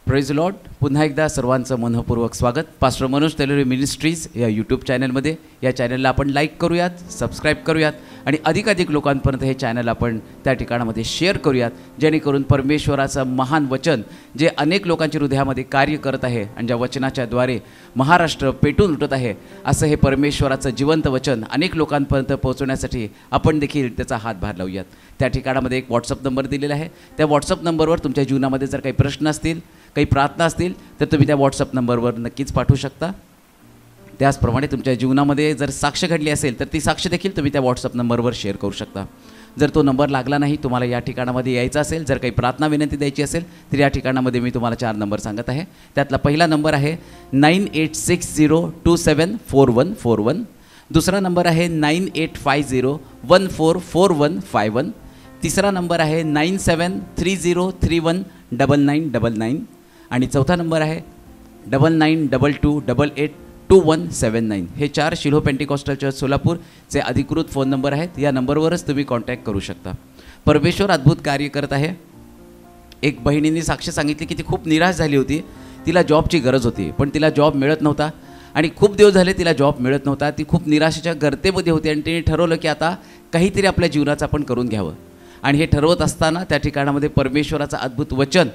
Praise Lord. पुन्हा एकदा सर्वांचं मनःपूर्वक स्वागत. पास्टर मनोज तेलोरे मिनिस्ट्रीज या यूट्यूब चॅनलमध्ये. या चॅनलला आपण लाईक करूयात, सबस्क्राईब करूयात आणि अधिकाधिक लोकांपर्यंत हे चॅनल आपण त्या ठिकाणामध्ये शेअर करूयात, जेणेकरून परमेश्वराचं महान वचन जे अनेक लोकांच्या हृदयामध्ये कार्य करत आहे आणि ज्या वचनाच्याद्वारे महाराष्ट्र पेटून उठत आहे, असं हे परमेश्वराचं जिवंत वचन अनेक लोकांपर्यंत पोहोचवण्यासाठी आपण देखील त्याचा हातभार लावूयात. त्या ठिकाणामध्ये एक व्हॉट्सअप नंबर दिलेला आहे. त्या व्हॉट्सअप नंबरवर तुमच्या जीवनामध्ये जर काही प्रश्न असतील, काही प्रार्थना असतील, तर तुम्ही त्या व्हॉट्सअप नंबरवर नक्कीच पाठवू शकता. त्याचप्रमाणे तुमच्या जीवनामध्ये जर साक्ष घडली असेल तर ती साक्ष देखील तुम्ही त्या व्हॉट्सअप नंबरवर शेअर करू शकता. जर तो नंबर लागला नाही, तुम्हाला या ठिकाणामध्ये यायचं असेल, जर काही प्रार्थना विनंती द्यायची असेल, तर या ठिकाणामध्ये मी तुम्हाला 4 नंबर सांगत आहे. त्यातला पहिला नंबर आहे 9860274141. दुसरा नंबर आहे 9850144151. तिसरा नंबर आहे 9730319999 आणि चौथा नंबर आहे 9922882179. हे 4 शिल्हो पेंटिकॉस्टल चर्च सोलापूरचे अधिकृत फोन नंबर आहेत. या नंबरवरच तुम्ही कॉन्टॅक्ट करू शकता. परमेश्वर अद्भुत कार्य करत आहे. एक बहिणींनी साक्ष सांगितली की ती खूप निराश झाली होती. तिला जॉबची गरज होती, पण तिला जॉब मिळत नव्हता आणि खूप दिवस झाले तिला जॉब मिळत नव्हता. ती खूप निराशेच्या गर्तेमध्ये होती आणि तिने ठरवलं की आता काहीतरी आपल्या जीवनाचं आपण करून घ्यावं. आणि हे ठरवत असताना त्या ठिकाणामध्ये परमेश्वराचं अद्भुत वचन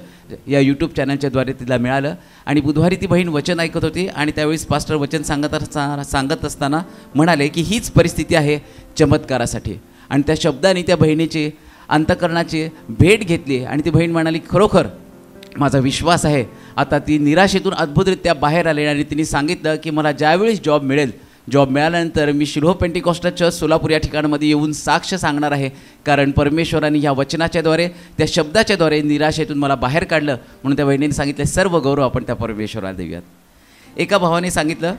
या यूट्यूब चॅनलच्याद्वारे तिला मिळालं. आणि बुधवारी ती बहीण वचन ऐकत होती आणि त्यावेळेस पास्टर वचन सांगत असताना म्हणाले की हीच परिस्थिती आहे चमत्कारासाठी. आणि त्या शब्दाने त्या बहिणीची अंतःकरणाची भेट घेतली आणि ती बहीण म्हणाली, खरोखर माझा विश्वास आहे. आता ती निराशेतून अद्भुतरित्या बाहेर आली आणि तिने सांगितलं की मला ज्यावेळेस जॉब मिळेल, जॉब मिळाल्यानंतर मी शिल्हो पेंटिकॉस्टल चर्च सोलापूर या ठिकाणामध्ये येऊन साक्ष सांगणार आहे, कारण परमेश्वराने ह्या वचनाच्याद्वारे, त्या शब्दाच्याद्वारे निराशेतून मला बाहेर काढलं. म्हणून त्या बहिणीने सांगितलं सर्व गौरव आपण त्या परमेश्वराला देऊयात. एका भावाने सांगितलं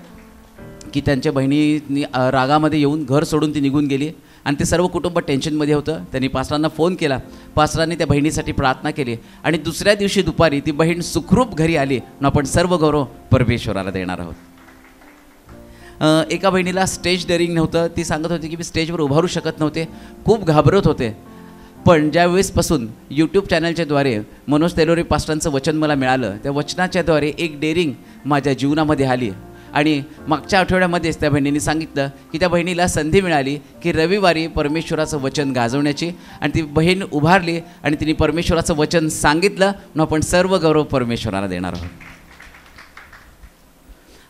की त्यांच्या बहिणीनी रागामध्ये येऊन घर सोडून ती निघून गेली आणि ते सर्व कुटुंब टेन्शनमध्ये होतं. त्यांनी पास्टरांना फोन केला. पास्टरांनी त्या बहिणीसाठी प्रार्थना केली आणि दुसऱ्या दिवशी दुपारी ती बहीण सुखरूप घरी आली. म्हणून आपण सर्व गौरव परमेश्वराला देणार आहोत. एका बहिणीला स्टेज डेअरिंग नव्हतं. ती सांगत होती की मी स्टेजवर उभारू शकत नव्हते, खूप घाबरत होते. पण ज्यावेळेसपासून यूट्यूब चॅनलच्याद्वारे मनोज तेलोरे पास्टरांचं वचन मला मिळालं, त्या वचनाच्याद्वारे एक डेअरिंग माझ्या जीवनामध्ये आली. आणि मागच्या आठवड्यामध्येच त्या बहिणीने सांगितलं की त्या बहिणीला संधी मिळाली की रविवारी परमेश्वराचं वचन गाजवण्याची. आणि ती बहीण उभारली आणि तिने परमेश्वराचं वचन सांगितलं. म्हणून आपण सर्व गौरव परमेश्वराला देणार आहोत.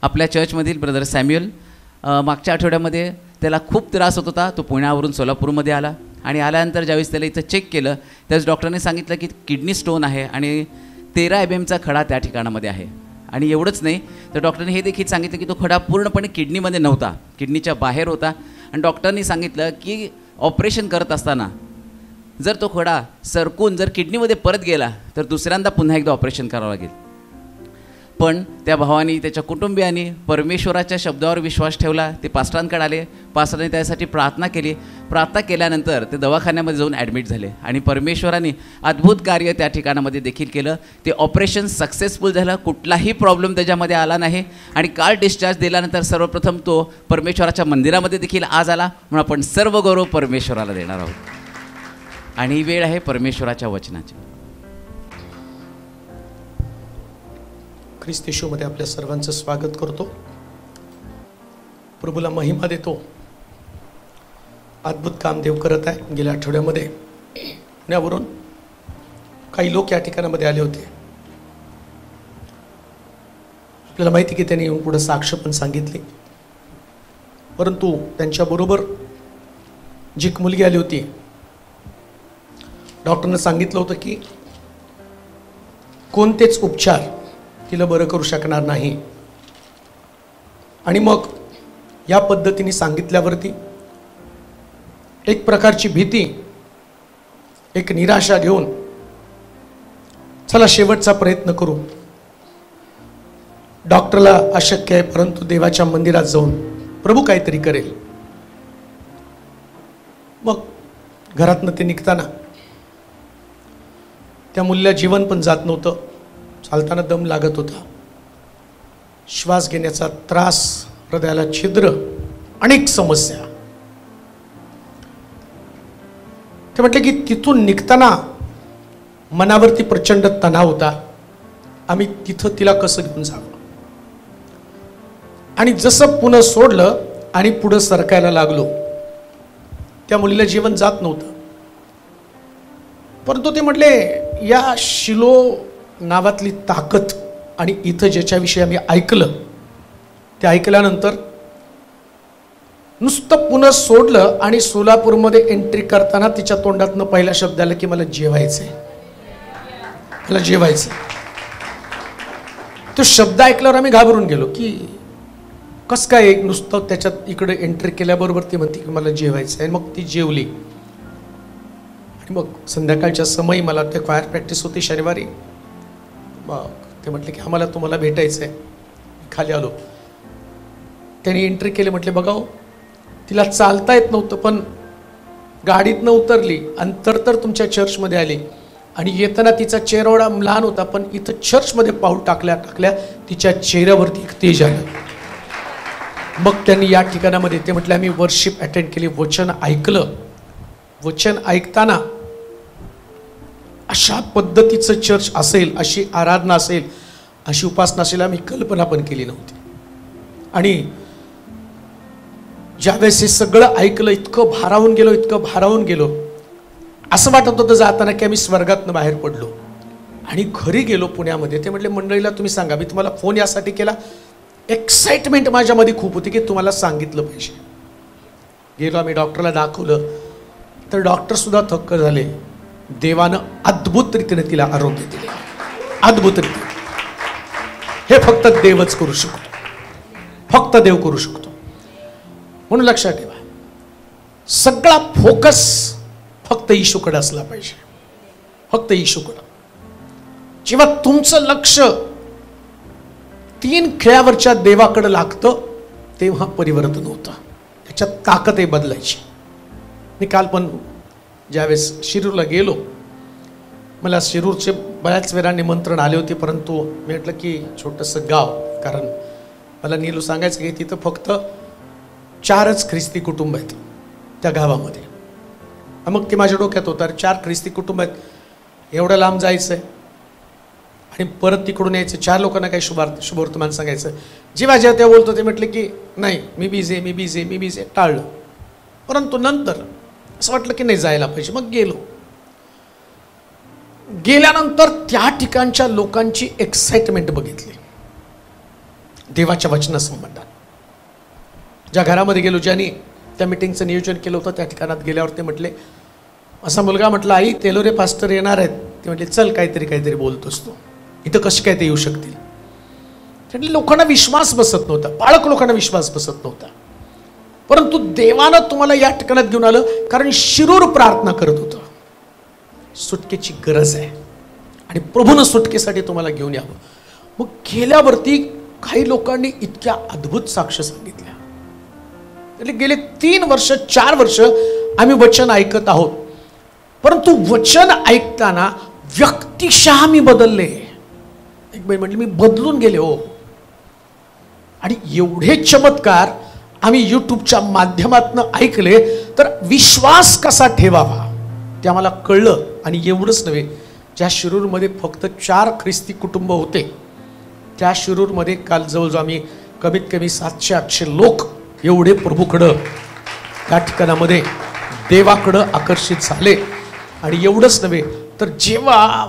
आपल्या चर्चमधील ब्रदर सॅम्युअल, मागच्या आठवड्यामध्ये त्याला खूप त्रास होत होता. तो पुण्यावरून सोलापूरमध्ये आला आणि आल्यानंतर ज्यावेळेस त्याला इथं चेक केलं, त्यावेळेस डॉक्टरने सांगितलं की किडनी स्टोन आहे आणि 13 mm खडा त्या ठिकाणामध्ये आहे. आणि एवढंच नाही, तर डॉक्टरने हे देखील सांगितलं की तो खडा पूर्णपणे किडनीमध्ये नव्हता, किडनीच्या बाहेर होता. आणि डॉक्टरनी सांगितलं की ऑपरेशन करत असताना जर तो खडा सरकून जर किडनीमध्ये परत गेला तर दुसऱ्यांदा पुन्हा एकदा ऑपरेशन करावं लागेल. पण त्या भावानी, त्याच्या कुटुंबियांनी परमेश्वराच्या शब्दावर विश्वास ठेवला. ते पास्टरांकडे आले. पास्टरांनी त्यासाठी प्रार्थना केली. प्रार्थना केल्यानंतर ते दवाखान्यामध्ये जाऊन ॲडमिट झाले आणि परमेश्वराने अद्भुत कार्य त्या ठिकाणामध्ये देखील केलं. ते ऑपरेशन सक्सेसफुल झालं, कुठलाही प्रॉब्लेम त्याच्यामध्ये आला नाही. आणि काल डिस्चार्ज दिल्यानंतर सर्वप्रथम तो परमेश्वराच्या मंदिरामध्ये देखील आज आला. म्हणून आपण सर्व गौरव परमेश्वराला देणार आहोत. आणि ही वेळ आहे परमेश्वराच्या वचनाची. ख्रिस्त येशूमध्ये आपल्या सर्वांचं स्वागत करतो. प्रभूला महिमा देतो. अद्भुत काम देव करत आहे. गेल्या आठवड्यामध्ये पुण्यावरून काही लोक या ठिकाणामध्ये आले होते. आपल्याला माहिती की त्यांनी येऊन पुढे साक्ष पण सांगितली. परंतु त्यांच्याबरोबर जी एक मुलगी आली होती, डॉक्टरने सांगितलं होतं की कोणतेच उपचार तिला बरं करू शकणार नाही. आणि मग या पद्धतीने सांगितल्यावरती एक प्रकारची भीती, एक निराशा घेऊन चला शेवटचा प्रयत्न करू. डॉक्टरला अशक्य आहे, परंतु देवाच्या मंदिरात जाऊन प्रभू काहीतरी करेल. मग घरातनं ते निघताना त्या मुलीला जीवन पण जात नव्हतं, चालताना दम लागत होता, श्वास घेण्याचा त्रास, हृदयाला छिद्र, अनेक समस्या. ते म्हटले की तिथून निघताना मनावरती प्रचंड तणाव होता. आम्ही तिथं तिला कसं घेऊन जावं. आणि जसं पुन्हा सोडलं आणि पुढं सरकायला लागलो, त्या मुलीला जीवन जात नव्हतं. परंतु ते म्हटले या शिलो नावातली ताकद आणि इथं ज्याच्याविषयी आम्ही ऐकलं, ते ऐकल्यानंतर नुसतं पुन्हा सोडलं आणि सोलापूरमध्ये एंट्री करताना तिच्या तोंडातनं पहिला शब्द आला की मला जेवायचंय, मला जेवायचंय. तो शब्द ऐकल्यावर आम्ही घाबरून गेलो की कस काय नुसतं त्याच्यात इकडे एंट्री केल्याबरोबर ती म्हणते की मला जेवायचं आहे. मग ती जेवली आणि मग संध्याकाळच्या समयी मला ते क्वायर प्रॅक्टिस होती शनिवारी. मग ते म्हटले की आम्हाला तुम्हाला भेटायचं आहे. खाली आलो, त्यांनी एंट्री केली. म्हटले बघा तिला चालता येत नव्हतं, पण गाडीतनं उतरली आणि तर तुमच्या चर्चमध्ये आली. आणि येताना तिचा चेहरा एवढा लहान होता, पण इथं चर्चमध्ये पाऊल टाकल्या टाकल्या तिच्या चेहऱ्यावरती एक तेज आलं. मग त्यांनी या ठिकाणामध्ये ते म्हटले आम्ही वर्शिप अटेंड केली, वचन ऐकलं. वचन ऐकताना अशा पद्धतीचं चर्च असेल, अशी आराधना असेल, अशी उपासना असेल आम्ही कल्पना पण केली नव्हती. आणि ज्यावेळेस हे सगळं ऐकलं, इतकं भारावून गेलो, असं वाटत होतं जाताना की आम्ही स्वर्गातनं बाहेर पडलो. आणि घरी गेलो पुण्यामध्ये. ते म्हटले मंडळीला तुम्ही सांगा, मी तुम्हाला फोन यासाठी केला, एक्साइटमेंट माझ्यामध्ये खूप होती की तुम्हाला सांगितलं पाहिजे. गेलो आम्ही, डॉक्टरला दाखवलं, तर डॉक्टर सुद्धा थक्क झाले. देवानं अद्भुत रीतीने तिला आरोग्य दिले, अद्भुत रीतीने. हे फक्त देवच करू शकतो, फक्त देव करू शकतो. म्हणून लक्षात ठेवा, सगळा फोकस फक्त येशूकडे असला पाहिजे, फक्त येशूकडे. जेव्हा तुमचं लक्ष 3 खिळ्यावरच्या देवाकडे लागतं तेव्हा परिवर्तन होतं, त्याच्यात ताकद बदलायची. मी काल पण ज्यावेळेस शिरूरला गेलो, मला शिरूरचे बऱ्याच वेळा निमंत्रण आले होते, परंतु मी म्हटलं की छोटंसं गाव, कारण मला नीलू सांगायचं की तिथं फक्त 4च ख्रिस्ती कुटुंब आहेत त्या गावामध्ये. मग ते माझ्या डोक्यात होतं, 4 ख्रिस्ती कुटुंब आहेत, एवढं लांब जायचं आहे आणि परत तिकडून यायचं, 4 लोकांना काही शुभवर्तमान सांगायचं. जेव्हा ते बोलतो ते म्हटलं की नाही मी बिझी टाळलं. परंतु नंतर असं वाटलं की नाही जायला पाहिजे. मग गेल्यानंतर त्या ठिकाणच्या लोकांची एक्साइटमेंट बघितली देवाच्या वचनासंबंधात. ज्या घरामध्ये गेलो, ज्यांनी त्या मिटिंगचं नियोजन केलं होतं, त्या ठिकाणात गेल्यावर ते म्हटले, असा मुलगा म्हटला आई तेलोरे पास्टर येणार आहेत. ते म्हटले चल काहीतरी बोलतोस तू, इथं कसे काय ते येऊ शकतील. त्यामुळे लोकांना विश्वास बसत नव्हता, बाळक लोकांना विश्वास बसत नव्हता. परंतु देवानं तुम्हाला या ठिकाणात घेऊन आलं, कारण शिरूर प्रार्थना करत होतं, सुटकेची गरज आहे आणि प्रभूनं सुटकेसाठी तुम्हाला घेऊन यावं. मग गेल्यावरती काही लोकांनी इतक्या अद्भुत साक्ष सांगितल्या. गेले 3 वर्ष 4 वर्ष आम्ही वचन ऐकत आहोत, परंतु वचन ऐकताना व्यक्तिशः मी बदलले. एक बाई म्हटली मी बदलून गेले हो. आणि एवढे चमत्कार आम्ही यूट्यूबच्या माध्यमातून ऐकले, तर विश्वास कसा ठेवावा ते आम्हाला कळलं. आणि एवढंच नव्हे, ज्या शिरूरमध्ये फक्त 4 ख्रिस्ती कुटुंब होते, त्या शिरूरमध्ये काल जवळजवळ आम्ही कमीत कमी 700-800 लोक एवढे प्रभूकडं त्या ठिकाणामध्ये देवाकडं आकर्षित झाले. आणि एवढंच नव्हे, तर जेव्हा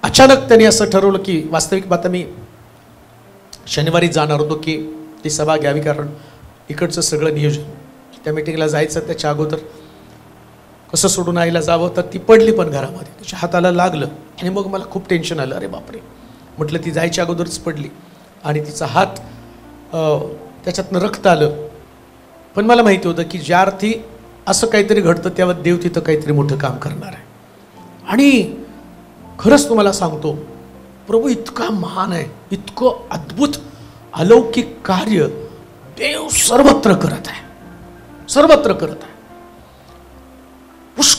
अचानक त्यांनी असं ठरवलं की वास्तविक बात मी शनिवारी जाणार होतो की ती सभा घ्यावी, कारण इकडचं सगळं नियोजन त्या मीटिंगला जायचं, त्याच्या अगोदर कसं सोडून आईला जावं, तर ती पडली पण घरामध्ये, तिच्या हाताला लागलं. आणि मग मला खूप टेन्शन आलं, अरे बापरे म्हटलं, ती जायच्या अगोदरच पडली आणि तिचा हात त्याच्यातनं रक्त आलं. पण मला माहिती होतं की ज्या अर्थी असं काहीतरी घडतं तेव्हा देव तिथं काहीतरी मोठं काम करणार आहे. आणि खरंच तुम्हाला सांगतो, प्रभू इतका महान आहे, इतकं अद्भुत अलौकिक कार्य देव सर्वत्र करत आहे, सर्वत्र करत आहे.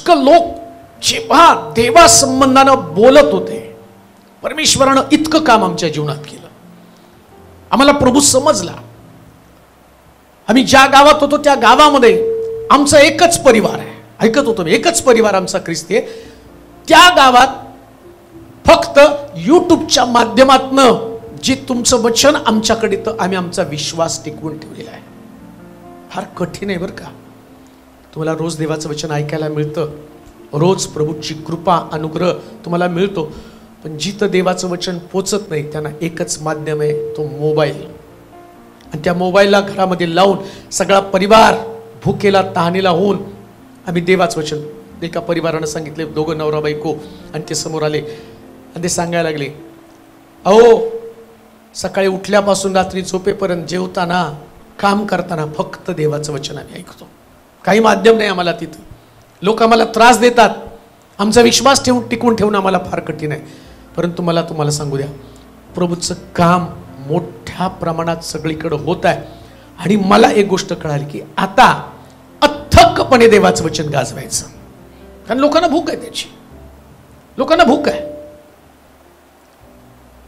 पुष्कळ लोक जेव्हा देवासंबंधानं बोलत होते, परमेश्वरानं इतकं काम आमच्या जीवनात केलं, आम्हाला प्रभू समजला. आम्ही ज्या गावात होतो त्या गावामध्ये आमचा एकच परिवार आहे, ऐकत होतो मी, एकच परिवार आमचा ख्रिस्ती आहे. त्या गावात फक्त यूट्यूबच्या माध्यमातनं जे तुमचं वचन आमच्याकडे येतं, आम्ही आमचा विश्वास टिकवून ठेवलेला आहे. फार कठीण आहे बरं का. तुम्हाला रोज देवाचं वचन ऐकायला मिळतं, रोज प्रभूची कृपा अनुग्रह तुम्हाला मिळतो, पण जिथं देवाचं वचन पोचत नाही त्यांना एकच माध्यम आहे, तो मोबाईल. आणि त्या मोबाईलला घरामध्ये लावून सगळा परिवार भुकेला तहानेला होऊन आम्ही देवाचं वचन. एका परिवारानं सांगितले, दोघं नवरा बायको, आणि ते समोर आले आणि ते सांगायला लागले, अहो सकाळी उठल्यापासून रात्री झोपेपर्यंत, जेवताना, काम करताना फक्त देवाचं वचन आम्ही ऐकतो. काही माध्यम नाही आम्हाला तिथं. लोक आम्हाला त्रास देतात, आमचा विश्वास टिकवून ठेवणं आम्हाला फार कठीण आहे. परंतु मला तुम्हाला सांगू द्या, प्रभूचं काम मोठ्या प्रमाणात सगळीकडे होत आहे. आणि मला एक गोष्ट कळाली की आता अथकपणे देवाचं वचन गाजवायचं, कारण लोकांना भूक आहे त्याची, लोकांना भूक आहे.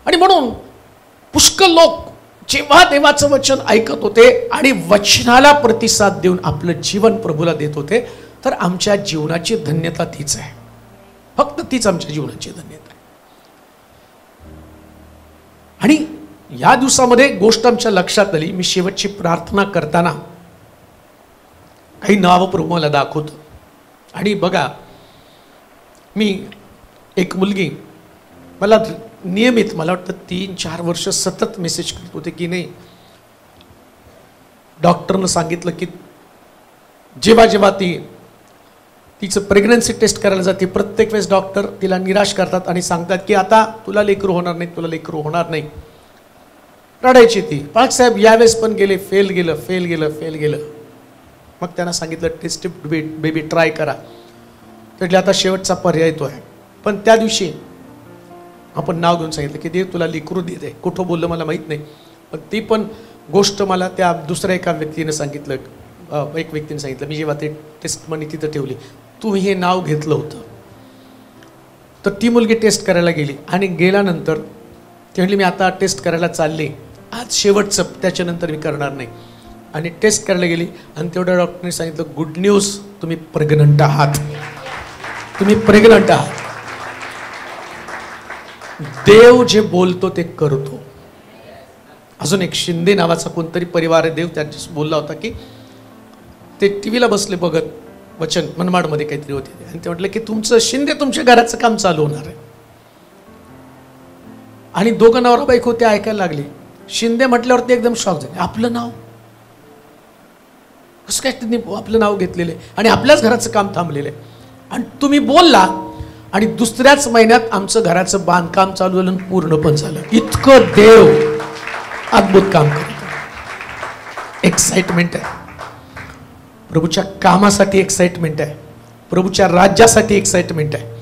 आणि म्हणून पुष्कळ लोक जेव्हा देवाचं वचन ऐकत होते आणि वचनाला प्रतिसाद देऊन आपलं जीवन प्रभूला देत होते, तर आमच्या जीवनाची धन्यता तीच आहे, फक्त तीच आमच्या जीवनाची धन्यता आहे. आणि या दिवसामध्ये गोष्ट आमच्या लक्षात आली. मी शेवटची प्रार्थना करताना काही नावं प्रभू मला दाखवतो. आणि बघा, मी एक मुलगी मला नियमित, मला वाटतं 3-4 वर्ष सतत मेसेज करत होते की नाही, डॉक्टरनं सांगितलं की जेव्हा जेव्हा तिचं प्रेग्नन्सी टेस्ट करायला जाते, प्रत्येक वेळेस डॉक्टर तिला निराश करतात आणि सांगतात की आता तुला लेकरू होणार नाही, तुला लेकरू होणार नाही. रडायची ती. पाळक साहेब यावेळेस पण गेले, फेल गेलं. मग त्यांना सांगितलं टेस्ट बेबी ट्राय करा. म्हटले आता शेवटचा पर्याय तो आहे. पण त्या दिवशी आपण नाव घेऊन सांगितलं की देव तुला लेकरू देते. कुठं बोललं मला माहीत नाही, पण ती पण गोष्ट मला त्या दुसऱ्या एका व्यक्तीने सांगितलं, एक व्यक्तीने सांगितलं. मी जेव्हा ते टेस्ट मनी तिथं ठेवली, तू हे नाव घेतलं होतं. तर ती मुलगी टेस्ट करायला गेली आणि गेल्यानंतर ती म्हटली मी आता टेस्ट करायला चालले, आज शेवटचं, त्याच्यानंतर मी करणार नाही. आणि टेस्ट करायला गेली आणि तेवढ्या डॉक्टरने सांगितलं गुड न्यूज, तुम्ही प्रेग्नंट आहात, तुम्ही प्रेग्नंट आहात. देव जे बोलतो ते करतो. अजून एक शिंदे नावाचा कोणतरी परिवार आहे, देव त्यांच्याशी बोलला होता की ते टीव्हीला बसले बघत, वचन मनमाडमध्ये काहीतरी होते, आणि ते म्हटलं की तुमचं शिंदे तुमच्या घराचं काम चालू होणार आहे. आणि दोघं नवरा बायको ते ऐकायला लागले. शिंदे म्हटल्यावर ते एकदम शॉक झाले. आपलं नाव कसं काय, त्यांनी आपलं नाव घेतलेलं आहे आणि आपल्याच घराचं काम थांबलेलं आहे, आणि तुम्ही बोलला आणि दुसऱ्याच महिन्यात आमचं घराचं बांधकाम चालू झालं, पूर्ण पण झालं. इतकं देव अद्भुत काम करतो. एक्साइटमेंट आहे प्रभूच्या कामासाठी, एक्साइटमेंट आहे प्रभूच्या राज्यासाठी, एक्साइटमेंट आहे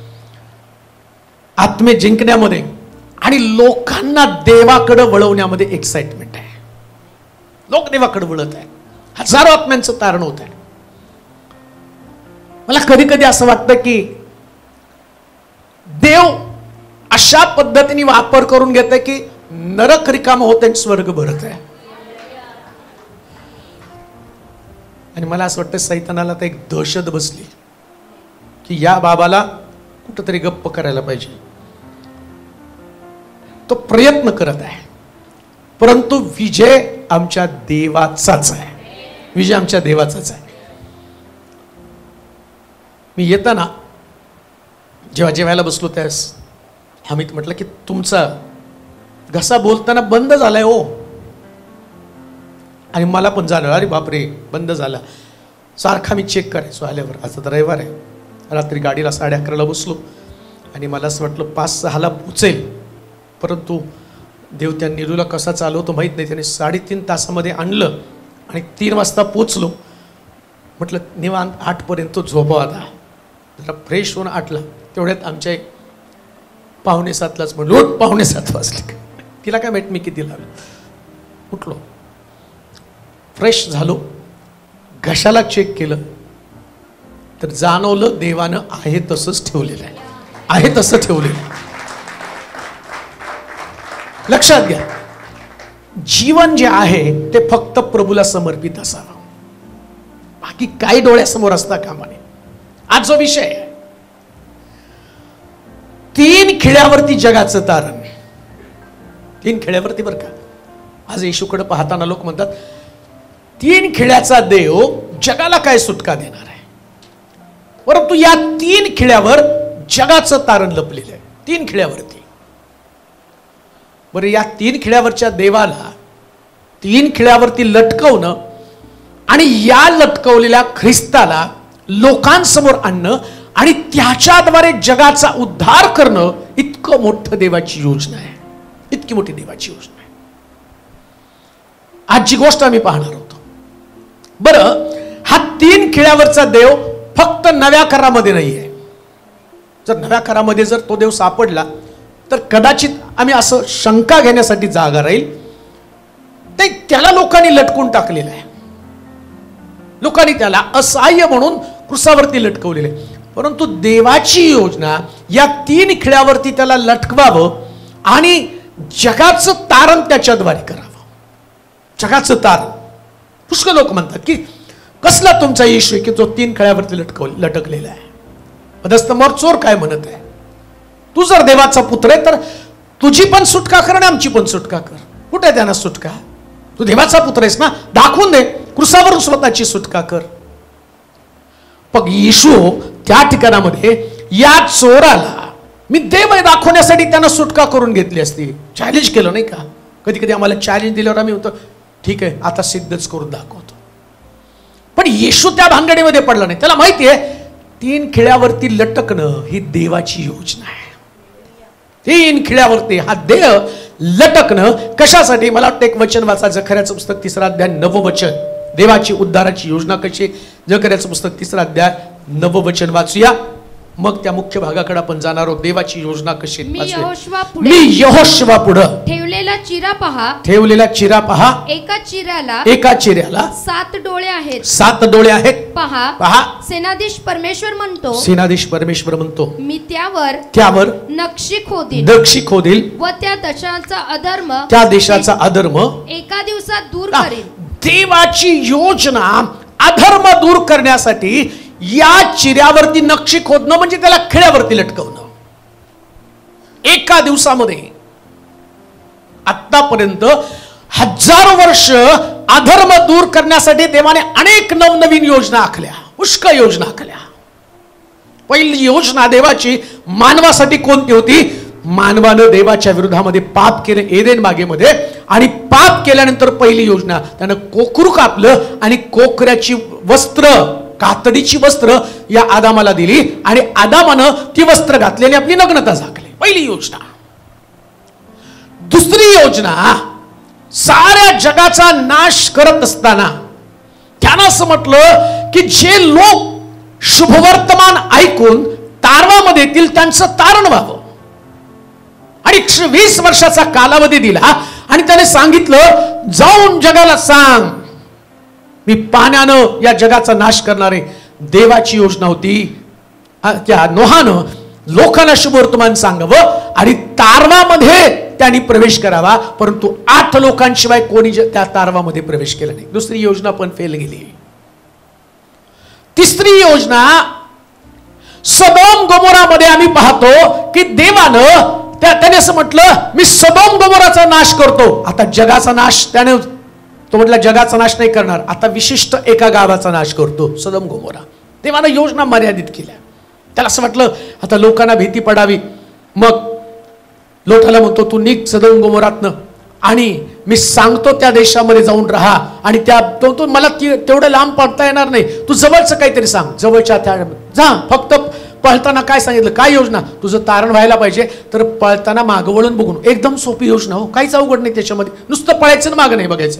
आत्मे जिंकण्यामध्ये आणि लोकांना देवाकडे वळवण्यामध्ये एक्साइटमेंट आहे. लोक देवाकडे वळत आहे, हजारो आत्म्यांचं तारण होत आहे. मला कधी कधी असं वाटतं की देव अशा पद्धतीने वापर करून घेत आहे की नरक रिकाम होत आहे, स्वर्ग भरत आहे. आणि मला असं वाटतं सैतानाला तर एक दहशत बसली की या बाबाला कुठंतरी गप्प करायला पाहिजे. तो प्रयत्न करत आहे, परंतु विजय आमच्या देवाचाच आहे, विजय आमच्या देवाचाच आहे. मी येताना जेव्हा जेवायला बसलो त्यास अमित म्हटलं की तुमचा घसा बोलताना बंद झालाय हो. आणि मला पण झालं, अरे बापरे बंद झाला. सारखा मी चेक करायचो आल्यावर. आज तर रविवार आहे, रात्री गाडीला 11:30ला बसलो आणि मला असं वाटलं 5-6ला पोचेल, परंतु देव त्या निरूला कसा चालवतो माहीत नाही. त्याने 3.5 तासामध्ये आणलं आणि 3 वाजता पोचलो. म्हटलं निवांत 8पर्यंत झोपावं, आता जरा फ्रेश होऊन 8ला. तेवढ्यात आमच्या 6:45लाच म्हणलो 6:45 वाजले. तिला काय माहीत मी किती लागलो. उठलो, फ्रेश झालो, घशाला चेक केलं, तर जाणवलं देवानं आहे तसंच ठेवलेलं आहे, आहे तसं ठेवलेलं आहे. लक्षात घ्या, जीवन जे आहे ते फक्त प्रभूला समर्पित असावं, बाकी काही डोळ्यासमोर असता कामा नये. आज जो विषय आहे, 3 खिळ्यावरती जगाचं तारण. 3 खिळ्यावरती बरं का. आज येशूकडे पाहताना लोक म्हणतात 3 खिळ्याचा देव जगाला काय सुटका देणार आहे, परंतु या 3 खिळ्यावर जगाचं तारण लपलेलं आहे. 3 खिळ्यावरती. बरं, या 3 खिळ्यावरच्या देवाला 3 खिळ्यावरती लटकवणं आणि या लटकवलेल्या ख्रिस्ताला लोकांसमोर आणणं आणि त्याच्याद्वारे जगाचा उद्धार करणं, इतकं मोठं देवाची योजना आहे, इतकी मोठी देवाची योजना आहे. आज जी गोष्ट आम्ही पाहणार आहोत. बरं, हा 3 खिळ्यावरचा देव फक्त नव्या करामध्ये नाही आहे. जर नव्या करामध्ये जर तो देव सापडला तर कदाचित आम्ही असं शंका घेण्यासाठी जागा राहील, ते त्याला लोकांनी लटकून टाकलेलं आहे, लोकांनी त्याला असहाय्य म्हणून क्रुसावरती लटकवलेले. परंतु देवाची योजना या 3 खिळ्यावरती त्याला लटकवावं आणि जगाचं तारण त्याच्याद्वारे करावं. जगाचं तारण. पुष्कळ लोक म्हणतात की कसला तुमचा येशू आहे की जो 3 खिळ्यावरती लटकलेला आहे. पदस्तंभावर चोर काय म्हणत आहे, तू जर देवाचा पुत्र आहे तर तुझी पण सुटका कर आणि आमची पण सुटका कर. कुठे त्यांना सुटका? तू देवाचा पुत्र आहेस ना, दाखवून दे, क्रुसावरून स्वतःची सुटका कर. पण येशू त्या ठिकाणामध्ये या चोराला मी देव आहे दाखवण्यासाठी त्यानं सुटका करून घेतली असती. चॅलेंज केलं नाही का? कधी कधी आम्हाला चॅलेंज दिल्यावर आम्ही होतो ठीक आहे आता सिद्धच करून दाखवतो. पण येशू त्या भानगडीमध्ये पडला नाही. त्याला माहिती आहे 3 खिळ्यावरती लटकणं ही देवाची योजना आहे. 3 खिळ्यावरती हा देव लटकणं कशासाठी? मला वाटतं एक वचन वाचा, जकर्याचं पुस्तक 3रा अध्याय 9वं वचन. देवाची उद्धाराची योजना कशी? जकर्याचं पुस्तक 3रा अध्याय 9वं वचन वाचूया, मग त्या मुख्य भागाकडे आपण जाणार आहोत. देवाची योजना कशी? मी यहोशुवा पुढे ठेवलेला चिरा पहा, ठेवलेला चिरा पहा. एका चिऱ्याला 7 डोळे आहेत. 7 डोळे आहेत. पहा, पहा. सेनाधीश परमेश्वर म्हणतो, मी त्यावर नक्षी खोदील व त्या देशाचा अधर्म एका दिवसात दूर करीन. देवाची योजना अधर्म दूर करण्यासाठी या चिऱ्यावरती नक्षी खोदणं म्हणजे त्याला खिळ्यावरती लटकवणं. एका दिवसामध्ये. आतापर्यंत हजारो वर्ष अधर्म दूर करण्यासाठी देवाने अनेक नवनवीन योजना आखल्या, पुष्कळ योजना आखल्या. पहिली योजना देवाची मानवासाठी कोणती होती? मानवानं देवाच्या विरोधामध्ये पाप केले एदेन बागेमध्ये, आणि पाप केल्यानंतर पहिली योजना त्यानं कोकरू कापलं आणि कोकऱ्याची वस्त्र, कातडीची वस्त्र या आदामाला दिली आणि आदामानं ती वस्त्र घातलेली आपली नग्नता झाकली. पहिली योजना. दुसरी योजना, साऱ्या जगाचा नाश करत असताना त्यानं असं म्हटलं की जे लोक शुभवर्तमान ऐकून तारवामध्ये येतील त्यांचं तारण व्हावं. आणि 120 वर्षाचा कालावधी दिला आणि त्याने सांगितलं जाऊन जगाला सांग मी पाण्यानं या जगाचा नाश करणारे. देवाची योजना होती त्या नोहानं लोकांना शुभवर्तमान सांगावं आणि तारवामध्ये त्यांनी प्रवेश करावा, परंतु 8 लोकांशिवाय कोणी त्या तारवामध्ये प्रवेश केला नाही. दुसरी योजना पण फेल गेली. तिसरी योजना, सदोम गोमोरामध्ये आम्ही पाहतो की देवानं त्याने असं म्हटलं मी सदोम गोमोराचा नाश करतो. आता जगाचा नाश त्याने, तो म्हटला जगाचा नाश नाही करणार, आता विशिष्ट एका गावाचा नाश करतो, सदोम गोमोरा. देवानं योजना मर्यादित केल्या. त्याला असं वाटलं आता लोकांना भीती पडावी, मग लोटाला म्हणतो तू निघ सदोम गोमोरातनं आणि मी सांगतो त्या देशामध्ये जाऊन राहा आणि त्या तो मला तेवढं लांब पडता येणार नाही, तू जवळचं काहीतरी सांग, जवळच्या त्या जा. फक्त पळताना काय सांगितलं, काय योजना? तुझं तारण व्हायला पाहिजे तर पळताना मागं वळून बघून. एकदम सोपी योजना हो, काहीच अवघड नाही त्याच्यामध्ये, नुसतं पळायचं ना मागं नाही बघायचं.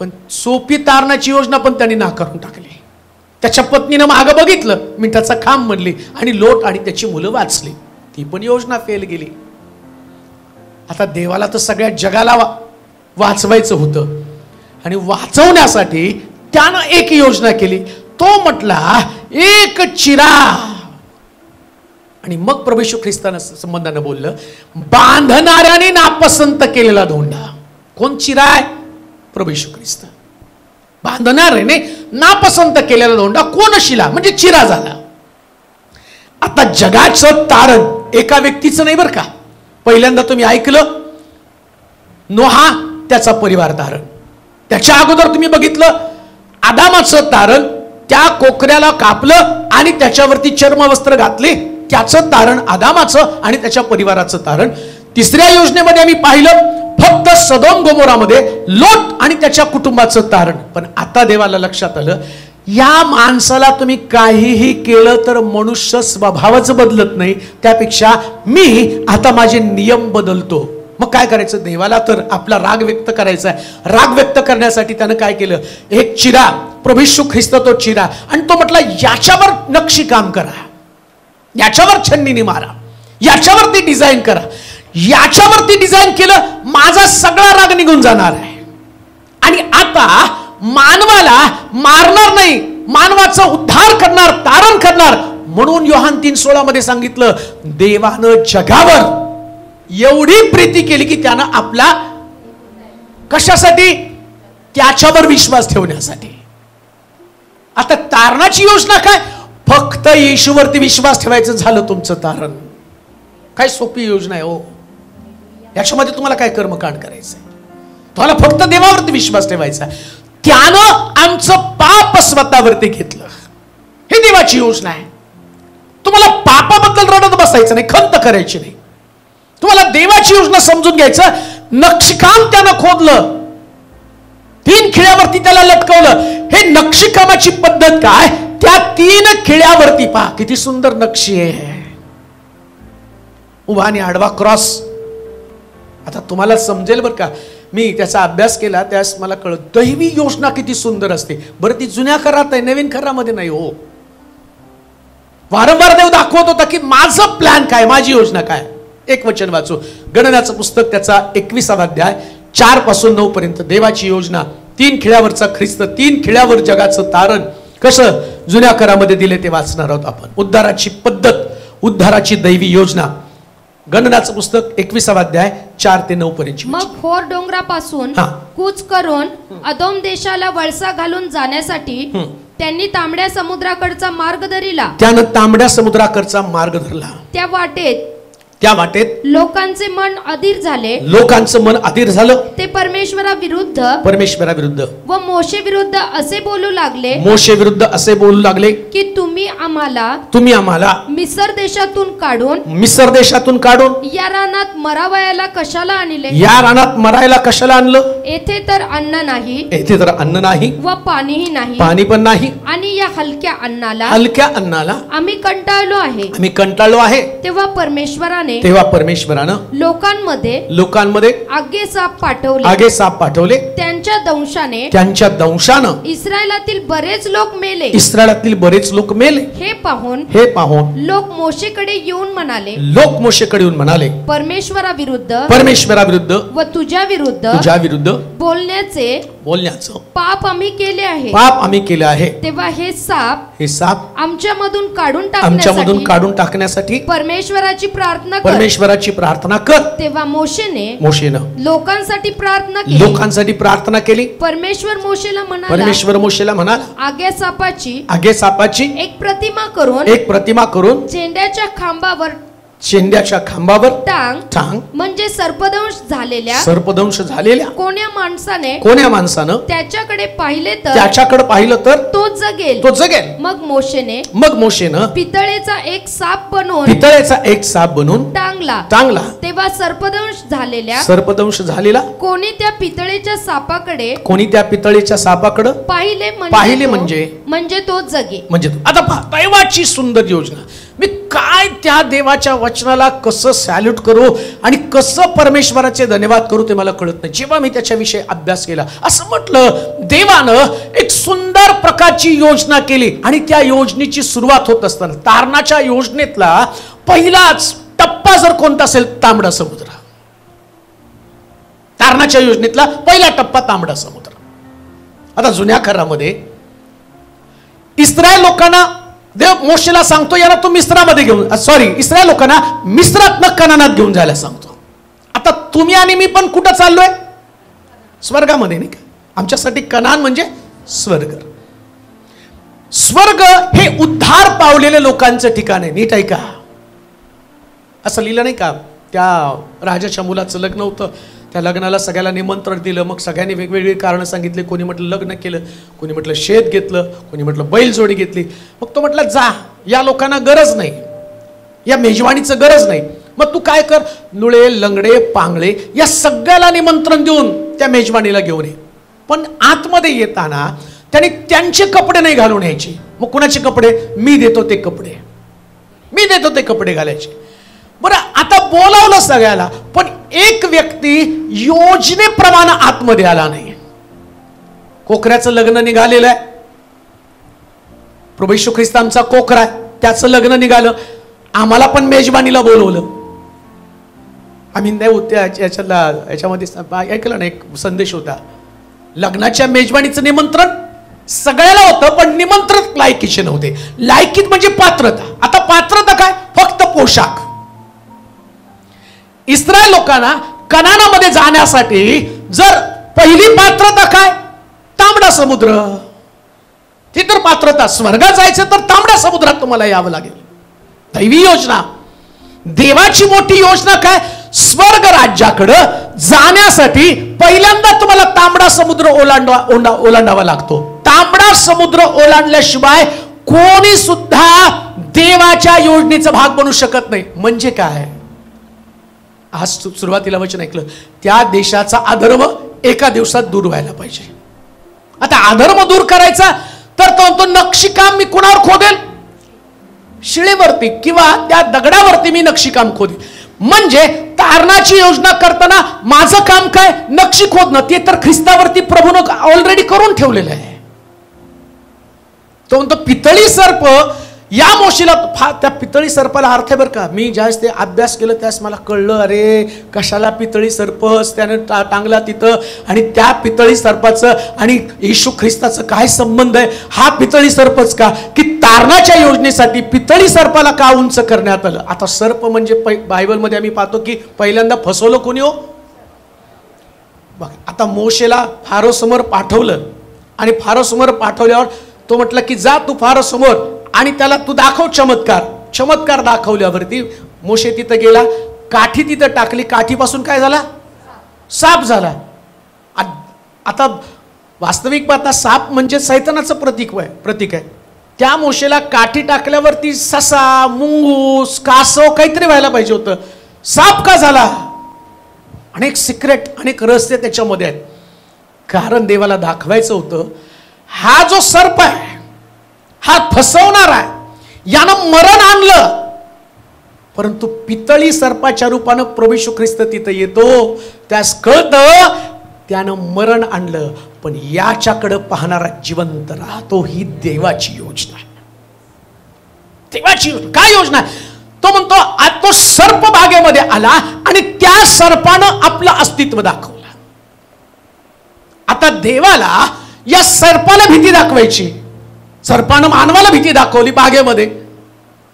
पण सोपी तारणाची योजना पण त्यांनी नाकारून टाकली. त्याच्या पत्नीनं मागं बघितलं, मिठाचा खांब म्हणली आणि लोट आणि त्याची मुलं वाचली. ती पण योजना फेल गेली. आता देवाला तर सगळ्या जगाला वाचवायचं होतं आणि वाचवण्यासाठी त्यानं एक योजना केली. तो म्हटला एक चिरा. आणि मग प्रभू येशू ख्रिस्तानं संबंधानं बोललं, बांधणाऱ्याने नापसंत केलेला धोंडा. कोण चिरा आहे? प्रभू येशू ख्रिस्त. बांधणाऱ्याने नापसंत केलेला धोंडा कोण शिला म्हणजे चिरा झाला. आता जगाचं तारण एका व्यक्तीचं नाही बरं का. पहिल्यांदा तुम्ही ऐकलं नोहा, त्याचा परिवार तारण. त्याच्या अगोदर तुम्ही बघितलं आदामाचं तारण, त्या कोकऱ्याला कापलं आणि त्याच्यावरती चर्मवस्त्र घातले, त्याचं तारण आदामाचं आणि त्याच्या परिवाराचं तारण. तिसऱ्या योजनेमध्ये आम्ही पाहिलं फक्त सदोम गोमोरामध्ये लोट आणि त्याच्या कुटुंबाचं तारण. पण आता देवाला लक्षात आलं या माणसाला तुम्ही काहीही केलं तर मनुष्य स्वभावच बदलत नाही, त्यापेक्षा मी आता माझे नियम बदलतो. मग काय करायचं? देवाला तर आपला राग व्यक्त करायचा आहे. राग व्यक्त करण्यासाठी त्यानं काय केलं? एक चिरा, प्रभू येशू ख्रिस्त तो चिरा. आणि तो म्हटला याच्यावर नक्षी काम करा, याच्यावर छन्नीने मारा, याच्यावरती डिझाईन करा. याच्यावरती डिझाईन केलं माझा सगळा राग निघून जाणार आहे. आणि आता मानवाला मारणार नाही, मानवाचा उद्धार करणार, तारण करणार. म्हणून योहान 3:16 मध्ये सांगितलं देवानं जगावर एवढी प्रीती केली की त्यानं आपला कशासाठी? त्याच्यावर विश्वास ठेवण्यासाठी. आता तारणाची योजना काय? फक्त येशूवरती विश्वास ठेवायचं झालं तुमचं तारण. काय सोपी योजना आहे हो. याच्यामध्ये तुम्हाला काय कर्मकांड करायचंय? तुम्हाला फक्त देवावरती विश्वास ठेवायचा. त्यानं आमचं पाप स्वतःवरती घेतलं. हे देवाची योजना आहे. तुम्हाला पापाबद्दल रडत बसायचं नाही, खंत करायची नाही. तुम्हाला देवाची योजना समजून घ्यायचं. नक्षीकाम त्यानं खोदलं, 3 खिळ्यावरती त्याला लटकवलं. हे नक्षीकामाची पद्धत काय? त्या 3 खिळ्यावरती पहा किती सुंदर नक्षी आहे, उभा आणि आडवा क्रॉस. आता तुम्हाला समजेल बरं का, मी त्याचा अभ्यास केला त्यास मला कळत दैवी योजना किती सुंदर असते. बरं ती जुन्या करारात आहे, नवीन करारामध्ये नाही हो. वारंवार देव दाखवत होता की माझं प्लॅन काय, माझी योजना काय. एक वचन वाचू, गणनाचं पुस्तक त्याचा 21वा अध्याय 4 पासून 9 पर्यंत. देवाची योजना, 3 खिळ्यावरचा ख्रिस्त, 3 खिळ्यावर जगाचं तारण कसं जुन्या करारामध्ये दिले ते वाचणार आहोत आपण. उद्धाराची पद्धत, उद्धाराची दैवी योजना. गणनाचं पुस्तक 21वा अध्याय 4 ते 9 पर्यंत. मग होर डोंगरापासून कूच करून अदोम देशाला वळसा घालून जाण्यासाठी त्यांनी तांबड्या समुद्राकडचा मार्ग धरला. त्यानं तांबड्या समुद्राकडचा मार्ग धरला. त्या वाटेत लोकांचे मन अधीर झाले. लोकांचं मन अधीर झालं. ते परमेश्वराविरुद्ध व मोशे विरुद्ध असे बोलू लागले. मोशे विरुद्ध असे बोलू लागले की तुम्ही आम्हाला मिस्र देशातून काढून या रानात मरावयाला कशाला आणले? या रानात मरायला कशाला आणलं? येथे तर अन्न नाही व पाणीही नाही, पाणी पण नाही. आणि या हलक्या अन्नाला आम्ही कंटाळलो आहे. तेव्हा परमेश्वरानं लोकांमध्ये आगे साप पाठवले. त्यांच्या दंशाने इस्रायलातील बरेच लोक मेले. हे पाहून लोक मोशेकडे येऊन म्हणाले, परमेश्वराविरुद्ध व तुझ्या विरुद्ध बोलण्याचं पाप आम्ही केले आहे. तेव्हा हे साप आमच्यामधून काढून टाकण्यासाठी परमेश्वराची प्रार्थना कर. तेव्हा मोशेनं लोकांसाठी प्रार्थना केली. परमेश्वर मोशेला म्हणाला, आग्या सापाची एक प्रतिमा करून शेंड्याच्या खांबावर टांग म्हणजे सर्पदंश झालेल्या कोण्या माणसानं त्याच्याकडे पाहिलं तर तो जगेल. मग मोशेनं पितळेचा एक साप बनवून टांगला. तेव्हा सर्पदंश झालेला कोणी त्या पितळेच्या सापाकडे पाहिले म्हणजे तो जगे. आता दैवाची सुंदर योजना. मी काय त्या देवाच्या वचनाला कसं सॅल्यूट करू आणि कसं परमेश्वराचे धन्यवाद करू ते मला कळत नाही. जेव्हा मी त्याच्याविषयी अभ्यास केला असं म्हटलं देवानं एक सुंदर प्रकारची योजना केली. आणि त्या योजनेची सुरुवात होत असताना तारणाच्या योजनेतला पहिलाच टप्पा जर कोणता असेल, तांबडा समुद्र. तारणाच्या योजनेतला पहिला टप्पा तांबडा समुद्र. आता जुन्या करारामध्ये इस्रायल लोकांना देव मोशेला सांगतो, याला तू मिस्रामध्ये घेऊन, इस्रायल लोकांना मिस्रातनं कनानात घेऊन जायला सांगतो. आता तुम्ही आणि मी पण कुठं चाललोय? स्वर्गामध्ये, नाही का? आमच्यासाठी कनान म्हणजे स्वर्ग. स्वर्ग हे उद्धार पावलेले लोकांचं ठिकाण आहे. नीट ऐका, असं लिहिलं नाही का, त्या राजाच्या मुलाचं लग्न होतं, त्या लग्नाला सगळ्याला निमंत्रण दिलं, मग सगळ्यांनी वेगवेगळी कारणं सांगितली. कोणी म्हटलं लग्न केलं, कोणी म्हटलं शेत घेतलं, कोणी म्हटलं बैलजोडी घेतली. मग तो म्हटलं जा, या लोकांना गरज नाही, या मेजवानीचं गरज नाही. मग तू काय कर, नुळे लंगडे पांगळे या सगळ्याला निमंत्रण देऊन त्या मेजवानीला घेऊन ये. पण आतमध्ये येताना त्याने त्यांचे कपडे नाही घालून यायचे. मग कुणाचे कपडे? मी देतो ते कपडे, मी देतो ते कपडे घालायचे. बरं, आता बोलावलं सगळ्याला, पण एक व्यक्ती योजनेप्रमाणे आतमध्ये आला नाही. कोकऱ्याचं लग्न निघालेलं आहे, प्रभू येशू ख्रिस्त आमचा कोकरा आहे, त्याचं लग्न निघालं, आम्हाला पण मेजबानीला बोलवलं. आम्ही नाही होत्या याच्यामध्ये ऐकलं ना, एक संदेश होता, लग्नाच्या मेजबानीचं निमंत्रण सगळ्याला होतं, पण निमंत्रण लायकीचे नव्हते. लायकीत म्हणजे पात्रता. आता पात्रता काय? फक्त पोशाख. इस्रायल लोकांना कनानामध्ये जाण्यासाठी जर पहिली पात्रता काय? तांबडा समुद्र. ती तर पात्रता. स्वर्गात जायचं तर तांबडा समुद्रात तुम्हाला यावं लागेल. दैवी योजना, देवाची मोठी योजना काय? स्वर्ग राज्याकडे जाण्यासाठी पहिल्यांदा तुम्हाला तांबडा समुद्र ओलांडावा लागतो. तांबडा समुद्र ओलांडल्याशिवाय कोणी सुद्धा देवाच्या योजनेचा भाग बनू शकत नाही. म्हणजे काय? आज सुरुवातीला वचन ऐकलं, त्या देशाचा अधर्म एका दिवसात दूर व्हायला पाहिजे. आता अधर्म दूर करायचा तर तो नक्षीकाम मी कुणावर खोदेल? शिळेवरती किंवा त्या दगडावरती मी नक्षीकाम खोदेल. म्हणजे तारणाची योजना करताना माझं काम काय? नक्षी खोदणं. ते तर ख्रिस्तावरती प्रभूनं ऑलरेडी करून ठेवलेलं आहे. तो म्हणतो पितळी सर्प, या मोशीला त्या पितळी सर्पाला अर्थ आहे बरं का. मी ज्यावेळेस ते अभ्यास केलं त्यावेळेस मला कळलं, अरे कशाला पितळी सर्पच त्याने टांगला तिथं, आणि त्या पितळी सर्पाचं आणि येशू ख्रिस्ताचं काय संबंध आहे? हा पितळी सर्पच का, की तारणाच्या योजनेसाठी पितळी सर्पाला का उंच करण्यात आलं? आता सर्प म्हणजे बायबलमध्ये आम्ही पाहतो की पहिल्यांदा फसवलं कोणी हो? बघ, आता मोशेला फारो समोर पाठवलं, आणि फारो समोर पाठवल्यावर तो म्हटलं की जा तू फारो समोर आणि त्याला तू दाखव चमत्कार. चमत्कार दाखवल्यावरती मोशे तिथं गेला, काठी तिथं टाकली, काठीपासून काय झाला? साप झाला. आता वास्तविक पाहता साप म्हणजे सैतानाचं प्रतीक आहे. त्या मोशेला काठी टाकल्यावरती ससा, मुंगूस, कासव काहीतरी व्हायला पाहिजे होतं. साप का झाला? अनेक सिक्रेट, अनेक रहस्य त्याच्यामध्ये आहेत. कारण देवाला दाखवायचं होतं, हा जो सर्प आहे हा फसवणार आहे, यानं मरण आणलं. परंतु पितळी सर्पाच्या रूपानं प्रभू येशू ख्रिस्त तिथं येतो, त्यास कळतं त्यानं मरण आणलं, पण याच्याकडे पाहणारा जिवंत राहतो. ही देवाची योजना आहे. देवाची योजना. काय योजना आहे? तो म्हणतो आज तो सर्प बागेमध्ये आला आणि त्या सर्पानं आपलं अस्तित्व दाखवलं. आता देवाला या सर्पाला भीती दाखवायची. सर्पानं मानवाला भीती दाखवली बागेमध्ये,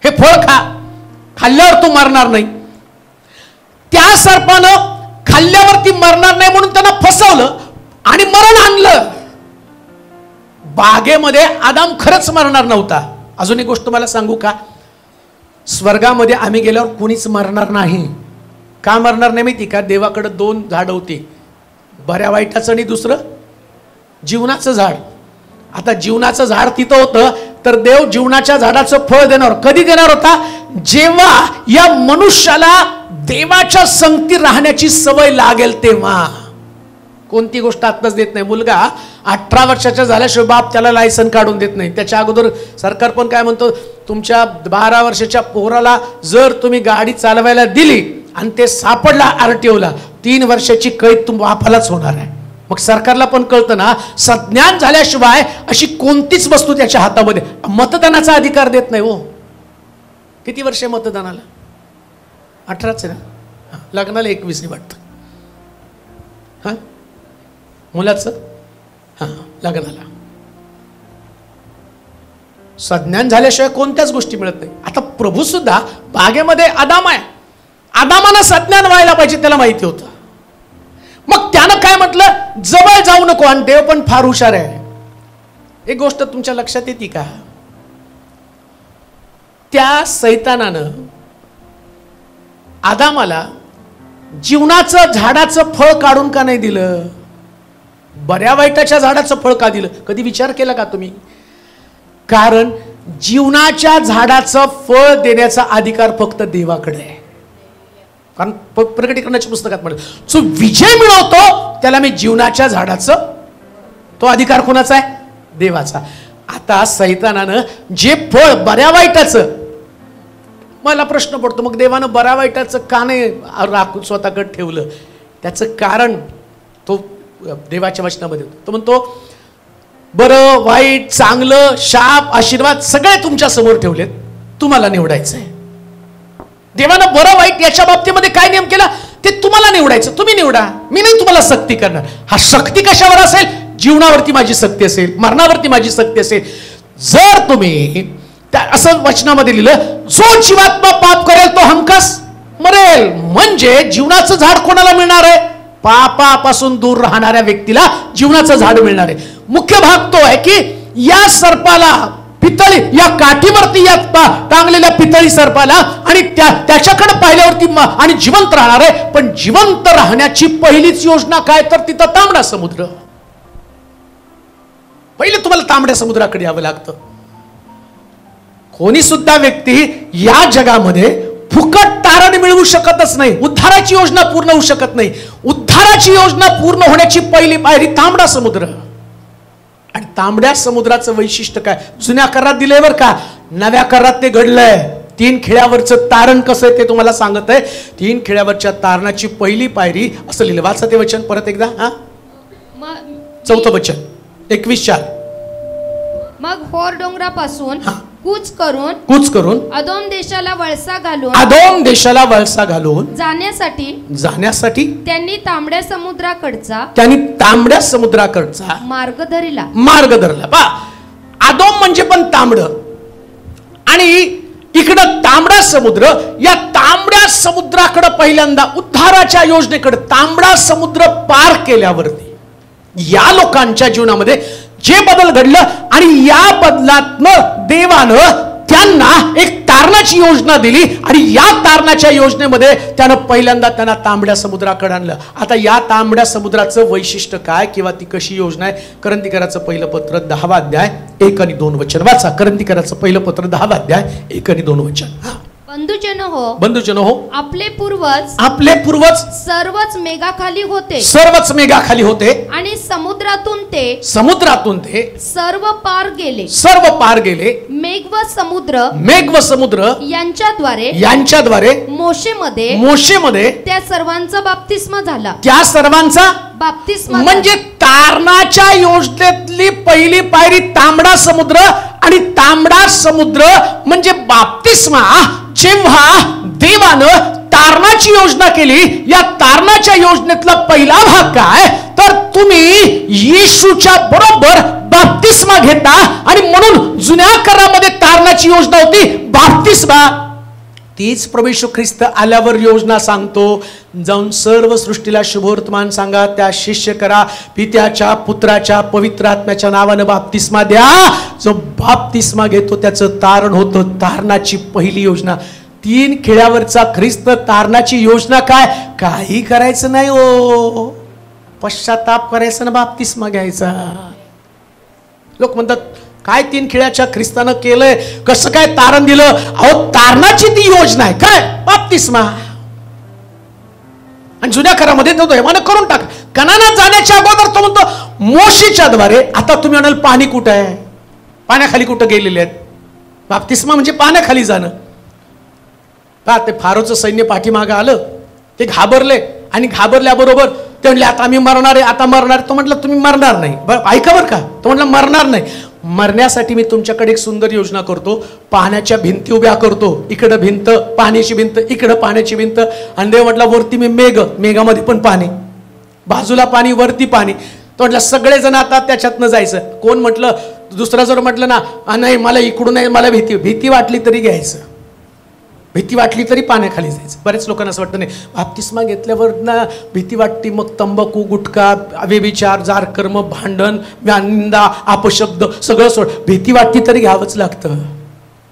हे फळ खा, खाल्ल्यावर तू मरणार नाही. त्या सर्पानं खाल्ल्यावरती मरणार नाही म्हणून त्यांना फसवलं आणि मरण आणलं. बागेमध्ये आदाम खरंच मरणार नव्हता. अजून एक गोष्ट तुम्हाला सांगू का? स्वर्गामध्ये आम्ही गेल्यावर कुणीच मरणार नाही. का मरणार नाही माहिती का? देवाकडे 2 झाड होती, बऱ्या वाईटाचं आणि दुसरं जीवनाचं झाड. आता जीवनाचं झाड तिथं होतं तर देव जीवनाच्या झाडाचं फळ देणार. कधी देणार होता? जेव्हा या मनुष्याला देवाच्या संगती राहण्याची सवय लागेल तेव्हा. कोणती गोष्ट आत्ताच देत नाही. मुलगा 18 वर्षाचा झाल्याशिवाय बाप त्याला लायसन काढून देत नाही. त्याच्या अगोदर सरकार पण काय म्हणतो, तुमच्या 12 वर्षाच्या पोराला जर तुम्ही गाडी चालवायला दिली आणि ते सापडला RTOला, 3 वर्षाची कैद बापालाच होणार आहे. मग सरकारला पण कळतं ना, संज्ञान झाल्याशिवाय अशी कोणतीच वस्तू त्याच्या हातामध्ये. मतदानाचा अधिकार देत नाही हो. किती वर्ष मतदानाला? 18च आहे ना. लग्नाला 21 वाटतं. हां, मुलाचं हां लग्नाला. सज्ञान झाल्याशिवाय कोणत्याच गोष्टी मिळत नाही. आता प्रभू सुद्धा बागेमध्ये आदाम आहे, आदामानं सज्ञान व्हायला पाहिजे, त्याला माहिती होतं. मग त्यानं काय म्हटलं, जवळ जाऊ नको. आणि देव पण फार हुशार आहे. एक गोष्ट तुमच्या लक्षात येते का, त्या सैतानानं आदामाला जीवनाचं झाडाचं फळ काढून का नाही दिलं, बऱ्या वाईटाच्या झाडाचं फळ का दिलं? कधी विचार केला का तुम्ही? कारण जीवनाच्या झाडाचं फळ देण्याचा अधिकार फक्त देवाकडे आहे. कारण प्रकटीकरणाच्या पुस्तकात म्हणलं, जो विजय मिळवतो त्याला मी जीवनाच्या झाडाचं, तो अधिकार कोणाचा आहे? देवाचा. आता सैतानानं जे फळ बऱ्या वाईटाचं, मला प्रश्न पडतो, मग देवानं बऱ्या वाईटाचं का नाही राखून स्वतःकडे ठेवलं? त्याचं कारण तो देवाच्या वचनामध्ये तो म्हणतो, बरं वाईट चांगलं शाप आशीर्वाद सगळे तुमच्या समोर ठेवलेत, तुम्हाला निवडायचं आहे. देवानं बरं वाईट याच्या बाबतीमध्ये काय नियम केला, ते तुम्हाला निवडायचं, तुम्ही निवडा, मी नाही तुम्हाला सक्ती करणार. हा सक्ती कशावर असेल? जीवनावरती माझी सक्ती असेल, मरणावरती माझी सक्ती असेल. जर तुम्ही असं वचनामध्ये लिहिलं, जो जीवात्मा पाप करेल तो हमखास मरेल. म्हणजे जीवनाचं झाड कोणाला मिळणार आहे? पापापासून दूर राहणाऱ्या व्यक्तीला जीवनाचं झाड मिळणार आहे. मुख्य भाग तो आहे की या सर्पाला, पितळी या काठीवरती या टांगलेल्या पितळी सर्पाला, आणि त्याच्याकडे पाहिल्यावरती आणि जिवंत राहणार आहे. पण जिवंत राहण्याची पहिलीच योजना काय, तर तिथं तांबडा समुद्र. पहिले तुम्हाला तांबड्या समुद्राकडे यावं लागतं. कोणी सुद्धा व्यक्ती या जगामध्ये फुकट तारण मिळवू शकतच नाही. उद्धाराची योजना पूर्ण होऊ शकत नाही. उद्धाराची योजना पूर्ण होण्याची पहिली पायरी तांबडा समुद्र. आणि तांबड्या समुद्राचं वैशिष्ट्य काय, जुन्या करारात दिलंय बरं का, नव्या करारात ते घडलंय. 3 खिळ्यावरचं तारण कसं आहे ते तुम्हाला सांगत आहे. 3 खिळ्यावरच्या तारणाची पहिली पायरी असं लिहिलं, वाचा ते वचन परत एकदा. हा, 4थं वचन 21:4. मग होर डोंगरापासून कूच करून अदोम देशाला वळसा घालून जाण्यासाठी त्यांनी तांबड्या समुद्राकडचा मार्ग धरला. पा, अदोम म्हणजे पण तांबड, आणि इकडं तांबडा समुद्र. या तांबड्या समुद्राकडे पहिल्यांदा उद्धाराच्या योजनेकडे तांबडा समुद्र पार केल्यावरती या लोकांच्या जीवनामध्ये जे बदल घडलं, आणि या बदलातनं देवानं त्यांना एक तारणाची योजना दिली, आणि या तारणाच्या योजनेमध्ये त्यानं पहिल्यांदा त्यांना तांबड्या समुद्राकडे आणलं. आता या तांबड्या समुद्राचं वैशिष्ट्य काय किंवा ती कशी योजना आहे, करंथीकराचं पहिलं पत्र 10वा अध्याय 1 आणि 2 वचन वाचा. करंथीकराचं पहिलं पत्र 10वा अध्याय 1 आणि 2 वचन. बंधुजन हो, आपले पूर्वज सर्वच मेघाखाली होते, आणि समुद्रातून ते सर्व पार गेले. मेघ व समुद्र यांच्याद्वारे मोशेमध्ये त्या सर्वांचा बाप्तिस्मा म्हणजे तारणाच्या योजनेतली पहिली पायरी तांबडा समुद्र, आणि तांबडा समुद्र म्हणजे बाप्तिस्मा. जेव्हा देवानं तारणाची योजना केली, या तारणाच्या योजनेतला पहिला भाग काय, तर तुम्ही येशूच्या बरोबर बाप्तिस्मा घेता. आणि म्हणून जुन्या करारामध्ये तारणाची योजना होती बाप्तिस्मा. तीच प्रभू येशू ख्रिस्त आल्यावर योजना सांगतो, जाऊन सर्व सृष्टीला शुभवर्तमान सांगा, त्या शिष्य करा, पित्याच्या पुत्राच्या पवित्र आत्म्याच्या नावानं बाप्तिस्मा द्या. जो बाप्तिस्मा घेतो त्याचं तारण होतं. तारणाची पहिली योजना. 3 खिळ्यावरचा ख्रिस्त तारणाची योजना काय, काही करायचं नाही हो, पश्चाताप करायचं ना बाप्तिस्मा घ्यायचा. लोक म्हणतात काय 3 खिळ्याच्या ख्रिस्तानं केलंय, कसं काय तारण दिलं? अहो तारणाची ती योजना आहे काय, बाप्तिस्मा. आणि जुन्या करारामध्ये तो देवानं करून टाक. कनानात जाण्याच्या अगोदर तो म्हणतो मोशेच्या द्वारे. आता तुम्ही म्हणाल पाणी कुठं आहे, पाण्याखाली कुठं गेलेले आहेत. बाप्तिस्मा म्हणजे पाण्याखाली जाणं. ते फारोचं सैन्य पाठीमागं आलं, ते घाबरले, आणि घाबरल्याबरोबर ते म्हणले आता आम्ही मरणार आहे, आता मरणार. तो म्हटलं तुम्ही मरणार नाही, ऐका बरं का. तो म्हटलं मरणार नाही, मरण्यासाठी मी तुमच्याकडे एक सुंदर योजना करतो. पाण्याच्या भिंती उभ्या करतो, इकडं भिंत पाण्याची भिंत, इकडं पाण्याची भिंत. आणि देव म्हटलं वरती मी मेघामध्ये पण पाणी, बाजूला पाणी, वरती पाणी. तो म्हटलं सगळेजण आता त्याच्यातनं जायचं. कोण म्हटलं दुसरा जर म्हटलं ना नाही मला इकडून नाही, मला भीती वाटली तरी घ्यायचं, भीती वाटली तरी पाण्याखाली जायचं. बरेच लोकांना असं वाटतं नाही बाप्तिस्मा घेतल्यावर ना भीती वाटते, मग तंबाखू, गुटखा, व्यभिचार, जारकर्म, भांडण, निंदा, अपशब्द सगळं सोड. भीती वाटली तरी घ्यावंच लागतं,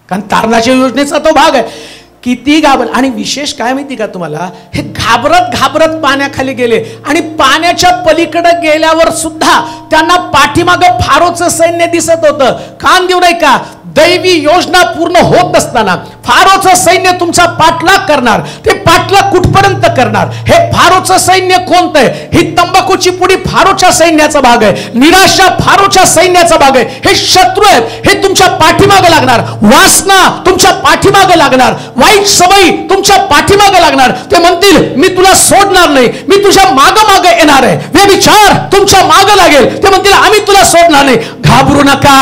कारण तारणाच्या योजनेचा तो भाग आहे. किती घाबर. आणि विशेष काय माहिती का तुम्हाला, हे घाबरत घाबरत पाण्याखाली गेले आणि पाण्याच्या पलीकडे गेल्यावर सुद्धा त्यांना पाठीमागं फारोचं सैन्य दिसत होतं. कान देऊ नाही का, दैवी योजना पूर्ण होत नसताना फारोचं सैन्य तुमचा पाठलाग करणार. ते पाठलाग कुठपर्यंत करणार? हे फारोचं सैन्य कोणतं आहे? ही तंबाखूची पुडी फारोच्या सैन्याचा भाग आहे, निराशा फारोच्या सैन्याचा भाग आहे. हे शत्रू आहेत, हे तुमच्या पाठीमागे लागणार. वासना तुमच्या पाठीमागे लागणार, वाईट सवयी तुमच्या पाठीमागे लागणार. ते म्हणतील मी तुला सोडणार नाही, मी तुझ्या मागे मागे येणार आहे. व्यभिचार तुमच्या मागे लागेल, ते म्हणतील आम्ही तुला सोडणार नाही. घाबरू नका,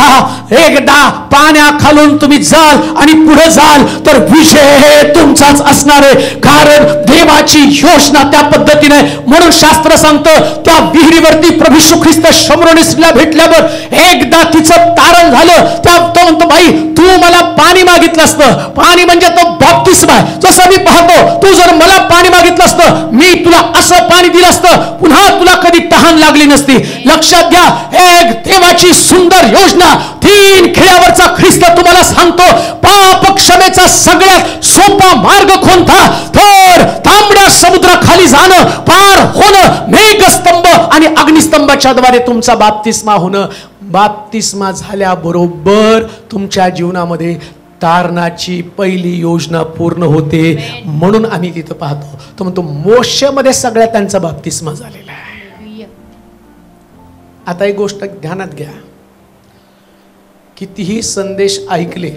एकदा पाण्याखालून तुम्ही जाल आणि पुढे जाल तर विजय तुमचाच असणार आहे, कारण देवाची योजना त्या पद्धतीने. म्हणून शास्त्र सांगतं त्या विहिरीवरती प्रभू येशू ख्रिस्त शमरोनीसला भेटल्यावर एकदा तिचं तारण झालं. त्या तो म्हणतो बाई तू मला पाणी मागितलं असतं, पाणी म्हणजे तो बाप्तिस्मा आहे. जसं मी पाहतो तू जर मला पाणी मागितलं असतं, मी तुला असं पाणी दिलं असतं, पुन्हा तुला कधी तहान लागली नसती. लक्षात घ्या, एक देवाची सुंदर योजना. 3 खिळ्यावरचा ख्रिस्त तुम्हाला सांगतो पाप क्षमेचा सगळ्यात सोपा मार्ग कोणता? तर तांबड्या समुद्राखाली जाणं, पार होणं, मेघस्तंभ आणि अग्निस्तंभाच्या द्वारे तुमचा बाप्तिस्मा होणं. बाप्तिस्मा झाल्याबरोबर तुमच्या जीवनामध्ये तारणाची पहिली योजना पूर्ण होते. म्हणून आम्ही तिथं पाहतो तो म्हणतो मोशेमध्ये सगळ्या त्यांचा बाप्तिस्मा झालेला आहे. आता एक गोष्ट ध्यानात घ्या, कितीही संदेश ऐकले,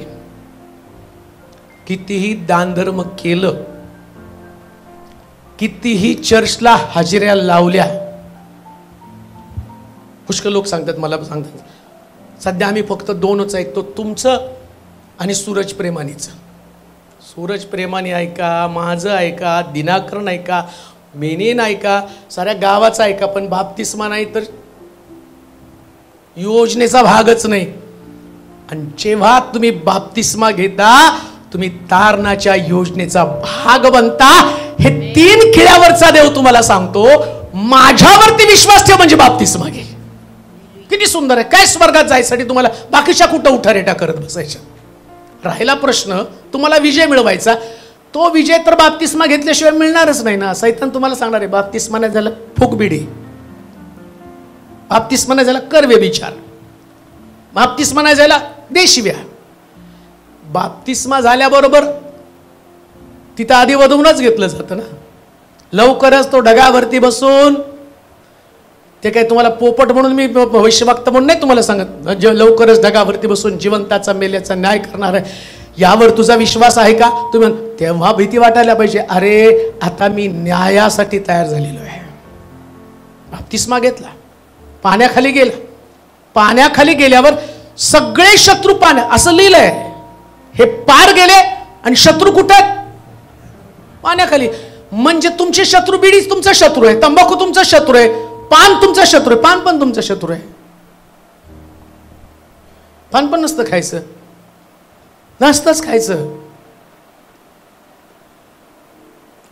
कितीही दानधर्म केलं, कितीही चर्चला हाजिऱ्या लावल्या, पुष्कळ लोक सांगतात, मला सांगतात सध्या आम्ही फक्त 2च ऐकतो, तुमचं आणि सूरज प्रेमानीचं. सूरज प्रेमानी ऐका, माझं ऐका, दिनाकरण ऐका, मेनीन ऐका, साऱ्या गावाचं ऐका, पण बाप्तिस्मा नाही तर योजनेचा भागच नाही. आणि जेव्हा तुम्ही बाप्तिस्मा घेता तुम्ही तारणाच्या योजनेचा भाग बनता. हे 3 खिळ्यावरचा देव तुम्हाला सांगतो माझ्यावरती विश्वास ठेव म्हणजे बाप्तिस्मा घे. किती सुंदर आहे. काय स्वर्गात जायसाठी तुम्हाला बाकीच्या कुठं उठारेटा करत बसायच्या? राहिला प्रश्न तुम्हाला विजय मिळवायचा, तो विजय तर बाप्तिस्मा घेतल्याशिवाय मिळणारच नाही ना. सैतान तुम्हाला सांगणार आहे बाप्तिस्मा नाही झाला फुकबिडी, बाप्तिस्मा नाही झाला कर व्यभिचार, बाप्तिस्मा नाही झाला देशिव्या. बाप्तिस्मा झाल्याबरोबर तिथं आधी वधूनच घेतलं जातं ना. लवकरच तो ढगावरती बसून, ते काय तुम्हाला पोपट म्हणून मी भविष्यवक्ता म्हणून नाही तुम्हाला सांगत, लवकरच ढगावरती बसून जिवंताचा मेल्याचा न्याय करणार आहे. यावर तुझा विश्वास आहे का? तुम्ही तेव्हा भीती वाटायला पाहिजे, अरे आता मी न्यायासाठी तयार झालेलो आहे. बाप्तिस्मा घेतला, पाण्याखाली गेला, पाण्याखाली गेल्यावर सगळे शत्रू असं लिहिलंय, हे पार गेले आणि शत्रू कुठे आहेत? पाण्याखाली. म्हणजे तुमचे शत्रू, बिडीच तुमचा शत्रू आहे, तंबाखू तुमचा शत्रू आहे, पान तुमचा शत्रू आहे, पान पण तुमचा शत्रू आहे. पान पण नसतं खायचं, नसतंच खायचं.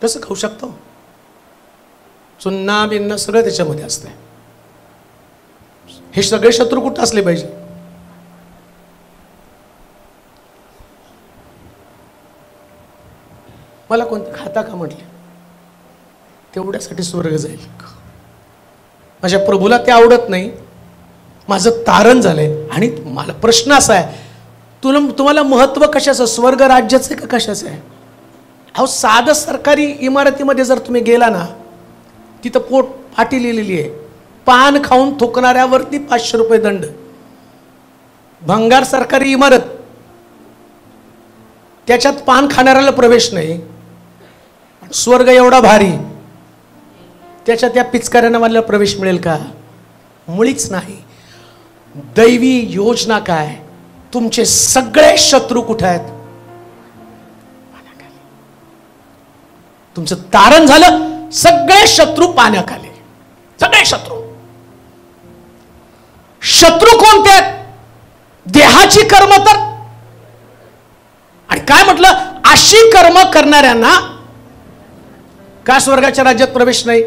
कसं खाऊ शकतो? चुन्ना बिन्न सगळं त्याच्यामध्ये असतंय. हे सगळे शत्रू कुठं असले पाहिजे? मला कोणतं खाता का म्हटले, तेवढ्यासाठी स्वर्ग जाईल. माझ्या प्रभूला ते आवडत नाही, माझं तारण झालंय. आणि मला प्रश्न असा आहे, तुम्हाला महत्व कशाचं? स्वर्ग राज्याचं आहे का कशाचं आहे? अहो साधं सरकारी इमारतीमध्ये जर तुम्ही गेला ना, तिथं पाटी लिहिलेली आहे, पान खाऊन थुकणाऱ्यावरती 500 रुपये दंड. भंगार सरकारी इमारत, त्याच्यात पान खाणाऱ्याला प्रवेश नाही. स्वर्ग एवढा भारी, त्याच्यात या पिचकाऱ्यांना मला प्रवेश मिळेल का? मुळीच नाही. दैवी योजना काय? तुमचे सगळे शत्रू कुठे आहेत? तुमचं तारण झालं, सगळे शत्रू पाण्याखाली. सगळे शत्रू. शत्रू कोणते आहेत? देहाची कर्म तर, आणि काय म्हटलं, अशी कर्म करणाऱ्यांना का स्वर्गाच्या राज्यात प्रवेश नाही?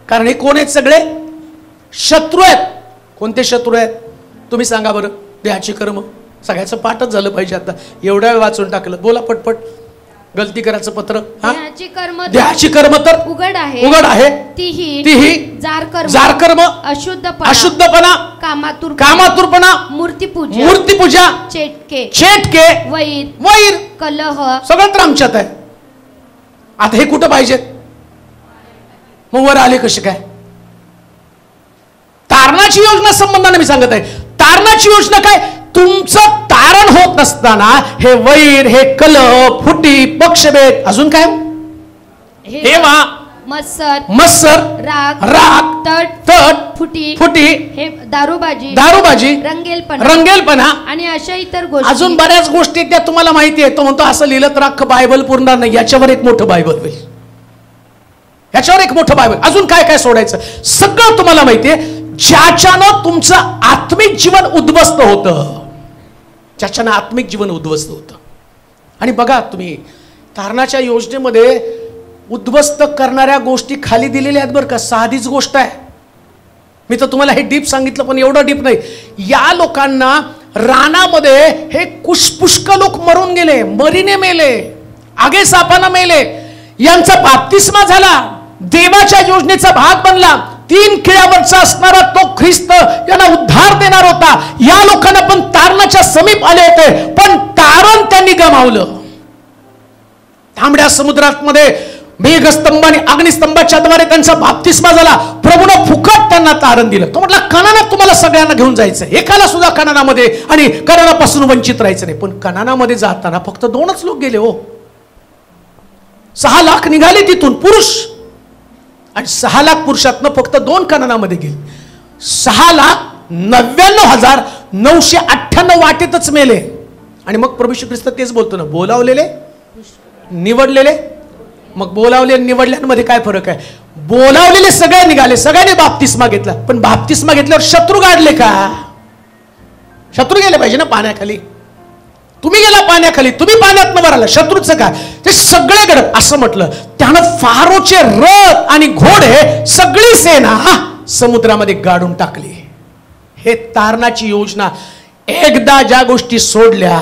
कारण हे कोण आहेत? सगळे शत्रू आहेत. कोणते शत्रू आहेत तुम्ही सांगा बरं? देहाची कर्म. सगळ्याचं पाठच झालं पाहिजे आता, एवढ्या वेळ वाचून टाकलं. बोला पटपट. गलती करायचं पत्र. देहाची कर्म तर उघड आहे, उघड आहे. तीही जार कर्म, अशुद्धपणा, कामातुरपणा, मूर्तिपूजा, चेटके, वैर, कलह, सगळं तर आमच्यात आहे. आता हे कुठं पाहिजे? मग वर आले कसे काय? तारणाची योजना संबंधाने मी सांगत आहे. तारणाची योजना काय? तुमचं तारण होत नसताना हे वैर, हे कलह, फुटी, पक्षभेद, अजून काय? हेवा, मत्सर, राग, तट, फुटी, हे दारूबाजी, रंगेलपणा आणि अशा इतर गोष्टी, अजून बऱ्याच गोष्टी त्या तुम्हाला माहिती आहे. तो म्हणतो असं लिहिलं तर अख्खं बायबल पुरणार नाही. याच्यावर एक मोठं बायबल होईल, याच्यावर एक मोठं बायबल. अजून काय काय सोडायचं सगळं तुम्हाला माहिती आहे. ज्याच्यानं तुमचं आत्मिक जीवन उद्ध्वस्त होतं, ज्याच्यानं आत्मिक जीवन उद्ध्वस्त होतं. आणि बघा तुम्ही तारणाच्या योजनेमध्ये उद्ध्वस्त करणाऱ्या गोष्टी खाली दिलेल्या आहेत बरं का. साधीच गोष्ट आहे. मी तर तुम्हाला हे डीप सांगितलं, पण एवढं डीप नाही. या लोकांना रानामध्ये हे पुष्कळ लोक मरून गेले, मरीने मेले, आगे सापाना मेले. यांचा बाप्तिस्मा झाला, देवाच्या योजनेचा भाग बनला. 3 खिळ्यावरचा असणारा तो ख्रिस्त यांना उद्धार देणार होता. या लोकांना पण तारणाच्या समीप आले होते, पण तारण त्यांनी गमावलं. तांबड्या समुद्रात मध्ये मेघस्तंभ आणि अग्निस्तंभाच्या द्वारे त्यांचा बाप्तिस्मा झाला. प्रभूने फुकट त्यांना तारण दिलं. तो म्हटला कनानात तुम्हाला सगळ्यांना घेऊन जायचं, एकाला सुद्धा कनानामध्ये आणि कनानापासून वंचित राहायचं नाही. पण कनानामध्ये जाताना फक्त 2च लोक गेले हो. 6 लाख निघाले तिथून पुरुष, आणि 6 लाख पुरुषातनं फक्त 2 कनानामध्ये गेले. 6,99,998 वाटेतच मेले. आणि मग प्रभू श्री ख्रिस्त तेच बोलतो ना, बोलावलेले निवडलेले. मग बोलावले निवडल्यांमध्ये काय फरक आहे? बोलावलेले सगळे निघाले, सगळ्यांनी बाप्तिस्मा घेतला. पण बाप्तिस्मा घेतल्यावर शत्रू गाडले का? शत्रू गेले पाहिजे ना पाण्याखाली. तुम्ही गेला पाण्याखाली, तुम्ही पाण्यात न आला, शत्रूचं काय? ते सगळे घडत. असं म्हटलं त्यानं फारोचे रथ आणि घोडे सगळी सेना समुद्रामध्ये गाडून टाकली. हे तारणाची योजना. एकदा ज्या गोष्टी सोडल्या,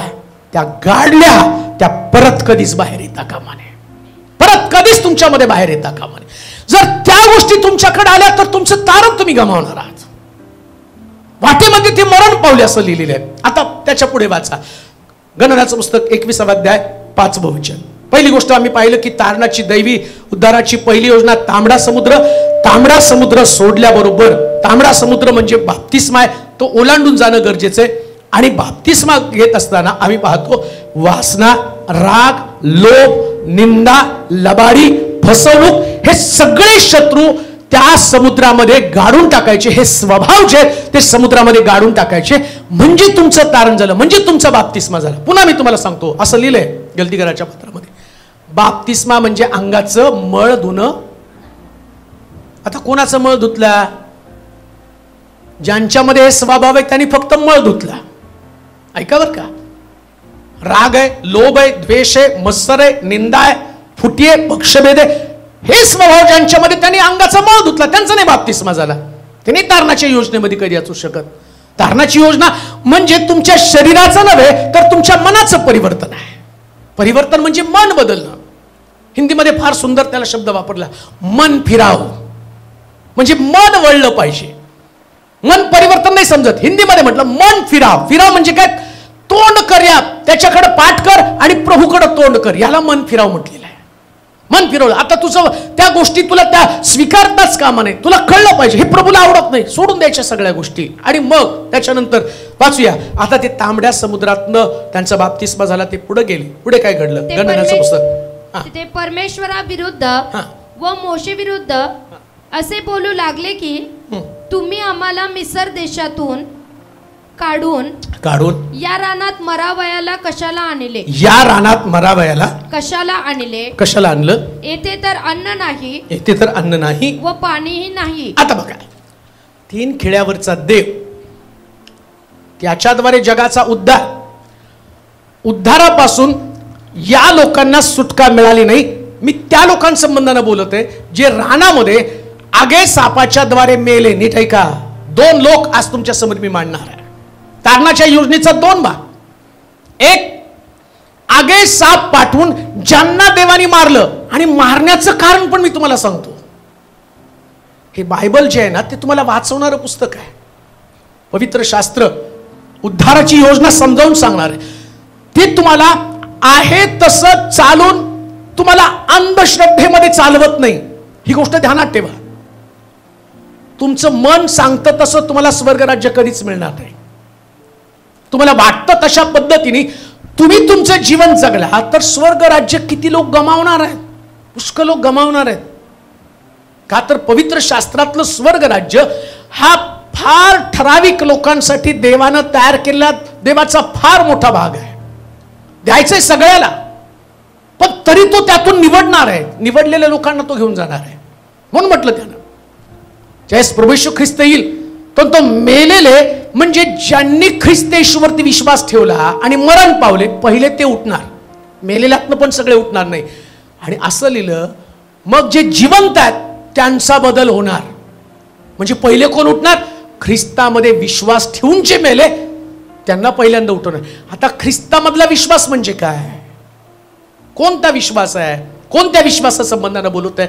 त्या गाडल्या, त्या परत कधीच बाहेर येता कामा नये. परत कधीच तुमच्यामध्ये बाहेर येता कामा नये. जर त्या गोष्टी तुमच्याकडे आल्या तर तुमचं तारण तुम्ही गमावणार आहात. वाटेमध्ये ते मरण पावले असं लिहिलेलं आहे. आता त्याच्या पुढे वाचा. गणनाचं पुस्तक 21 अध्याय 5 वचन. पहिली गोष्ट आम्ही पाहिलं की तारणाची दैवी उद्धाराची पहिली योजना तांबडा समुद्र. तांबडा समुद्र सोडल्याबरोबर, तांबडा समुद्र म्हणजे बाप्तिस्मा आहे, तो ओलांडून जाणं गरजेचं आहे. आणि बाप्तिस्मा घेत असताना आम्ही पाहतो वासना, राग, लोभ, निंदा, लबाडी, फसवणूक हे सगळे शत्रू त्या समुद्रामध्ये गाडून टाकायचे. हे स्वभाव जे ते समुद्रामध्ये गाडून टाकायचे. म्हणजे तुमचं तारण झालं, म्हणजे तुमचा बाप्तिस्मा झाला. पुन्हा मी तुम्हाला सांगतो, असं लिहिलंय गलतीकराच्या पत्रामध्ये, बाप्तिस्मा म्हणजे अंगाचं मळ धुणं. आता कोणाचं मळ धुतला? ज्यांच्यामध्ये हे स्वभाव आहे त्यांनी फक्त मळ धुतला. ऐका बरं का. राग आहे, लोभ आहे, द्वेष आहे, मत्सर आहे, निंदा आहे, फुटी आहे, पक्षभेद आहे, हे स्वभाव ज्यांच्यामध्ये त्यांनी अंगाचा मळ धुतला, त्यांचा नाही बाप्तिस्मा झाला. त्यांनी तारणाच्या योजनेमध्ये कधी असू शकत. तारणाची योजना म्हणजे तुमच्या शरीराचं नव्हे तर तुमच्या मनाचं परिवर्तन आहे. परिवर्तन म्हणजे मन बदलणं. हिंदीमध्ये फार सुंदर त्याला शब्द वापरला, मन फिराव. म्हणजे मन वळलं पाहिजे. मन परिवर्तन नाही समजत. हिंदीमध्ये म्हटलं मन फिराव. फिराव म्हणजे काय? तोंड कर, या त्याच्याकडे पाठ कर आणि प्रभूकडे तोंड कर, याला मन फिराव म्हटलेलं आहे. मन फिरवलं. आता तुझं त्या गोष्टी तुला त्या स्वीकारताच कामा नाही. तुला कळलं पाहिजे हे प्रभूला आवडत नाही, सोडून द्यायच्या सगळ्या गोष्टी. आणि मग त्याच्यानंतर वाचूया. आता ते तांबड्या समुद्रातनं त्यांचा बाप्तिस्मा झाला, ते पुढे गेले. पुढे काय घडलं? गणनाचं पुस्तक. ते परमेश्वराविरुद्ध व मोशे विरुद्ध असे बोलू लागले की तुम्ही आम्हाला मिस्र देशातून काढून या रानात मरावयाला कशाला आणले? या रानात मरावयाला कशाला आणले? कशाला आणलं? येथे तर अन्न नाही, येथे तर अन्न नाही व पाणीही नाही. आता बघा, 3 खिळ्यावरचा देव, त्याच्याद्वारे जगाचा उद्धार, उद्धारापासून या लोकांना सुटका मिळाली नाही. मी त्या लोकांसंबंधानं बोलत आहे जे रानामध्ये आगे सापाच्या द्वारे मेले. नीट ऐका, 2 लोक आज तुमच्या समोर मी मांडणार आहे. तारणाच्या योजनेचा 2 भाग. एक, आगे साप पाठवून ज्यांना देवानी मारलं, आणि मारण्याचं कारण पण मी तुम्हाला सांगतो. हे बायबल जे आहे ना, ते तुम्हाला वाचवणारं पुस्तक आहे. पवित्र शास्त्र उद्धाराची योजना समजावून सांगणार आहे. ते तुम्हाला आहे तसं चालून तुम्हाला अंधश्रद्धेमध्ये चालवत नाही. ही गोष्ट ध्यानात ठेवा. तुमचं मन सांगतं तसं तुम्हाला स्वर्गराज्य कधीच मिळणार नाही. तुम्हाला वाटतं तशा पद्धतीने तुम्ही तुमचं जीवन जगला तर स्वर्गराज्य किती लोक गमावणार आहेत? पुष्कळ लोक गमावणार आहेत. का तर पवित्र शास्त्रातलं स्वर्गराज्य हा फार ठराविक लोकांसाठी देवानं तयार केलेला देवाचा फार मोठा भाग आहे. द्यायचंय सगळ्याला, पण तरी तो त्यातून निवडणार आहे. निवडलेल्या लोकांना तो घेऊन जाणार आहे. म्हणून म्हटलं त्यानं ज्यावेळेस प्रभू येशू ख्रिस्त येईल तर तो मेलेले म्हणजे ज्यांनी ख्रिस्त येशूवरती विश्वास ठेवला आणि मरण पावले, पहिले ते उठणार. मेलेल्यातनं पण सगळे उठणार नाही. आणि असं लिहिलं, मग जे जिवंत आहेत त्यांचा बदल होणार. म्हणजे पहिले कोण उठणार? ख्रिस्तामध्ये विश्वास ठेवून जे मेले त्यांना पहिल्यांदा उठवणार. आता ख्रिस्तामधला विश्वास म्हणजे काय? कोणता विश्वास आहे? कोणत्या विश्वासासंबंधानं बोलत आहे?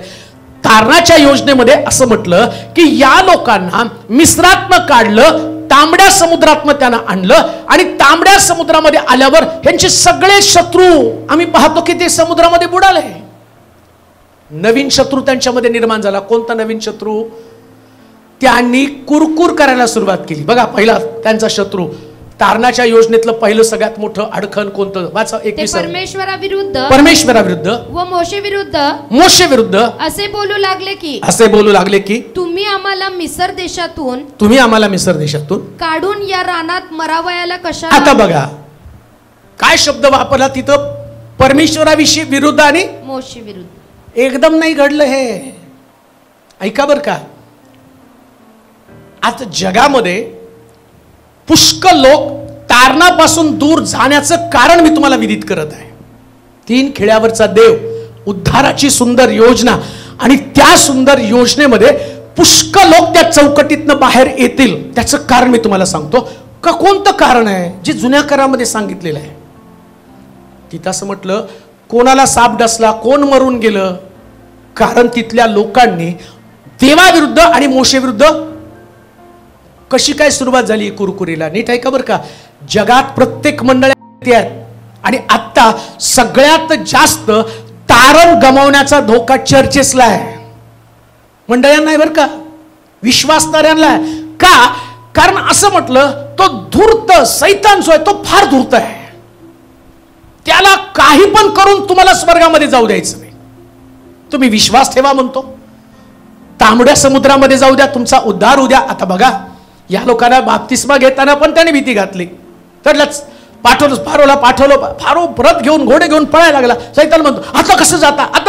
तारणाच्या योजनेमध्ये असं म्हटलं की या लोकांना मिस्रातनं काढलं, तांबड्या समुद्रातनं त्यांना आणलं, आणि तांबड्या समुद्रामध्ये आल्यावर यांचे सगळे शत्रू आम्ही पाहतो की ते समुद्रामध्ये बुडाले. नवीन शत्रू त्यांच्यामध्ये निर्माण झाला. कोणता नवीन शत्रू? त्यांनी कुरकुर करायला सुरुवात केली. बघा, पहिला त्यांचा शत्रू, तारणाच्या योजनेतलं पहिलं सगळ्यात मोठं अडखण कोणतं? वाचा. परमेश्वराविरुद्ध व मोशे विरुद्ध असे बोलू लागले की तुम्ही आम्हाला मिसर देशातून काढून या रानात मरावयाला कशा. आता बघा काय शब्द वापरला तिथं, परमेश्वराविषयी विरुद्ध आणि मोशे विरुद्ध. एकदम नाही घडलं हे. ऐका बर का, आता जगामध्ये पुष्कळ लोक तारणापासून दूर जाण्याचं कारण मी तुम्हाला विदित करत आहे. 3 खिळ्यावरचा देव, उद्धाराची सुंदर योजना, आणि त्या सुंदर योजनेमध्ये पुष्कळ लोक त्या चौकटीतनं बाहेर येतील. त्याचं कारण मी तुम्हाला सांगतो. का कोणतं कारण आहे? जे जुन्या करारामध्ये सांगितलेलं आहे. तिथं असं म्हटलं, कोणाला साप डसला, कोण मरून गेलं? कारण तिथल्या लोकांनी देवाविरुद्ध आणि मोशेविरुद्ध कशी काय सुरुवात झाली कुरकुरीला. नीट ऐका बरं का, जगात प्रत्येक मंडळी आहेत, आणि आता सगळ्यात जास्त तारण गमावण्याचा धोका चर्चेसला आहे. मंडळांना आहे बरं का, विश्वासणाऱ्यांना आहे. का? कारण असं म्हटलं, तो धूर्त सैतान जो आहे तो फार धूर्त आहे. त्याला काही पण करून तुम्हाला स्वर्गामध्ये जाऊ द्यायचं नाही. तुम्ही विश्वास ठेवा म्हणतो, तांबड्या समुद्रामध्ये जाऊ द्या, तुमचा उद्धार होऊ द्या. आता बघा, या लोकांना बाप्तिस्मा घेताना पण त्याने भीती घातली. तर पाठवलं फारो परत घेऊन घोडे घेऊन पळायला लागला. सैतान म्हणतो, आता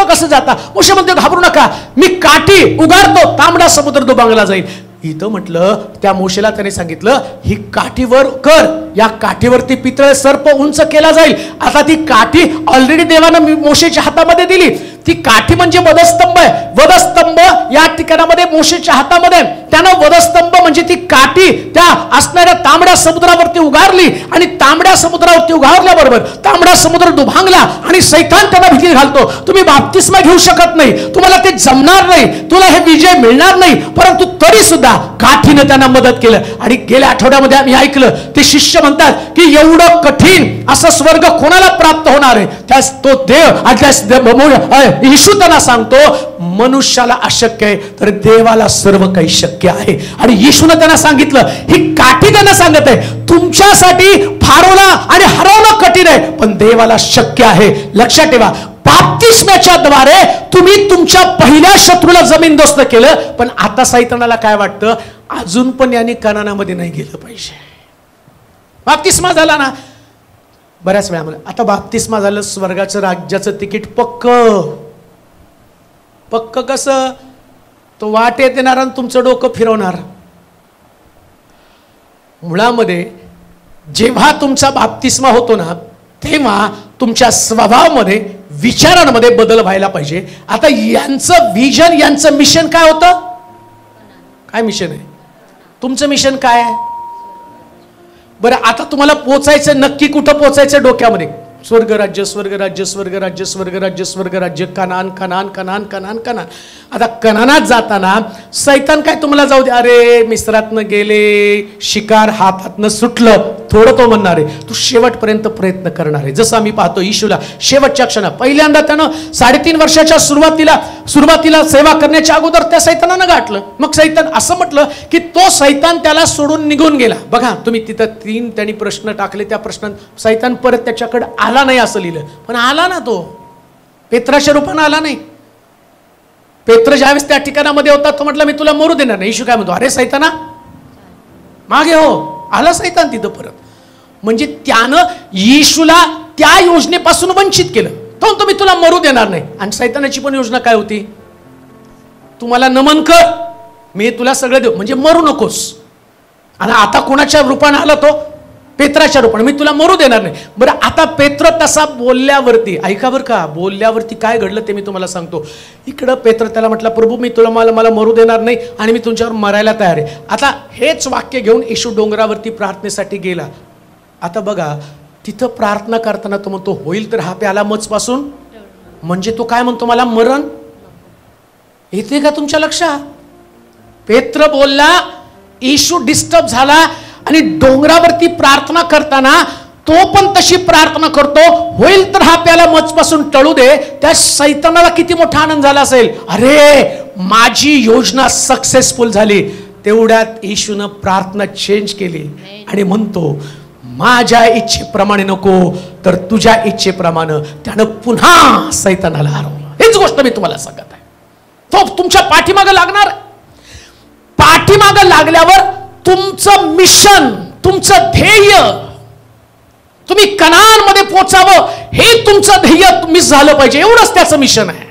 कसं जाता? मोशे म्हणतो, घाबरू नका, मी काठी उगारतो, तांबडा समुद्र दुभांगला जाईल. इथं म्हटलं, त्या मोशेला त्याने सांगितलं, ही काठीवर कर, या काठीवरती पितळ सर्प उंच केला जाईल. आता ती काठी ऑलरेडी देवानं मोशेच्या हातामध्ये दिली. ती काठी म्हणजे वधस्तंभ आहे. वधस्तंभ या ठिकाणामध्ये मोशेच्या हातामध्ये, त्यानं वधस्तंभ म्हणजे ती काठी त्या असणाऱ्या तांबड्या समुद्रावरती उगारली, आणि तांबड्या समुद्रावरती उगारल्याबरोबर तांबडा समुद्र दुभांगला, आणि सैतान त्यांना भीती घालतो. तुम्ही बाप्तिस्मा घेऊ शकत नाही, तुम्हाला ते जमणार नाही, तुला हे विजय मिळणार नाही. परंतु तरी सुद्धा काठीनं त्यांना मदत केलं. आणि गेल्या आठवड्यामध्ये आम्ही ऐकलं, ते शिष्य म्हणतात की एवढं कठीण असं स्वर्ग कोणाला प्राप्त होणार आहे? त्यास तो देव, येशू त्यांना सांगतो, मनुष्याला अशक्य आहे तर देवाला सर्व काही शक्य आहे. आणि येशूने त्यांना सांगितलं, ही काठी त्यांना सांगत आहे, तुमच्यासाठी फारोला आणि हरवणं कठीण आहे, पण देवाला शक्य आहे. लक्षात ठेवा, बाप्तिस्म्याच्या द्वारे तुम्ही तुमच्या पहिल्या शत्रूला जमीनदोस्त केलं. पण आता सैतानाला काय वाटतं, अजून पण यांनी कनानामध्ये नाही गेलं पाहिजे. बाप्तिस्मा झाला ना, बऱ्याच वेळा म्हणा, आता बाप्तिस्मा झालं, स्वर्गाचं राज्याचं तिकीट पक्क कसं? तो वाटेत येणार आणि तुमचं डोकं फिरवणार. मुळामध्ये जेव्हा तुमचा बाप्तिस्मा होतो ना, तेव्हा तुमच्या स्वभावामध्ये, विचारांमध्ये बदल व्हायला पाहिजे. आता यांचं विजन, यांचं मिशन काय होतं? काय मिशन आहे तुमचं? मिशन काय आहे बरं? आता तुम्हाला पोचायचं नक्की कुठं पोचायचं डोक्यामध्ये? स्वर्गराज्य, स्वर्गराज्य, स्वर्गराज्य, स्वर्गराज्य, स्वर्गराज्य, कनान, कनान, कनान, कनान, कनान. आता कनानात जाताना सैतान काय तुम्हाला जाऊ दे, अरे मिस्रातनं गेले, शिकार हातातनं सुटलं, थोडं तो म्हणणार आहे, तू शेवटपर्यंत प्रयत्न करणार आहे. जसं आम्ही पाहतो येशूला शेवटच्या क्षणात, पहिल्यांदा त्यानं 3.5 वर्षाच्या सुरुवातीला सेवा करण्याच्या अगोदर त्या सैतानानं गाठलं. मग सैतान असं म्हटलं की तो सैतान त्याला सोडून निघून गेला. बघा तुम्ही तिथं 3 त्यांनी प्रश्न टाकले, त्या प्रश्नात सैतान परत त्याच्याकडे आला नाही असं लिहिलं, पण आला ना. तो पेत्राच्या रूपानं आला नाही. पेत्र ज्यावेळेस त्या ठिकाणामध्ये होता तो म्हटलं मी तुला मरू देणार नाही. येशू काय म्हणतो, अरे सैताना मागे हो. आला सैतान तिथं परत. म्हणजे त्यानं येशूला त्या योजनेपासून वंचित केलं. तो म्हणतो मी तुला मरू देणार नाही. आणि सैतानाची पण योजना काय होती? तुम्हाला नमन कर, मी तुला सगळं देऊ, म्हणजे मरू नकोस. आणि आता कोणाच्या रूपानं आला तो? पेत्राच्या रूपाने, मी तुला मरू देणार नाही. बरं आता पेत्र तसा बोलल्यावरती, ऐका बरं का, बोलल्यावरती काय घडलं ते मी तुम्हाला सांगतो. इकडं पेत्र त्याला म्हटलं प्रभू मी तुला मला मरू देणार नाही आणि मी तुमच्यावर मरायला तयार आहे. आता हेच वाक्य घेऊन येशू डोंगरावरती प्रार्थनेसाठी गेला. आता बघा तिथं प्रार्थना करताना तो म्हणतो होईल तर हा प्याला मजपासून, म्हणजे तो काय म्हणतो मला मरण. येते का तुमच्या लक्षात? पेत्र बोलला, येशू डिस्टर्ब झाला आणि डोंगरावरती प्रार्थना करताना तो पण तशी प्रार्थना करतो, होईल तर हा प्याला मजपासून टळू दे. त्या सैतानाला किती मोठा आनंद झाला असेल, अरे माझी योजना सक्सेसफुल झाली. तेवढ्यात येशूनं प्रार्थना चेंज केली आणि म्हणतो माझ्या इच्छेप्रमाणे नको तर तुझ्या इच्छेप्रमाणे. त्यानं पुन्हा सैतानाला हरवलं. हेच गोष्ट मी तुम्हाला सांगत आहे. तो तुमच्या पाठीमागं लागणार. पाठीमागं लागल्यावर तुमचं मिशन, तुमचं ध्येय, तुम्ही कनानमध्ये पोचावं हे तुमचं ध्येय मिस झालं पाहिजे. एवढंच त्याचं मिशन आहे.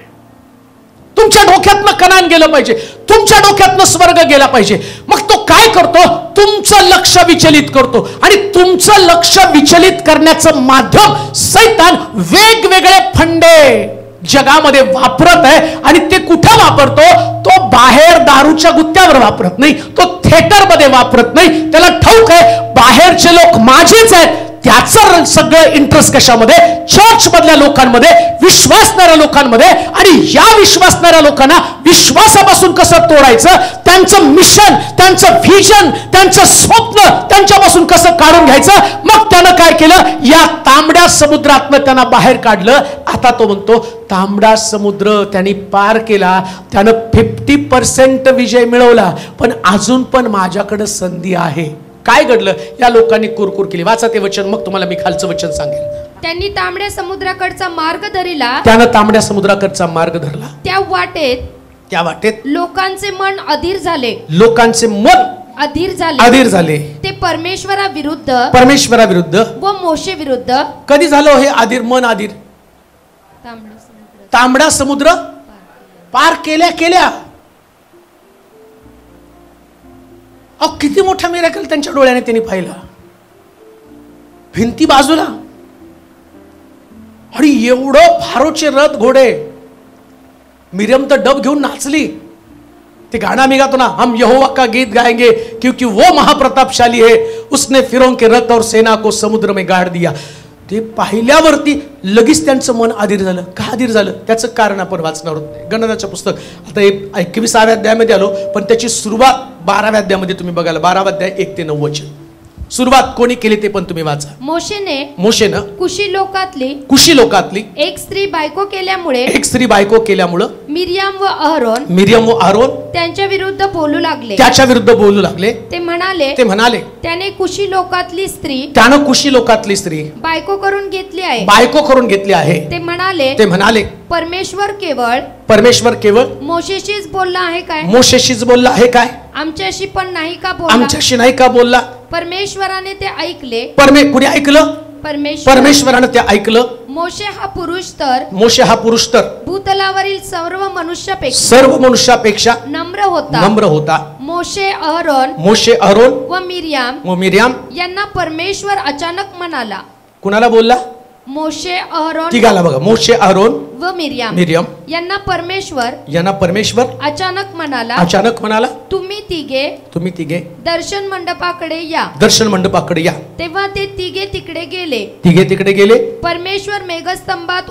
तुमच्या डोक्यातनं कनान गेलं पाहिजे, तुमच्या डोक्यातनं स्वर्ग गेला पाहिजे. मग तो काय करतो? तुमचं लक्ष विचलित करतो. आणि तुमचं लक्ष विचलित करण्याचं माध्यम सैतान वेगवेगळे फंडे जगामध्ये वापरत आहे. आणि ते कुठं वापरतो? तो बाहेर दारूच्या गुत्त्यावर वापरत नाही, तो थिएटरमध्ये वापरत नाही. त्याला ठाऊक आहे बाहेरचे लोक माझेच आहेत. त्याचं सगळं इंटरेस्ट कशामध्ये? चर्च मधल्या लोकांमध्ये, विश्वासणाऱ्या लोकांमध्ये. आणि या विश्वासणाऱ्या लोकांना विश्वासापासून कसं तोडायचं, त्यांचं मिशन, त्यांचं व्हिजन, त्यांचं स्वप्न त्यांच्यापासून कसं काढून घ्यायचं. मग त्यानं काय केलं? या तांबड्या समुद्रातनं त्यांना बाहेर काढलं. आता तो म्हणतो तांबडा समुद्र त्यांनी पार केला, त्यानं 50% विजय मिळवला, पण अजून पण माझ्याकडे संधी आहे. काय घडलं? या लोकांनी कुरकुर केली. वाचा ते वचन, मग तुम्हाला मी खालचं वचन सांगेल. त्यांनी तांबड्या समुद्राकडचा मार्ग धरला. त्यानं तांबड्या समुद्राकडचा मार्ग धरला. त्या वाटेत लोकांचे मन अधीर झाले. लोकांचे मन अधीर झाले. ते परमेश्वराविरुद्ध व मोशे विरुद्ध. कधी झालं हे अधीर? मन अधीर तांबडा समुद्र पार केल्या. अहो किती मोठा मिरेकल त्यांच्या डोळ्याने त्यांनी पाहिला. भिंती बाजूला आणि एवढं फारोचे रथ घोडे. मिरियम तर डब घेऊन नाचली. ते गाणं मी गातो ना, हम यहोवा का गीत गाएंगे क्योंकि वो महाप्रतापशाली है, उसने फिरौन के रथ और सेना को समुद्र में गाड़ दिया. ते पाहिल्यावरती लगेच त्यांचं मन अधीर झालं. का अधीर झालं? त्याचं कारण आपण वाचणार आहोत. गणनाचं पुस्तक आता 21व्या अध्यायामध्ये आलो, पण त्याची सुरुवात 12व्या अध्यायामध्ये तुम्ही बघाल. 12वा अध्याय 1 ते 9 वचन. सुरुवात कोणी केली ते पण तुम्ही वाचा. मोशेनं कुशी लोकातली एक स्त्री बायको केल्यामुळे मिरियम व अहरोन त्यांच्या विरुद्ध बोलू लागले. ते म्हणाले त्याने कुशी लोकातली स्त्री बायको करून घेतली आहे. ते म्हणाले परमेश्वर केवळ मोशेशीच बोलला आहे काय? आमच्याशी पण नाही का बोलला? परमेश्वराने ते ऐकले. कुणी ऐकलं? परमेश्वराने ते ऐकलं. मोशे हा पुरुष तर भूतलावरील सर्व मनुष्यापेक्षा नम्र होता. मोशे अहरोन व मिरियाम यांना परमेश्वर अचानक म्हणाला. कुणाला बोलला? मोशे, अहरोन तिघाला बघा, मोशे, अहरोन व मिर्याम मिर्यम यांना परमेश्वर अचानक म्हणाला तुम्ही तिघे दर्शन मंडपाकडे या. दर्शन मंडपाकडे या. तेव्हा ते तिघे तिकडे गेले. परमेश्वर मेघस्तंभात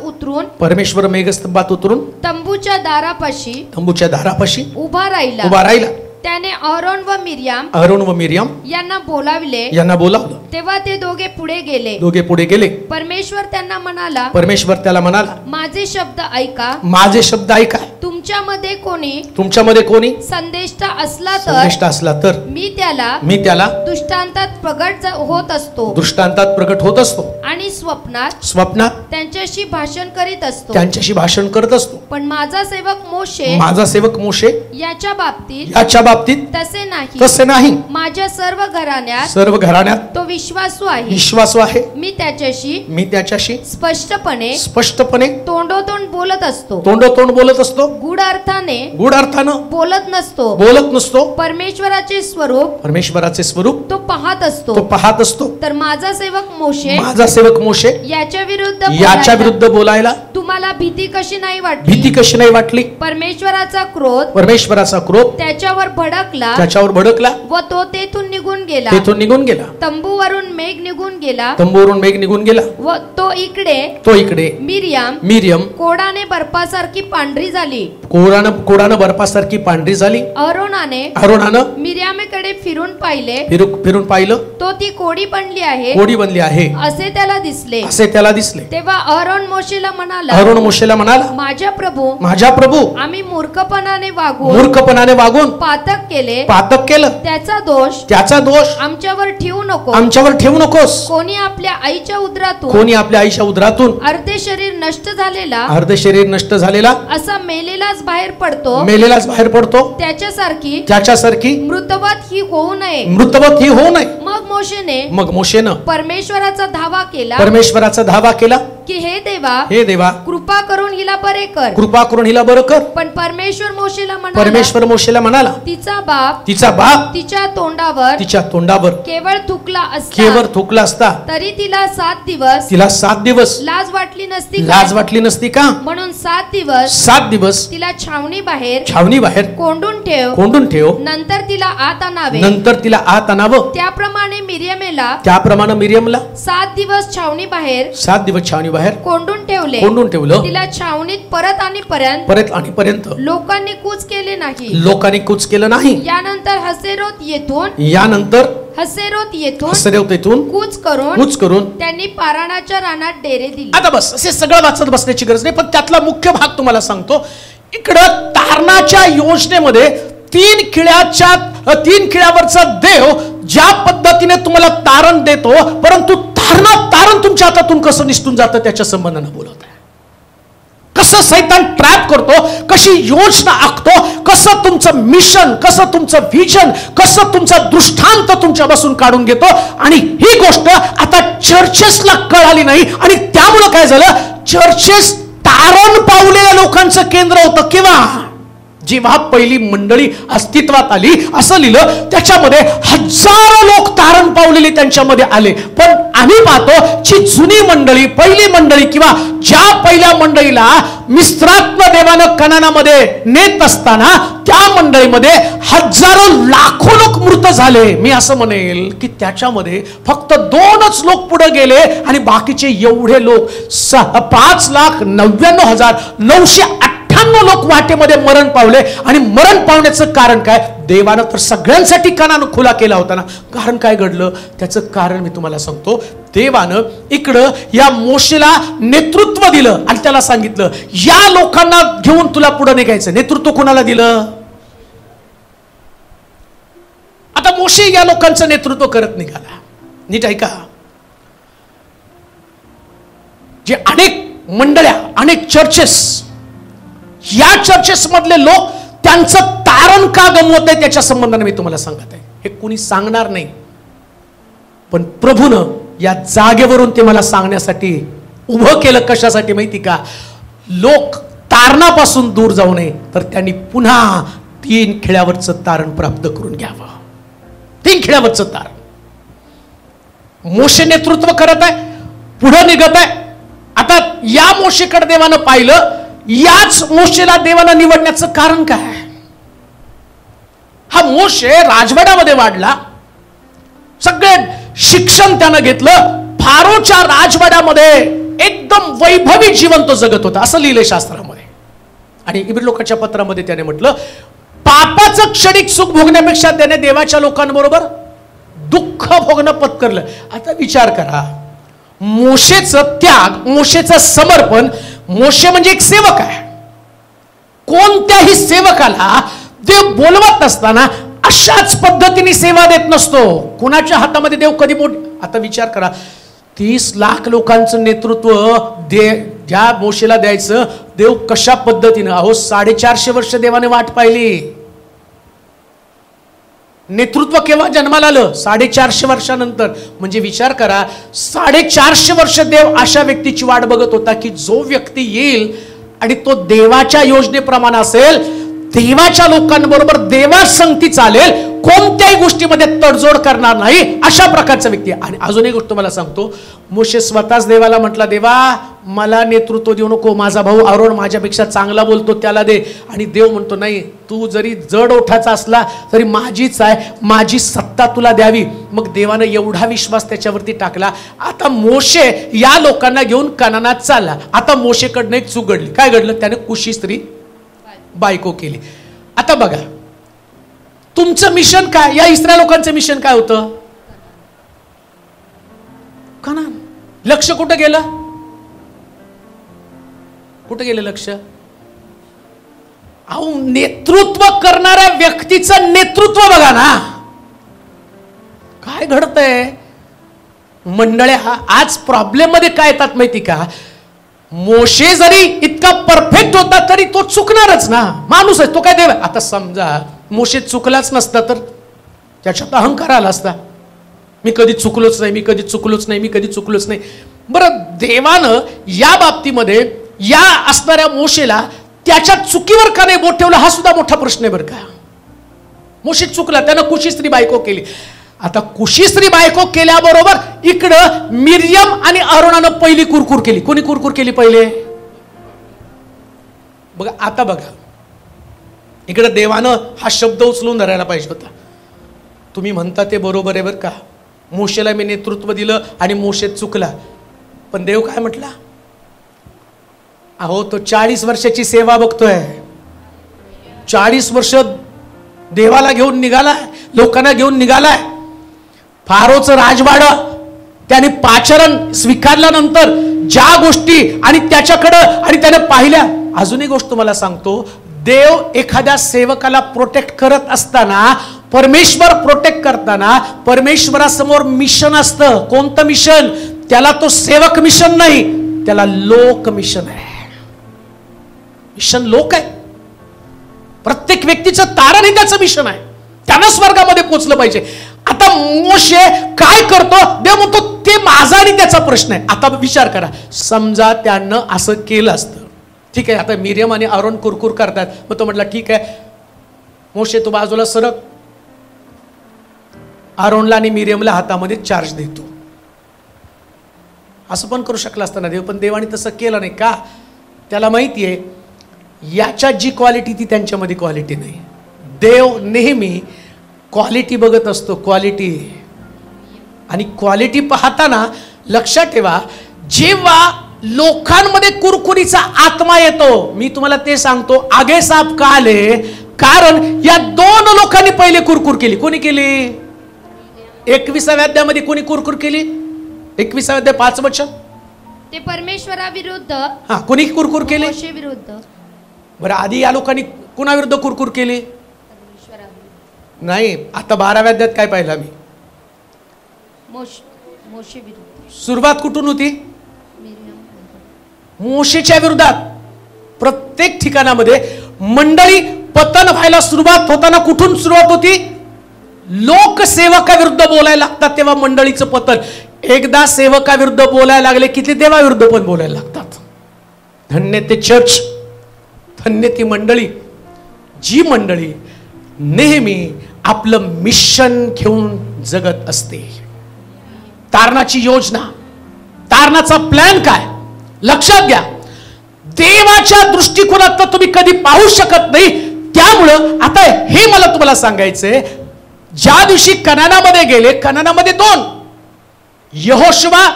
उतरून तंबूच्या दारापाशी उभा राहिला. त्याने अहरोन व मिर्याम यांना बोलावलं. तेव्हा ते दोघे पुढे गेले. परमेश्वर त्याला म्हणाला, माझे शब्द ऐका. तुमच्यामध्ये कोणी संदेष्टा असला तर मी त्याला दृष्टांतात प्रगट होत असतो आणि स्वप्नात त्यांच्याशी भाषण करीत असतो. पण माझा सेवक मोशे याच्या बाबतीत तसे नाही. माझ्या सर्व घराण्यात तो विश्वासू आहे. मी त्याच्याशी स्पष्टपणे तोंडोतोंड बोलत असतो. गूढ अर्थानं बोलत नसतो. परमेश्वराचे स्वरूप तो पाहत असतो. तर माझा सेवक मोशे याच्या विरुद्ध बोलायला तुम्हाला भीती कशी नाही वाटली. परमेश्वराचा क्रोध त्याच्यावर भडकला व तो तेथून निघून गेला. तंबूवरून मेघ निघून गेला व तो इकडे मिर्याम कोडाने बर्फासारखी पांढरी झाली. अहरोनानं मिर्यामेकडे फिरून पाहिलं. तो ती कोडी बनली आहे असे त्याला दिसले. तेव्हा अहरोन मोशेला म्हणाला, माझ्या प्रभू आम्ही मूर्खपणाने वागून पातक केलं. त्याचा दोष आमच्यावर ठेवू नकोस. कोणी आपल्या आईच्या उदरातून अर्धे शरीर नष्ट झालेला असा मेलेलाच बाहेर पडतो. त्याच्यासारखी मृतवत ही होऊ नये. मग मोशेनं परमेश्वराचा धावा केला की हे देवा कृपा करून हिला बरे कर. पण परमेश्वर मोशेला म्हणाला, तिचा बाप तिच्या तोंडावर केवळ थुकला असता तरी तिला 7 दिवस लाज वाटली नसती का. म्हणून 7 दिवस तिला छावणी बाहेर कोंडून ठेव. नंतर तिला आत आणावं. त्याप्रमाणे मिर्यमला 7 दिवस छावणी बाहेर कोंडून ठेवलं. तिला छावणीत परत आणीपर्यंत लोकांनी कूच केलं नाही. यानंतर हसेरोत येथून कूच करून त्यांनी पाराणाच्या रानात डेरे दिले. आता बस असे सगळं वाचत बसण्याची गरज नाही, पण त्यातला मुख्य भाग तुम्हाला सांगतो. इकडं तारणाच्या योजनेमध्ये 3 खिळ्यावरचा देव ज्या पद्धतीने तुम्हाला तारण देतो, परंतु तारण तुमच्या हातातून कसं निसटून जातं त्याच्या संबंधाने बोलत आहे. कसं सैतान ट्रॅप करतो, कशी योजना आखतो, कसं तुमचं मिशन, कसं तुमचं व्हिजन, कसं तुमचा दृष्टांत तुमच्यापासून काढून घेतो. आणि ही गोष्ट आता चर्चेसला कळाली नाही आणि त्यामुळे काय झालं, चर्चेस तारण पावलेल्या लोकांचं केंद्र होतं. किंवा जेव्हा पहिली मंडळी अस्तित्वात आली असं लिहिलं, त्याच्यामध्ये हजारो लोक तारण पावलेली त्यांच्यामध्ये आले. पण आम्ही पाहतो जी जुनी मंडळी, पहिली मंडळी किंवा ज्या पहिल्या मंडळीला मिस्त्रात्म देवानं कनानामध्ये नेत असताना त्या मंडळीमध्ये हजारो लाखो लोक मृत झाले. मी असं म्हणेल की त्याच्यामध्ये फक्त 2च लोक पुढे गेले आणि बाकीचे एवढे लोक 5,99,998 लोक वाटेमध्ये मरण पावले. आणि मरण पावण्याचं कारण काय, देवानं तर सगळ्यांसाठी कान खुला केला होता ना. कारण काय घडलं त्याचं कारण मी तुम्हाला सांगतो. देवानं इकडं या मोशेला नेतृत्व दिलं आणि त्याला सांगितलं या लोकांना घेऊन तुला पुढे निघायचं. नेतृत्व कोणाला दिलं, आता मोशे या लोकांचं नेतृत्व करत निघाला. नीट ऐका, जे अनेक मंडळ्या, अनेक चर्चेस, या चर्चेस मधले लोक त्यांचं तारण का गमवत आहे त्याच्या संबंधाने मी तुम्हाला सांगत आहे. हे कोणी सांगणार नाही, पण प्रभूनं या जागेवरून ते मला सांगण्यासाठी उभं केलं. कशासाठी माहिती का, लोक तारणापासून दूर जाऊ नये, तर त्यांनी पुन्हा 3 खिळ्यावरचं तारण प्राप्त करून घ्यावं. 3 खिळ्यावरचं तारण मोशे नेतृत्व करत आहे, पुढे निघत आहे. आता या मोशेकडे देवानं पाहिलं, याच मोशेला देवानं निवडण्याचं कारण काय? हा मोशे राजवाड्यामध्ये वाढला, सगळे शिक्षण त्यानं घेतलं, फारोच्या राजवाड्यामध्ये एकदम वैभवी जीवन तो जगत होता असं लिहिलंय शास्त्रामध्ये. आणि इब्री लोकांच्या पत्रामध्ये त्याने म्हटलं, पापाचं क्षणिक सुख भोगण्यापेक्षा त्याने देवाच्या लोकांबरोबर दुःख भोगणं पत्करलं. आता विचार करा, मोशेचं त्याग, मोशेचं समर्पण. मोशे म्हणजे एक सेवक आहे. कोणत्याही सेवकाला देव बोलवत नसताना अशाच पद्धतीने सेवा देत नसतो. कुणाच्या हातामध्ये देव कधी आता विचार करा, 30 लाख लोकांचं नेतृत्व ज्या मोशेला द्यायचं, देव कशा पद्धतीनं, अहो 450 वर्ष देवाने वाट पाहिली. नेतृत्व केव्हा जन्माला आलं? 450 वर्षानंतर. म्हणजे विचार करा, 450 वर्ष देव अशा व्यक्तीची वाट बघत होता की जो व्यक्ती येईल आणि तो देवाच्या योजनेप्रमाणे असेल, देवाच्या लोकांबरोबर देवासंगती चालेल, कोणत्याही गोष्टीमध्ये तडजोड करणार नाही, अशा प्रकारचा व्यक्ती. आणि अजून एक गोष्ट मला सांगतो, मोशे स्वतःच देवाला म्हटला, देवा मला नेतृत्व देऊ नको, माझा भाऊ आरोन माझ्यापेक्षा चांगला बोलतो, त्याला दे. आणि देव म्हणतो, नाही, तू जरी जड ओठाचा असला तरी माझीच आहे, माझी सत्ता तुला द्यावी. मग देवानं एवढा विश्वास त्याच्यावरती टाकला. आता मोशे या लोकांना घेऊन कनानात चालला. आता मोशेकडनं एक चूक घडली. काय घडलं? त्याने कुशी स्त्री बायको केली. आता बघा, तुमचं मिशन काय? या इस्रायल लोकांचं मिशन काय होतं? कनान. लक्ष कुठं गेलं? कुठं गेलं लक्ष? अहो, नेतृत्व करणाऱ्या व्यक्तीचं नेतृत्व बघा ना. काय घडतंय मंडळ्या? आज प्रॉब्लेम मध्ये काय येतात माहिती का? मोशे जरी इतका परफेक्ट होता तरी तो चुकणारच ना, माणूस आहे तो, काय देव? आता समजा मोशे चुकलाच नसता तर त्याच्यात अहंकार आला असता, मी कधी चुकलोच नाही, मी कधी चुकलोच नाही, मी कधी चुकलोच नाही. बरं, देवानं या बाबतीमध्ये या असणाऱ्या मोशेला त्याच्या चुकीवर का नाही बोट ठेवलं, हा सुद्धा मोठा प्रश्न आहे बरं का. मोशे चुकला, त्यानं कुशी स्त्री बायको केली. आता कुशी स्त्री बायको केल्याबरोबर इकडं मिर्यम आणि अरोनानं पहिली कुरकुर केली. कोणी कुरकुर केली पहिले? बघा, आता बघा, इकडं देवानं हा शब्द उचलून धरायला पाहिजे होता. तुम्ही म्हणता ते बरोबर आहे बरं का, मोशेला मी नेतृत्व दिलं आणि मोशे चुकला. पण देव काय म्हटला? अहो, तो 40 वर्षाची सेवा बघतोय, 40 वर्ष देवाला घेऊन निघालाय, लोकांना घेऊन निघालाय. फारोचं राजवाडं त्याने पाचारण स्वीकारल्यानंतर ज्या गोष्टी आणि त्याच्याकडं आणि त्याने पाहिल्या. अजून एक गोष्ट तुम्हाला सांगतो, देव एखाद्या सेवकाला प्रोटेक्ट करत असताना, परमेश्वर प्रोटेक्ट करताना परमेश्वरासमोर मिशन असतं. कोणतं मिशन? त्याला तो सेवक मिशन नाही, त्याला लोक मिशन आहे. मिशन लोक आहे. प्रत्येक व्यक्तीचं तारण हे त्याचं मिशन आहे, त्यानं स्वर्गामध्ये पोहोचलं पाहिजे. आता मोशे काय करतो? देव म्हणतो ते माझा आणि त्याचा प्रश्न आहे. आता विचार करा, समजा त्यानं असं केलं असतं, ठीक आहे, आता मिर्यम आणि अरोन कुरकुर करतात, मग तो म्हटला ठीक आहे मोशे तू बाजूला सरक, अरोनला आणि मिर्यमला हातामध्ये चार्ज देतो. असं पण करू शकला असता ना देव, पण देवाने तसं केलं नाही. का? त्याला माहिती आहे याच्यात जी क्वालिटी ती त्यांच्यामध्ये क्वालिटी नाही. देव नेहमी क्वालिटी बघत असतो, क्वालिटी. आणि क्वालिटी पाहताना लक्षात ठेवा, जेव्हा लोकांमध्ये कुरकुरीचा आत्मा येतो, मी तुम्हाला ते सांगतो, आगे साप का आले? कारण या 2 लोकांनी पहिले कुरकुर केली. कोणी केली? 21व्या अध्यायामध्ये कोणी कुरकुर केली? 21व्या अध्याय 5 वचन. ते परमेश्वराविरुद्ध. हा, कोणी कुरकुर केली? मोशे विरुद्ध. बरं, आधी या लोकांनी कुणाविरुद्ध कुरकुर केली? नाही, आता 12व्या अध्यायात काय पाहिलं मी? मोशे विरुद्ध. सुरुवात कुठून होती? मोशेच्या विरोधात. प्रत्येक ठिकाणामध्ये मंडळी पतन व्हायला सुरुवात होताना कुठून सुरुवात होती? लोकसेवकाविरुद्ध बोलायला लागतात तेव्हा मंडळीचं पतन. एकदा सेवकाविरुद्ध बोलायला लागले की ते देवाविरुद्ध पण बोलायला लागतात. धन्य ते चर्च, धन्य ती मंडळी, जी मंडळी नेहमी आपलं मिशन घेऊन जगत असते. तारणाची योजना, तारणाचा प्लॅन काय? लक्षात घ्या, देवाच्या दृष्टिकोनात तुम्ही कधी पाहू शकत नाही. त्यामुळं आता हे मला तुम्हाला सांगायचंय, ज्या दिवशी कनानामध्ये गेले, कनानामध्ये 2 यहोशुवा,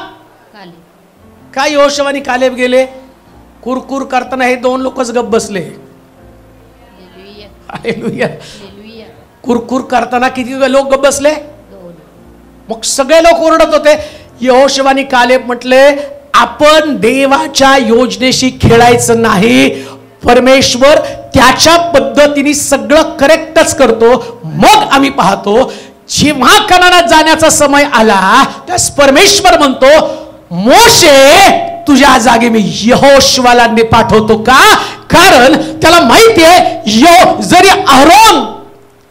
काय यहोशुवा आणि कालेब गेले, कुरकुर करताना हे 2 लोकच गप्प बसले. हालेलुया. कुरकुर करताना किती लोक गप्प बसले? मग सगळे लोक ओरडत होते. यहोशुवा आणि कालेब म्हटले, आपण देवाच्या योजनेशी खेळायचं नाही. परमेश्वर त्याच्या पद्धतीने सगळं करेक्टच करतो. मग आम्ही पाहतो, जेव्हा कनानात जाण्याचा समय आला, त्यास परमेश्वर म्हणतो, मोशे तुझ्या जागी मी यहोशुवाला पाठवतो. का? कारण त्याला माहिती आहे, जरी अहरोन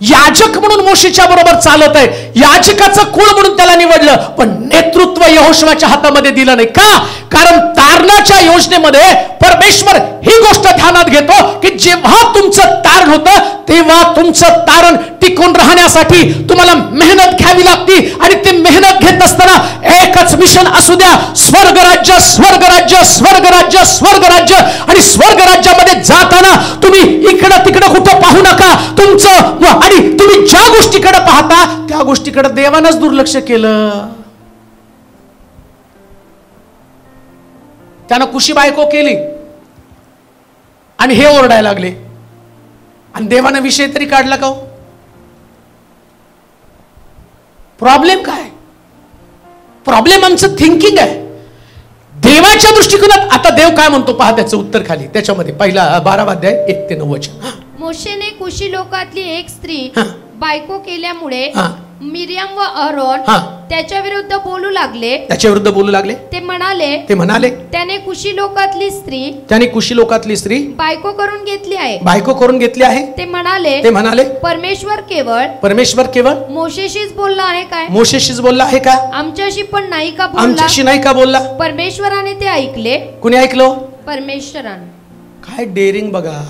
याजक म्हणून मोशेच्या बरोबर चालत आहे, याजकाचं कुळ म्हणून त्याला निवडलं, पण नेतृत्व यहोशुवाच्या हातामध्ये दिलं नाही. का? कारण तारणाच्या योजनेमध्ये परमेश्वर ही गोष्ट ध्यानात घेतो की जेव्हा तुमचं तारण होतं, तेव्हा तुमचं तारण टिकून राहण्यासाठी तुम्हाला मेहनत घ्यावी लागते. आणि ती मेहनत घेत असताना एकच मिशन असू द्या, स्वर्गराज्य, स्वर्गराज्य, स्वर्गराज्य, स्वर्गराज्य. आणि स्वर्गराज्यामध्ये जाताना तुम्ही इकडं तिकडं कुठं पाहू नका. तुमचं आणि तुम्ही ज्या गोष्टीकडे पाहता त्या गोष्टीकडे देवानंच दुर्लक्ष केलं. त्यानं कुशी बायको केली आणि हे ओरडायला लागले, आणि देवानं विषय तरी काढला का? प्रॉब्लेम काय? प्रॉब्लेम आमचं थिंकिंग आहे. देवाच्या दृष्टिकोनात आता देव काय म्हणतो पहा, त्याचं उत्तर खाली त्याच्यामध्ये पहिला 12 अध्याय 1 ते 9 वचन. मोशेने कुशी लोकातली एक स्त्री बायको केल्यामुळे मिरियम व अहरोन त्याच्या विरुद्ध बोलू लागले. त्याच्या विरुद्ध बोलू लागले. ते म्हणाले त्याने कुशी लोकातली स्त्री बायको करून घेतली आहे. ते म्हणाले परमेश्वर केवळ मोशेशीच बोलला आहे का? आमच्याशी पण नाही का बोलला? परमेश्वराने ते ऐकले. कुणी ऐकलं? परमेश्वराने. काय डेअरिंग बघा.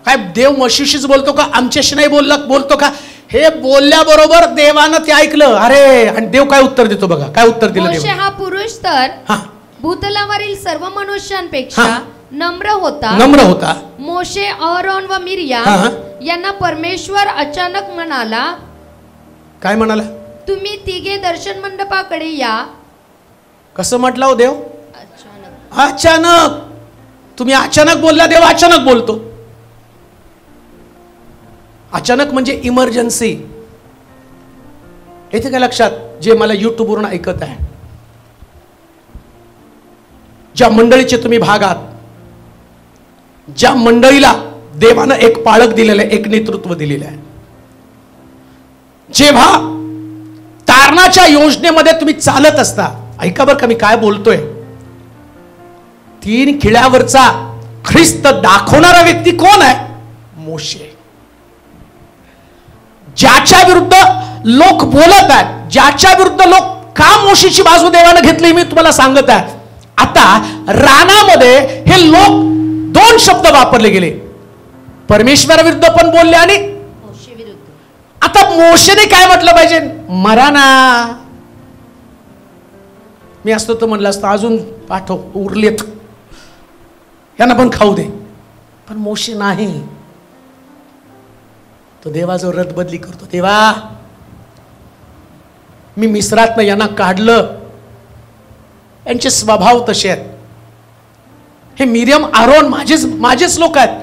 काय देव मोशेशीच बोलतो का? आमच्याशी नाही बोलतो का? हे बोलल्याबरोबर देवानं ते ऐकलं. अरे, आणि देव काय उत्तर देतो बघा. काय उत्तर दिलं? मोशे हा पुरुष तर भूतलावरील सर्व मनुष्यांपेक्षा नम्र होता. मोशे, अहरोन व मिरियाम यांना परमेश्वर अचानक म्हणाला. काय म्हणाला? तुम्ही तिघे दर्शन मंडपाकडे या. कसं म्हटलं हो देव? अचानक. तुम्ही अचानक बोलला, देव अचानक बोलतो. अचानक म्हणजे इमर्जन्सी. येथे काय लक्षात? जे मला युट्यूबवरून ऐकत आहे, ज्या मंडळीचे तुम्ही भाग आहात, ज्या मंडळीला देवानं एक पाळक दिलेलं आहे, एक नेतृत्व दिलेलं आहे, जेव्हा तारणाच्या योजनेमध्ये तुम्ही चालत असता, ऐका बरं का मी काय बोलतोय, 3 खिळ्यावरचा ख्रिस्त दाखवणारा व्यक्ती कोण आहे? मोशे. ज्याच्या विरुद्ध लोक बोलत आहेत, ज्याच्या विरुद्ध लोक का मोशेची बाजू देवानं घेतली मी तुम्हाला सांगत आहे. आता रानामध्ये हे लोक 2 शब्द वापरले गेले, परमेश्वराविरुद्ध पण बोलले आणि मोशे विरुद्ध. आता मोशेने काय म्हटलं पाहिजे? मरा ना. मी असतो तर म्हणलं असतं अजून पाठव, उरलेत, यांना पण खाऊ दे. पण मोशे नाही. तो देवाजवळ रदबदली करतो. देवा, मी मिस्रातनं यांना काढलं, यांचे स्वभाव तसे आहेत. हे मिरियम, अहरोन माझेच लोक आहेत.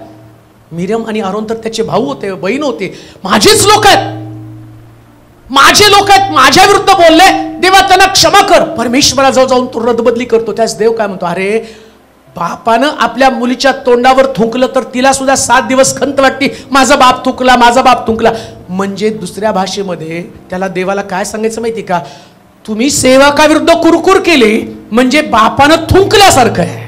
मिरियम आणि अहरोन तर त्याचे भाऊ होते, बहीण होते, माझेच लोक आहेत, माझे लोक आहेत. माझ्या विरुद्ध बोलले, देवा त्यांना क्षमा कर. परमेश्वराजवळ जाऊन तो रदबदली करतो. त्यास देव काय म्हणतो? अरे, बापानं आपल्या मुलीच्या तोंडावर थुंकलं तर तिला सुद्धा 7 दिवस खंत वाटते, माझा बाप थुंकला. म्हणजे दुसऱ्या भाषेमध्ये त्याला देवाला काय सांगायचं माहिती का? तुम्ही सेवकाविरुद्ध कुरकुर केली म्हणजे बापानं थुंकल्यासारखं आहे.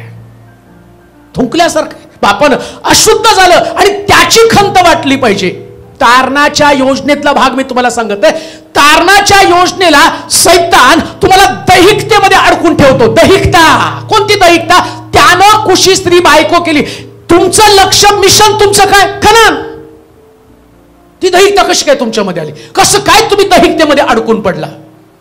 बापानं अशुद्ध झालं आणि त्याची खंत वाटली पाहिजे. तारणाच्या योजनेतला भाग मी तुम्हाला सांगत आहे. तारणाच्या योजनेला सैतान तुम्हाला दैहिकतेमध्ये अडकून ठेवतो. दैहिकता. कोणती दैहिकता? त्यानं कुशी स्त्री बायको केली. तुमचं लक्ष, मिशन तुमचं काय? कनान. ती दैहिकता कशी काय तुमच्यामध्ये आली? कसं काय तुम्ही दैहिकतेमध्ये अडकून पडला?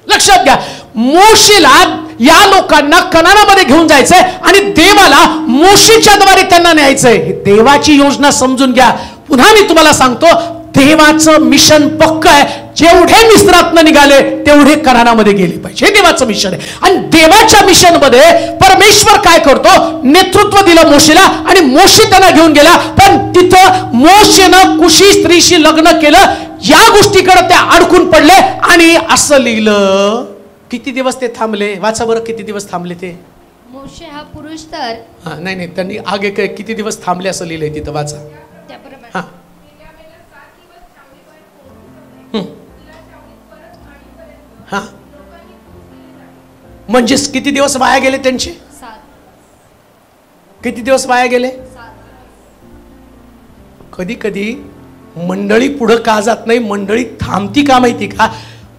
लक्षात घ्या, मोशेला या लोकांना कनानामध्ये घेऊन जायचंय आणि देवाला मोशेच्या द्वारे त्यांना न्यायचंय. देवाची योजना समजून घ्या. पुन्हा मी तुम्हाला सांगतो, देवाचं मिशन पक्क आहे. जेवढे मिस्रातनं निघाले तेवढे कनानामध्ये गेले पाहिजे. हे देवाचं मिशन आहे. आणि देवाच्या मिशन मध्ये परमेश्वर काय करतो, नेतृत्व दिलं मोशेला आणि मोशे त्यांना घेऊन गेला. पण तिथं मोशेनं कुशी स्त्रीशी लग्न केलं. या गोष्टीकडे ते अडकून पडले आणि असं लिहिलं. किती दिवस ते थांबले? वाचा बरं, किती दिवस थांबले ते. मोशे हा पुरुष तर नाही त्यांनी आगे किती दिवस थांबले असं लिहिलंय तिथं. वाचा. हा हा म्हणजे किती दिवस वाया गेले त्यांचे? किती दिवस वाया गेले? कधी कधी मंडळी पुढे का जात नाही, मंडळी थांबती का माहिती का?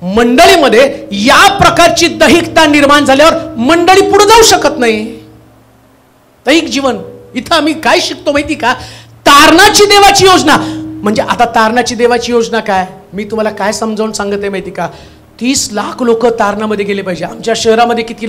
मंडळीमध्ये या प्रकारची दैहिकता निर्माण झाल्यावर मंडळी पुढे जाऊ शकत नाही. दैहिक जीवन. इथं आम्ही काय शिकतो माहिती का? तारणाची देवाची योजना. म्हणजे आता तारणाची देवाची योजना काय, मी तुम्हाला काय समजावून सांगत आहे माहिती का? 30 लाख लोक तारणामध्ये गेले पाहिजे. आमच्या शहरामध्ये किती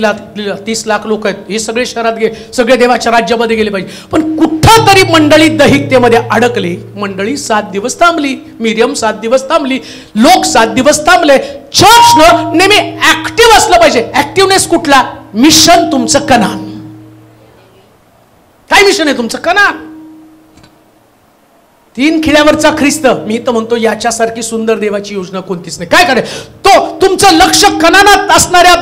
30 लाख लोक आहेत. हे सगळे शहरात सगळे देवाच्या राज्यामध्ये गेले पाहिजे. पण कुठं तरी मंडळी दैहिकतेमध्ये अडकली. मंडळी 7 दिवस थांबली. मिरियम 7 दिवस थांबली. लोक 7 दिवस थांबले. चर्चनं नेहमी ऍक्टिव्ह असलं पाहिजे. ऍक्टिव्हनेस कुठला? मिशन तुमचं कनान. काय मिशन आहे तुमचं? कनान. 3 खिळ्यावरचा ख्रिस्त. मी तर म्हणतो याच्यासारखी सुंदर देवाची योजना कोणतीच नाही. काय करायचं? तो तुमचं लक्ष कनानात असणाऱ्या,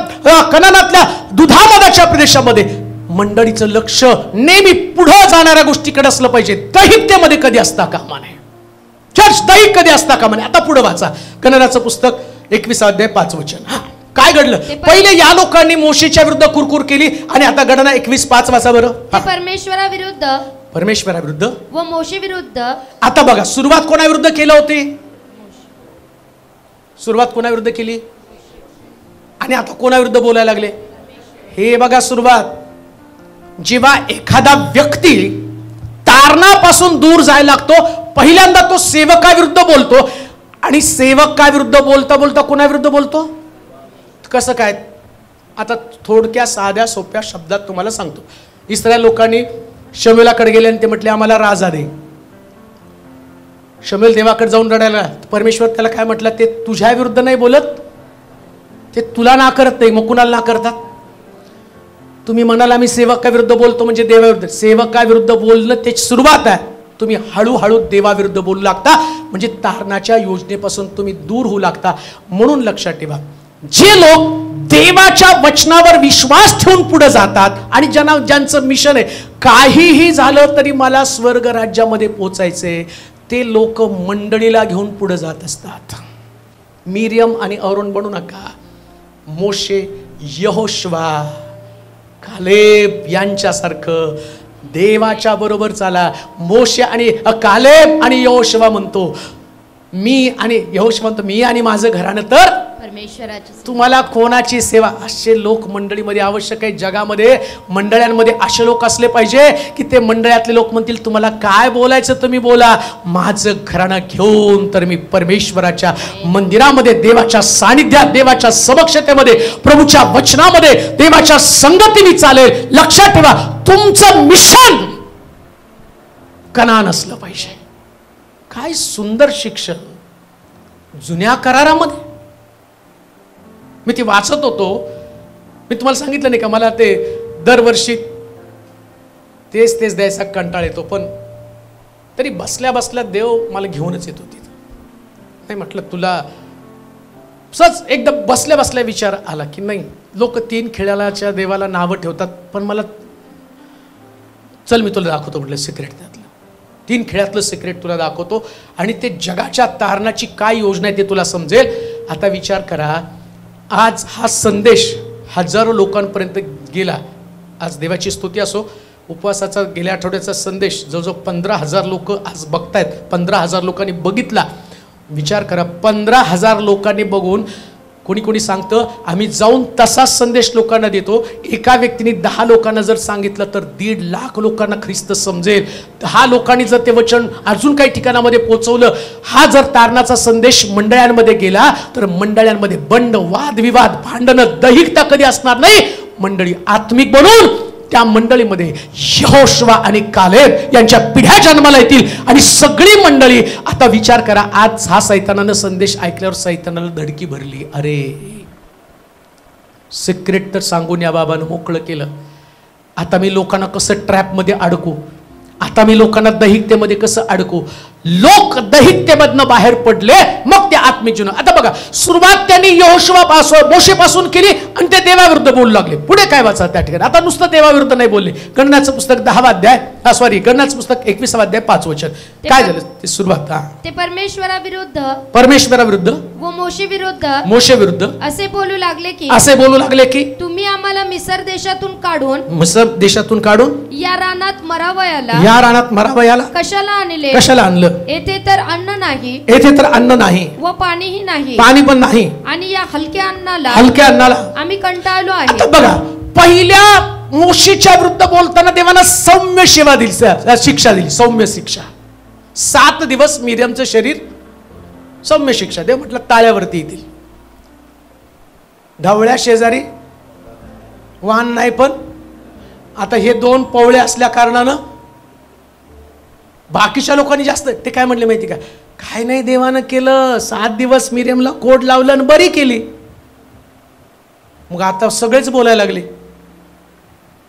कनानातल्या दुधामदाच्या प्रदेशामध्ये. मंडळीचं लक्ष नेहमी पुढे जाणाऱ्या गोष्टीकडे असलं पाहिजे. दैहिकतेमध्ये कधी असता कामा नये. चर्च दैहिक कधी असता कामा नये. आता पुढे वाचा कनानाचं पुस्तक 21 अध्याय 5 वचन. काय घडलं? पहिले या लोकांनी मोशेच्या विरुद्ध कुरकुर केली आणि आता घडना 21:5 वाचा बरं. परमेश्वराविरुद्ध व मोशे विरुद्ध. आता बघा, सुरुवात कोणाविरुद्ध केलं होती? सुरुवात कोणाविरुद्ध केली आणि आता कोणाविरुद्ध बोलायला लागले? हे बघा सुरुवात. जेव्हा एखादा व्यक्ती तारणापासून दूर जायला लागतो, पहिल्यांदा तो सेवकाविरुद्ध बोलतो आणि सेवकाविरुद्ध बोलता बोलता कोणाविरुद्ध बोलतो? कसं काय? आता थोडक्या साध्या सोप्या शब्दात तुम्हाला सांगतो. इस्रायल लोकांनी शमूएलाकडे गेले आणि ते म्हटले आम्हाला राजा दे. शमूएल देवाकडे जाऊन रडायला. परमेश्वर त्याला काय म्हटलं? ते तुझ्या विरुद्ध नाही बोलत, ते तुला ना करत नाही. मग कुणाला ना करतात? तुम्ही म्हणाल आम्ही सेवकाविरुद्ध बोलतो म्हणजे देवाविरुद्ध. सेवकाविरुद्ध बोलणं ते सुरुवात आहे. तुम्ही हळूहळू देवाविरुद्ध बोलू लागता म्हणजे तारणाच्या योजनेपासून तुम्ही दूर होऊ लागता. म्हणून लक्षात ठेवा, जे लोक देवाच्या वचनावर विश्वास ठेवून पुढे जातात आणि ज्यांचं मिशन आहे काहीही झालं तरी मला स्वर्ग राज्यामध्ये पोचायचंय, ते लोक मंडळीला घेऊन पुढे जात असतात. मिरियम आणि आरोन बनू नका. मोशे, यहोशुवा, कालेब यांच्यासारखं देवाच्या बरोबर चाला. मोशे आणि कालेब आणि यहोशुवा म्हणतो मी आणि यहोशुवा म्हणतो मी आणि माझं घराणं तर परमेश्वराची. तुम्हाला कोणाची सेवा? असे लोक मंडळीमध्ये आवश्यक आहे. जगामध्ये मंडळ्यांमध्ये असे लोक असले पाहिजे की ते मंडळातले लोक म्हणतील तुम्हाला काय बोलायचं तुम्ही बोला, माझं घराणं घेऊन तर मी परमेश्वराच्या मंदिरामध्ये, देवाच्या सानिध्यात, देवाच्या समक्षतेमध्ये, प्रभूच्या वचनामध्ये, देवाच्या संगतीने चालेल. लक्षात ठेवा, तुमचं मिशन कनान असलं पाहिजे. काय सुंदर शिक्षण जुन्या करारामध्ये. मी ती वाचत होतो. मी तुम्हाला सांगितलं नाही का मला ते दरवर्षी तेच द्यायचा कंटाळ येतो, पण तरी बसल्या बसल्या देव मला घेऊनच येतो तिथं. नाही म्हटलं तुला सच एकदा बसल्या बसल्या विचार आला की नाही, लोक 3 खिळ्याच्या देवाला नावं ठेवतात, पण मला चल मी तुला दाखवतो म्हटलं सिक्रेट. त्यातलं 3 खिळ्यातलं सिक्रेट तुला दाखवतो आणि ते जगाच्या तारणाची काय योजना आहे ते तुला समजेल. आता विचार करा, आज हा संदेश हजारो लोकांपर्यंत गेला. आज देवाची स्तुती असो, उपवासाचा गेल्या आठवड्याचा संदेश जवळजवळ 15,000 लोक आज बघतायत. 15,000 लोकांनी बघितला. विचार करा, 15,000 लोकांनी बघून कोणी कोणी सांगतं आम्ही जाऊन तसाच संदेश लोकांना देतो. एका व्यक्तीने 10 लोकांना जर सांगितलं तर 1.5 लाख लोकांना ख्रिस्त समजेल. 10 लोकांनी जर ते वचन अजून काही ठिकाणामध्ये पोहोचवलं, हा जर तारणाचा संदेश मंडळांमध्ये गेला तर मंडळांमध्ये बंड, वादविवाद, भांडणं, दैहिकता कधी असणार नाही. मंडळी आत्मिक बनून त्या मंडळीमध्ये यहोशुवा आणि कालेब यांच्या पिढ्या जन्माला येतील आणि सगळी मंडळी. आता विचार करा, आज हा सैतानानं संदेश ऐकल्यावर सैतानाला धडकी भरली. अरे सिक्रेट तर सांगून या बाबानं मोकळं केलं. आता मी लोकांना कसं ट्रॅपमध्ये अडकू, आता मी लोकांना दैहिकतेमध्ये कसं अडकू. लोक दैहिकतेमधनं बाहेर पडले, मग ते आत्मिक जीवन. आता बघा, सुरुवात त्यांनी यहोशुवापासून मोशेपासून केली आणि ते देवाविरुद्ध बोलू लागले. पुढे काय वाचा त्या ठिकाणी, आता नुसतं देवाविरुद्ध नाही बोलले. गणनाचं पुस्तक 10वा अध्याय, गणनाचं पुस्तक 21वा अध्याय 5 वचन. काय झालं ते सुरुवात? ते परमेश्वराविरुद्ध व मोशे विरुद्ध असे बोलू लागले की तुम्ही आम्हाला मिस्र देशातून काढून या रानात मरावयाला कशाला आणलं? येथे तर अन्न नाही व पाणी पण नाही आणि या हलक्या अन्नाला आम्ही कंटाळलो आहे. आता बघा, पहिल्या मोशेच्या विरुद्ध बोलताना देवानं सौम्य शिक्षा दिली. सौम्य शिक्षा. 7 दिवस मिरियमचं शरीर सौम्य शिक्षा. देव म्हटलं ताळ्यावरती येतील. ढवळ्या शेजारी वाहन नाही. पण आता हे 2 पवळे असल्या कारणानं बाकीच्या लोकांनी जास्त, ते काय म्हटले माहिती का, काय नाही देवानं केलं, 7 दिवस मिरियमला कोड लावलं आणि बरी केली. मग आता सगळेच बोलायला लागले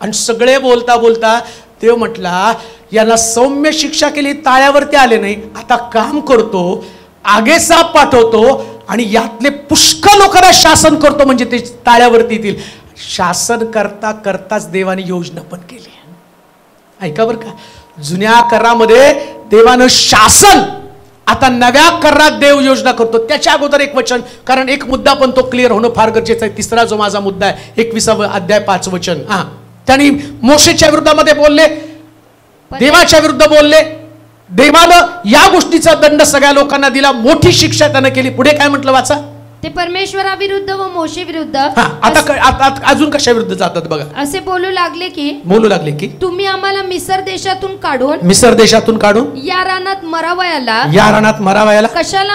आणि सगळे बोलता बोलता देव म्हटला याला सौम्य शिक्षा केली, ताळ्यावरती आले नाही. आता काम करतो, आगे साप पाठवतो आणि यातले पुष्कळ लोकांना शासन करतो, म्हणजे ते ताळ्यावरती येतील. शासन करता करताच देवाने योजना पण केली. ऐका बरं का, जुन्या करामध्ये देवानं शासन, आता नव्या करात देव योजना करतो. त्याच्या अगोदर एक वचन, कारण एक मुद्दा पण तो क्लिअर होणं फार गरजेचं आहे. तिसरा जो माझा मुद्दा आहे, 21वा अध्याय 5 वचन. त्यांनी मोशेच्या विरुद्धामध्ये बोलले, देवाच्या विरुद्ध बोलले. देवानं या गोष्टीचा दंड सगळ्या लोकांना दिला, मोठी शिक्षा त्यानं केली. पुढे काय म्हटलं वाचा. ते परमेश्वराविरुद्ध व मोशे विरुद्ध आता अजून कशा विरुद्ध जातात बघा. असे बोलू लागले की तुम्ही आम्हाला मिस्र देशातून काढून या रानात मरावयाला कशाला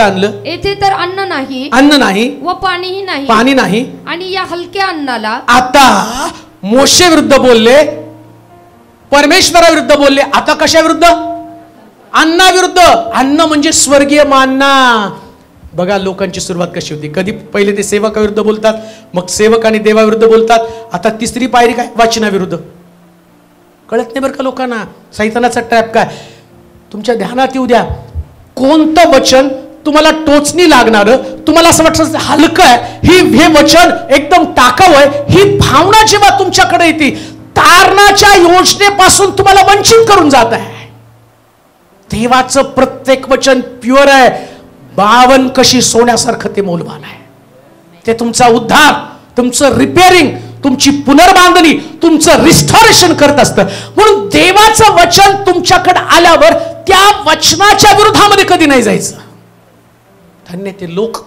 आणलं? येथे तर अन्न नाही व पाणी नाही आणि या हलक्या अन्नाला. आता मोशे विरुद्ध बोलले, परमेश्वराविरुद्ध बोलले. आता कशा विरुद्ध? अन्नाविरुद्ध. अन्न म्हणजे स्वर्गीय मान्ना. बघा लोकांची सुरुवात कशी होती. कधी पहिले ते सेवकाविरुद्ध बोलतात, मग सेवक आणि देवाविरुद्ध बोलतात. आता तिसरी पायरी काय? वचनाविरुद्ध. कळत नाही बरं का लोकांना. सैतानाचा ट्रॅप काय तुमच्या ध्यानात येऊ द्या. कोणतं वचन तुम्हाला टोचणी लागणार, तुम्हाला असं वाटतं हलकं आहे, हे वचन एकदम टाकावं आहे, ही भावना जेव्हा तुमच्याकडे येते, तारणाच्या योजनेपासून तुम्हाला वंचित करून जात आहे. देवाचं प्रत्येक वचन प्युअर आहे. 52 कशी सोन्यासारखं ते मौल्यवान आहे. ते तुमचा उद्धार, तुमचं रिपेअरिंग, तुमची पुनर्बांधणी, तुमचं रिस्टोरेशन करत असतं. म्हणून देवाचं वचन तुमच्याकडे आल्यावर त्या वचनाच्या विरोधामध्ये कधी नाही जायचं. धन्य ते लोक.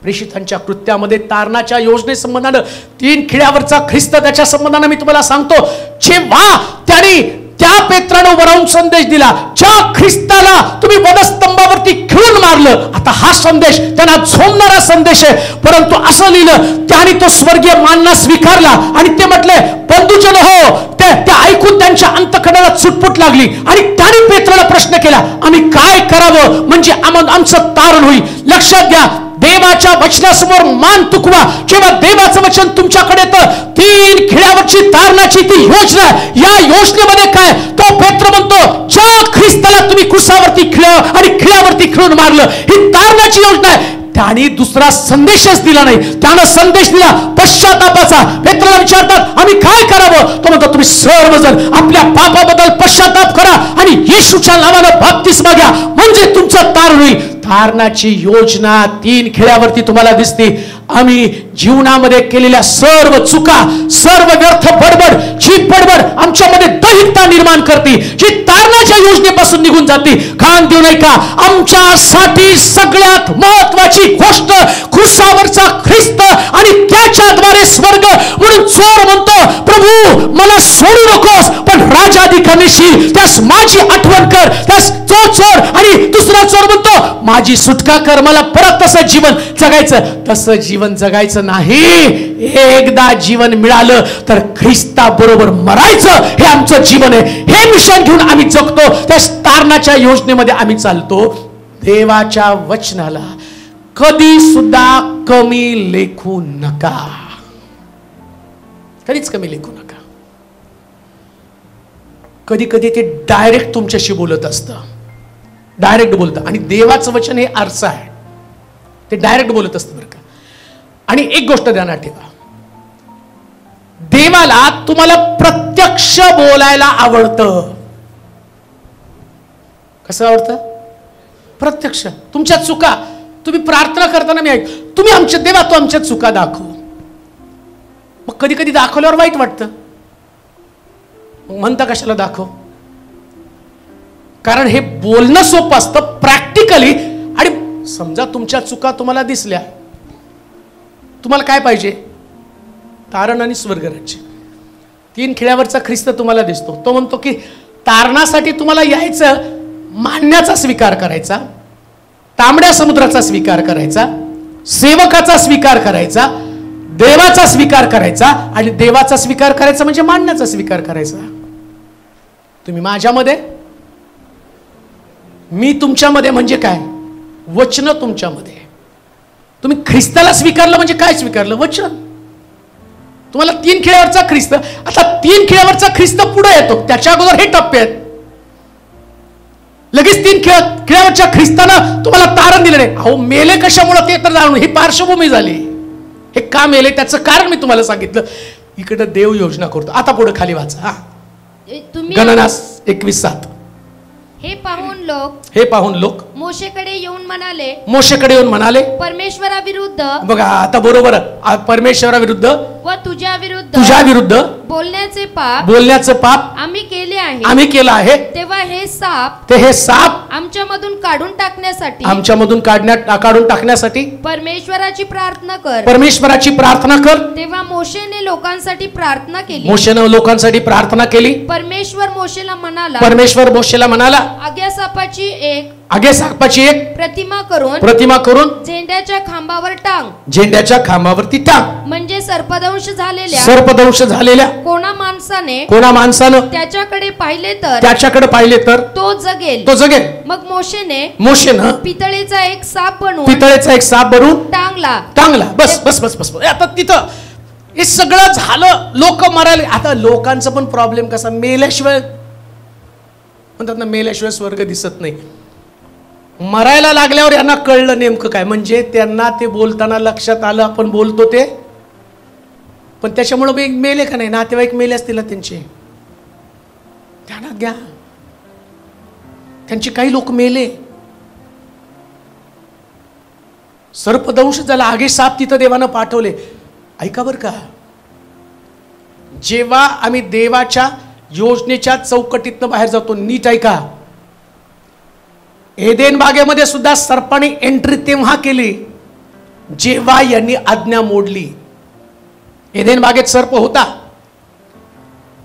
प्रेषितांच्या कृत्यामध्ये तारणाच्या योजनेसंबंधानं 3 खिळ्यावरचा ख्रिस्त त्याच्या संबंधानं मी तुम्हाला सांगतो, जेव्हा त्यांनी त्या पेत्रानं वरावून संदेश दिला, ज्या ख्रिस्ताला तुम्ही वधस्तंभावरती खिळून मारलं, आता हा संदेश त्यांना झोंबणारा संदेश आहे. परंतु असं लिहिलं, त्याने तो स्वर्गीय मानना स्वीकारला आणि ते म्हटले बंधुजन हो. ते ऐकून त्यांच्या अंतःकरणाला चुटपुट लागली आणि त्याने पेत्राला प्रश्न केला, आम्ही काय करावं म्हणजे आमचं तारण होईल. लक्षात घ्या, देवाच्या वचनासमोर मान तुकवा. जेव्हा देवाचं वचन तुमच्याकडे येतं, 3 खिळ्यावरची तारणाची ती योजना, या योजनेमध्ये काय तो पेत्र म्हणतो, ज्या ख्रिस्ताला तुम्ही क्रुसावरती खिळ्यावरती खिळून मारलं, ही तारणाची योजना आहे. त्याने दुसरा संदेशच दिला नाही. त्यानं संदेश दिला पश्चातापाचा. पेत्राला विचारतात आम्ही काय करावं? तो म्हणतो तुम्ही सर्वजण आपल्या पापाबद्दल पश्चाताप करा आणि येशूच्या नावानं बाप्तिस्मा घ्या, म्हणजे तुमचं तारण होईल. तारणाची योजना 3 खिळ्यावरती तुम्हाला दिसते. आम्ही जीवनामध्ये केलेल्या सर्व चुका, सर्व व्यर्थ बडबड, जी बडबड आमच्यामध्ये दैहिकता निर्माण करते, जी तारणाच्या योजनेपासून निघून जाते. कान देऊ नये का? आमच्यासाठी सगळ्यात महत्वाची गोष्ट क्रूसावरचा ख्रिस्त आणि त्याच्याद्वारे स्वर्ग. म्हणून चोर म्हणतो, प्रभू मला सोडू नकोस, पण राजाधिकारीशी त्यास माझी आठवण कर. त्यास तो चोर आणि दुसरा चोर म्हणतो, माझी सुटका कर, मला परत तसं जीवन जगायचं. तसं जीवन जगायचं नाही. एकदा जीवन मिळालं तर ख्रिस्ता बरोबर मरायचं, हे आमचं जीवन आहे. हे मिशन घेऊन आम्ही जगतो. त्या तारणाच्या योजनेमध्ये आम्ही चालतो. देवाच्या वचनाला कधी सुद्धा कमी लेखू नका, कधीच कमी लेखू नका. कधी कधी ते डायरेक्ट तुमच्याशी बोलत असतं, डायरेक्ट बोलतं. आणि देवाचं वचन हे आरसा आहे, ते डायरेक्ट बोलत असतं बरं का. आणि एक गोष्ट ध्यानात ठेवा, देवाला तुम्हाला प्रत्यक्ष बोलायला आवडतं. कसं आवडतं? प्रत्यक्ष. तुमच्या चुका तुम्ही प्रार्थना करताना मी तुम्ही आमच्या देवा तू आमच्या चुका दाखव. मग कधी कधी दाखवल्यावर वाईट वाटतं. म्हणता कशाला दाखव? कारण हे बोलणं सोपं असतं प्रॅक्टिकली. आणि समजा तुमच्या चुका तुम्हाला दिसल्या, तुम्हाला काय पाहिजे? तारण आणि स्वर्गराज्य. 3 खिळ्यावरचा ख्रिस्त तुम्हाला दिसतो. तो म्हणतो की तारणासाठी तुम्हाला यायचं, मान्याचा स्वीकार करायचा, तांबड्या समुद्राचा स्वीकार करायचा, सेवकाचा स्वीकार करायचा, देवाचा स्वीकार करायचा. आणि देवाचा स्वीकार करायचा म्हणजे मान्याचा स्वीकार करायचा. तुम्ही माझ्यामध्ये, मी तुमच्यामध्ये. म्हणजे काय? वचन तुमच्यामध्ये. तुम्ही ख्रिस्ताला स्वीकारलं म्हणजे काय स्वीकारलं? वचन. तुम्हाला 3 खिळ्यावरचा ख्रिस्त, आता 3 खिळ्यावरचा ख्रिस्त पुढे येतो, त्याच्या अगोदर हे टप्पे आहेत. लगेच 3 खिळ्यावरच्या ख्रिस्तानं तुम्हाला तारण दिलं नाही. अहो मेले कशामुळे ते तर जाणून, ही पार्श्वभूमी झाली. हे का मेले त्याचं कारण मी तुम्हाला सांगितलं. इकडे देव योजना करतो. आता पुढे खाली वाचा. गणना 21:7. हे पाहून लोक मोशेकडे येऊन म्हणाले, परमेश्वराविरुद्ध. बघा आता बरोबर, परमेश्वराविरुद्ध व तुझ्या विरुद्ध बोलण्याचे पाप आम्ही केले आहे. तेव्हा हे साप आमच्यामधून काढून टाकण्यासाठी परमेश्वराची प्रार्थना कर. तेव्हा मोशेने लोकांसाठी प्रार्थना केली. परमेश्वर मोशेला म्हणाला, आगे सापाची एक प्रतिमा करून झेंड्याच्या खांबावरती टांग. म्हणजे सर्पदंश झालेल्या कोणा माणसाने त्याच्याकडे पाहिले तर तो जगेल. मग मोशेने पितळेचा एक साप बनवून टांगला. बस. आता तिथं हे सगळं झालं, लोक मराले. आता लोकांचा पण प्रॉब्लेम कसा, मेल्याशिवाय म्हणतात ना, मेल्याशिवाय स्वर्ग दिसत नाही. मरायला लागल्यावर यांना कळलं नेमकं काय. म्हणजे त्यांना ते बोलताना लक्षात आलं आपण बोलतो ते, पण त्याच्यामुळे मेले का नाही? नातेवाईक मेले असतील त्यांचे, ध्यानात घ्या. त्यांची काही लोक मेले. सर्पदंश झाला, आगे साप तिथं देवानं पाठवले. ऐका बरं का, जेव्हा आम्ही देवाच्या योजनेच्या चौकटीतनं बाहेर जातो, नीट ऐका. एदेन बागेमध्ये सुद्धा सर्पाने एंट्री तेव्हा केली जेव्हा यांनी आज्ञा मोडली. एदेन बागेत सर्प होता.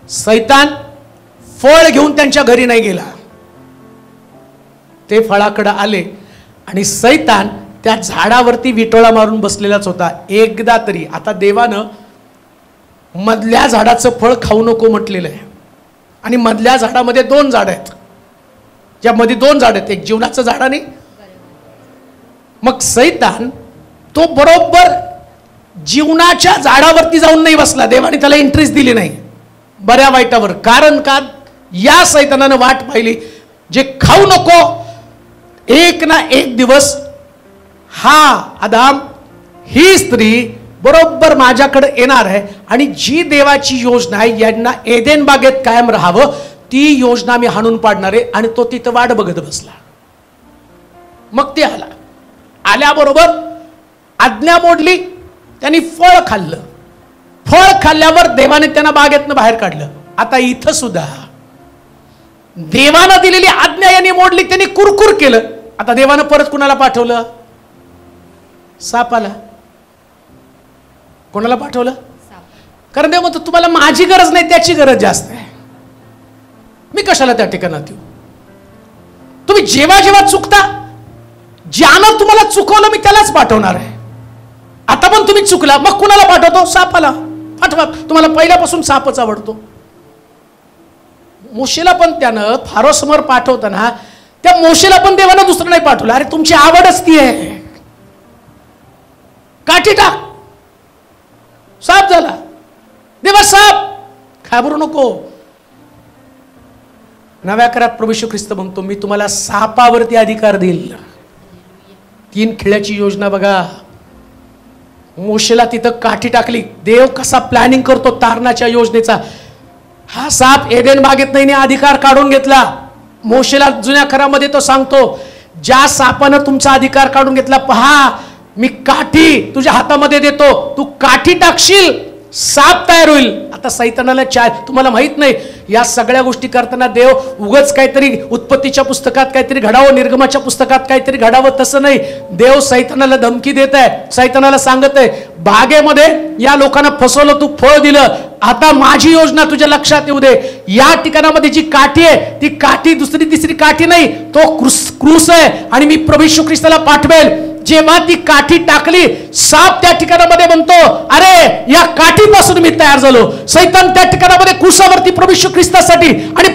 सैतान फळ घेऊन त्यांच्या घरी नाही गेला. ते फळाकडे आले आणि सैतान त्या झाडावरती विटोळा मारून बसलेलाच होता. एकदा तरी, आता देवानं मधल्या झाडाचं फळ खाऊ नको म्हटलेलं आहे. आणि मधल्या झाडामध्ये 2 झाड आहेत. ज्यामध्ये 2 झाड आहेत, एक जीवनाचं झाड आणि मग सैतान तो बरोबर जीवनाच्या झाडावरती जाऊन नाही बसला. देवाने त्याला इंटरेस्ट दिली नाही बऱ्या वाईटावर. कारण का? या सैतानानं वाट पाहिली, जे खाऊ नको, एक ना एक दिवस हा आदाम, ही स्त्री बरोबर माझ्याकडे येणार आहे आणि जी देवाची योजना आहे यांना एदेन बागेत कायम राहावं, ती योजना मी हाणून पाडणार आहे. आणि तो तिथं वाट बघत बसला. मग ते आला. आल्याबरोबर आज्ञा मोडली, त्यांनी फळ खाल्लं. फळ खाल्ल्यावर देवाने त्यांना बागेतनं बाहेर काढलं. आता इथं सुद्धा देवानं दिलेली आज्ञा यांनी मोडली, त्यांनी कुरकुर केलं. आता देवानं परत कुणाला पाठवलं? सापाला. कोणाला पाठवलं? कारण देव म्हणतो तुम्हाला माझी गरज नाही, त्याची गरज जास्त आहे. मी कशाला त्या ठिकाणात येऊ? तुम्ही जेव्हा जेव्हा चुकता, ज्यानं तुम्हाला चुकवलं मी त्यालाच पाठवणार आहे. आता पण तुम्ही चुकला, मग कुणाला पाठवतो? सापाला पाठवा. तुम्हाला पहिल्यापासून सापच आवडतो. मोशेला पण त्यानं फारोसमोर पाठवताना त्या मोशेला पण देवानं दुसरं नाही पाठवलं. अरे तुमची आवडच ती आहे, काठी टाक. साप झाला. देवा साप, घाबरू नको. नव्या करात प्रभू येशू ख्रिस्त म्हणतो मी तुम्हाला सापावरती अधिकार देईल. 3 खिळ्याची योजना बघा. मोशेला तिथं काठी टाकली. देव कसा प्लॅनिंग करतो तारणाच्या योजनेचा. हा साप एदेन बागेत नाही अधिकार काढून घेतला. मोशेला जुन्या करामध्ये तो सांगतो ज्या सापानं तुमचा अधिकार काढून घेतला, पहा मी काठी तुझ्या हातामध्ये देतो, तू काठी टाकशील साप तयार होईल. आता सैतानाला तुम्हाला माहित नाही या सगळ्या गोष्टी करताना देव उगच काहीतरी उत्पत्तीच्या पुस्तकात काहीतरी घडावं, निर्गमाच्या पुस्तकात काहीतरी घडावं तसं नाही. देव सैतानाला धमकी देत आहे. सैतानाला सांगत आहे बागेमध्ये या लोकांना फसवलं, तू फळ दिलं, आता माझी योजना तुझ्या लक्षात येऊ दे. या ठिकाणामध्ये जी काठी आहे ती काठी दुसरी तिसरी काठी नाही, तो क्रूस आहे. आणि मी प्रभू येशू ख्रिस्ताला पाठवेल. जेव्हा ती काठी टाकली, साप त्या ठिकाणामध्ये म्हणतो अरे या काठीपासून मी तयार झालो. सैतान त्या ठिकाणामध्ये क्रूसावरती प्रभू येशू ख्रिस्तासाठी आणि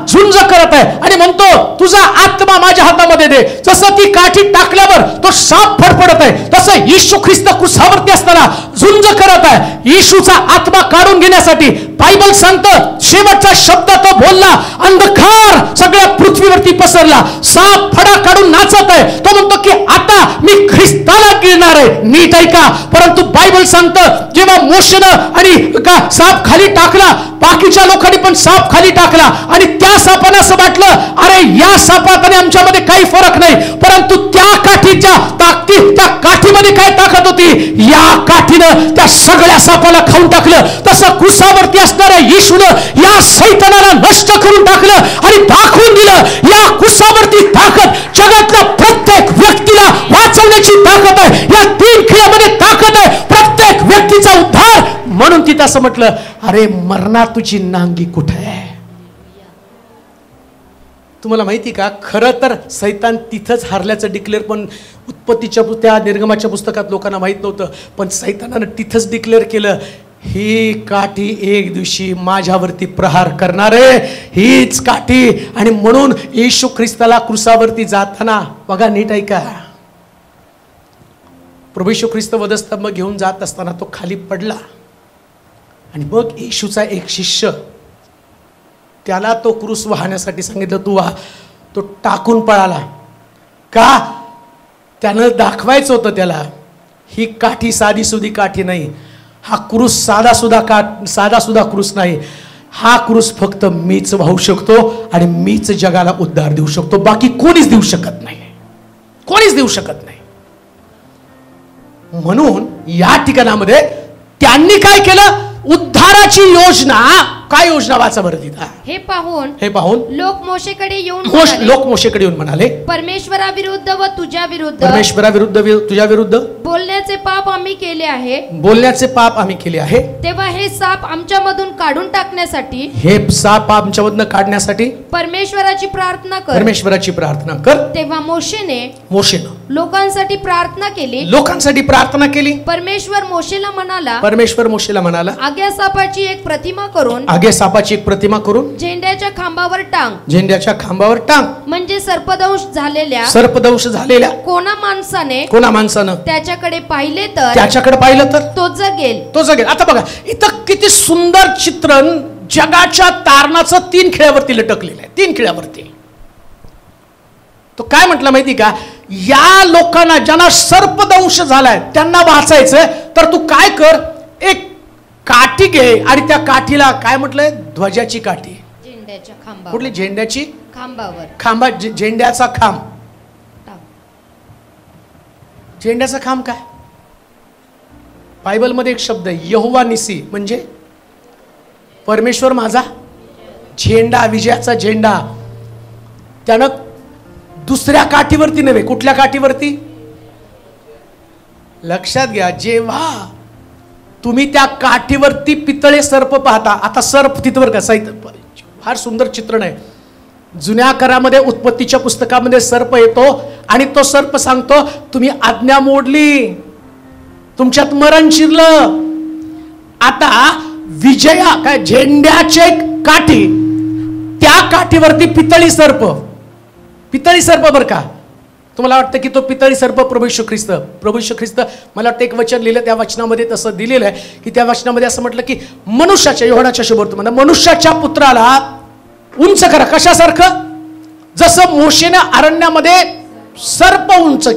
झुंज करत आहे आणि म्हणतो तुझा आत्मा माझ्या हातामध्ये दे. जसं ती काठी टाकल्यावर तो साप फडफडत आहे, तसं येशू ख्रिस्त क्रूसावरती असताना झुंज करत आहे येशूचा आत्मा काढून घेण्यासाठी. बायबल सांगतं शेवटचा शब्द तो बोलला, अंधकार सगळ्या पृथ्वीवरती पसरला. साप फडा काढून नाचत आहे. तो म्हणतो की आता मी ख्रिस्ताला गिळणार आहे. नीट ऐका. परंतु बायबल सांगतं जेव्हा मोशेनं आणि साप खाली टाकला, बाकीच्या लोकांनी पण साप खाली टाकला आणि त्या सापानं असं वाटलं अरे या सापात आणि आमच्यामध्ये काही फरक नाही. परंतु त्या काठीच्या त्या काठीमध्ये काय ताकद होती? या काठीनं त्या सगळ्या सापाला खाऊन टाकलं. तसं क्रूसावरती असणाऱ्या येशूनं या सैतानाला नष्ट करून टाकलं आणि दाखवून दिलं या क्रूसावरती ताकद जगातल्या प्रत्येक व्यक्तीला वाचवण्याची ताकद आहे. या 3 खिळ्यामध्ये ताकद आहे प्रत्येक व्यक्तीचा उद्धार. म्हणून तिथं असं म्हटलं अरे मरणा तुझी नांगी कुठे आहे? तुम्हाला माहिती का खरं तर सैतान तिथंच हारल्याचं डिक्लेअर पण उत्पत्तीच्या त्या निर्गमाच्या पुस्तकात लोकांना माहित नव्हतं. पण सैतानानं तिथंच डिक्लेअर केलं ही काठी एक दिवशी माझ्यावरती प्रहार करणार आहे, हीच काठी. आणि म्हणून येशू ख्रिस्ताला क्रूसावरती जाताना बघा नीट ऐका, प्रभू येशू ख्रिस्त वधस्तंभ घेऊन जात असताना तो खाली पडला आणि मग येशूचा एक शिष्य त्याला तो क्रूस वाहण्यासाठी सांगितलं तू वाह. तो टाकून पळाला. का? त्यानं दाखवायचं होतं त्याला ही काठी साधी सुधी काठी नाही. हा क्रूस साधा सुद्धा क्रूस नाही. हा क्रूस फक्त मीच वाहू शकतो आणि मीच जगाला उद्धार देऊ शकतो. बाकी कोणीच देऊ शकत नाही. कोणीच देऊ शकत नाही. म्हणून या ठिकाणामध्ये त्यांनी काय केलं? उद्धाराची योजना. काय योजना? वाचा बरं तिथं. हे पाहून लोक मोशेकडे येऊन म्हणाले परमेश्वराविरुद्ध व तुझ्या विरुद्ध बोलण्याचे पाप आम्ही केले आहे. तेव्हा हे साप आमच्यामधून काढून टाकण्यासाठी परमेश्वराची प्रार्थना कर. तेव्हा मोशेने लोकांसाठी प्रार्थना केली. परमेश्वर मोशेला म्हणाला आग्या सापाची एक प्रतिमा करून झेंड्याच्या खांबावर टांग. म्हणजे सर्पदंश झालेल्या कोणा माणसाने त्याच्याकडे पाहिले तर तो जगेल. आता बघा इथं किती सुंदर चित्रण जगाच्या तारणाचं 3 खिळ्यावरती लटकलेलं आहे. 3 खिळ्यावरती तो काय म्हटलं माहिती का? या लोकांना ज्यांना सर्पदंश झालाय त्यांना वाचायचं तर तू काय कर, एक काठी घे आणि त्या काठीला काय म्हटलंय? ध्वजाची काठी. झेंड्याच्या खांबावर. कुठली? झेंड्याची खांबावर. झेंड्याचा खांब. झेंड्याचा खांब काय? बायबलमध्ये एक शब्द आहे यहोवा निसी, म्हणजे परमेश्वर माझा झेंडा, विजयाचा झेंडा. त्यानं दुसऱ्या काठीवरती नव्हे, कुठल्या काठीवरती? लक्षात घ्या, जेव्हा तुम्ही त्या काठीवरती पितळे सर्प पाहता, आता सर्प तिथं बरं का, फार सुंदर चित्रण आहे. जुन्या करामध्ये उत्पत्तीच्या पुस्तकामध्ये सर्प येतो आणि तो सर्प सांगतो, तुम्ही आज्ञा मोडली, तुमच्यात मरण शिरलं. आता विजया काय झेंड्याचे काठी, त्या काठीवरती पितळी सर्प बर का. तुम्हाला वाटतं की तो पितळी सर्प प्रभू येशू ख्रिस्त, मला वाटतं एक वचन लिहिलं, त्या वचनामध्ये तसं दिलेलं आहे की त्या वचनामध्ये असं म्हटलं की मनुष्याच्या, योहानाच्या शुभवर्तमानात, मनुष्याच्या पुत्राला उंच करा. कशासारखं? जसं मोशेनं अरण्यामध्ये सर्प उंच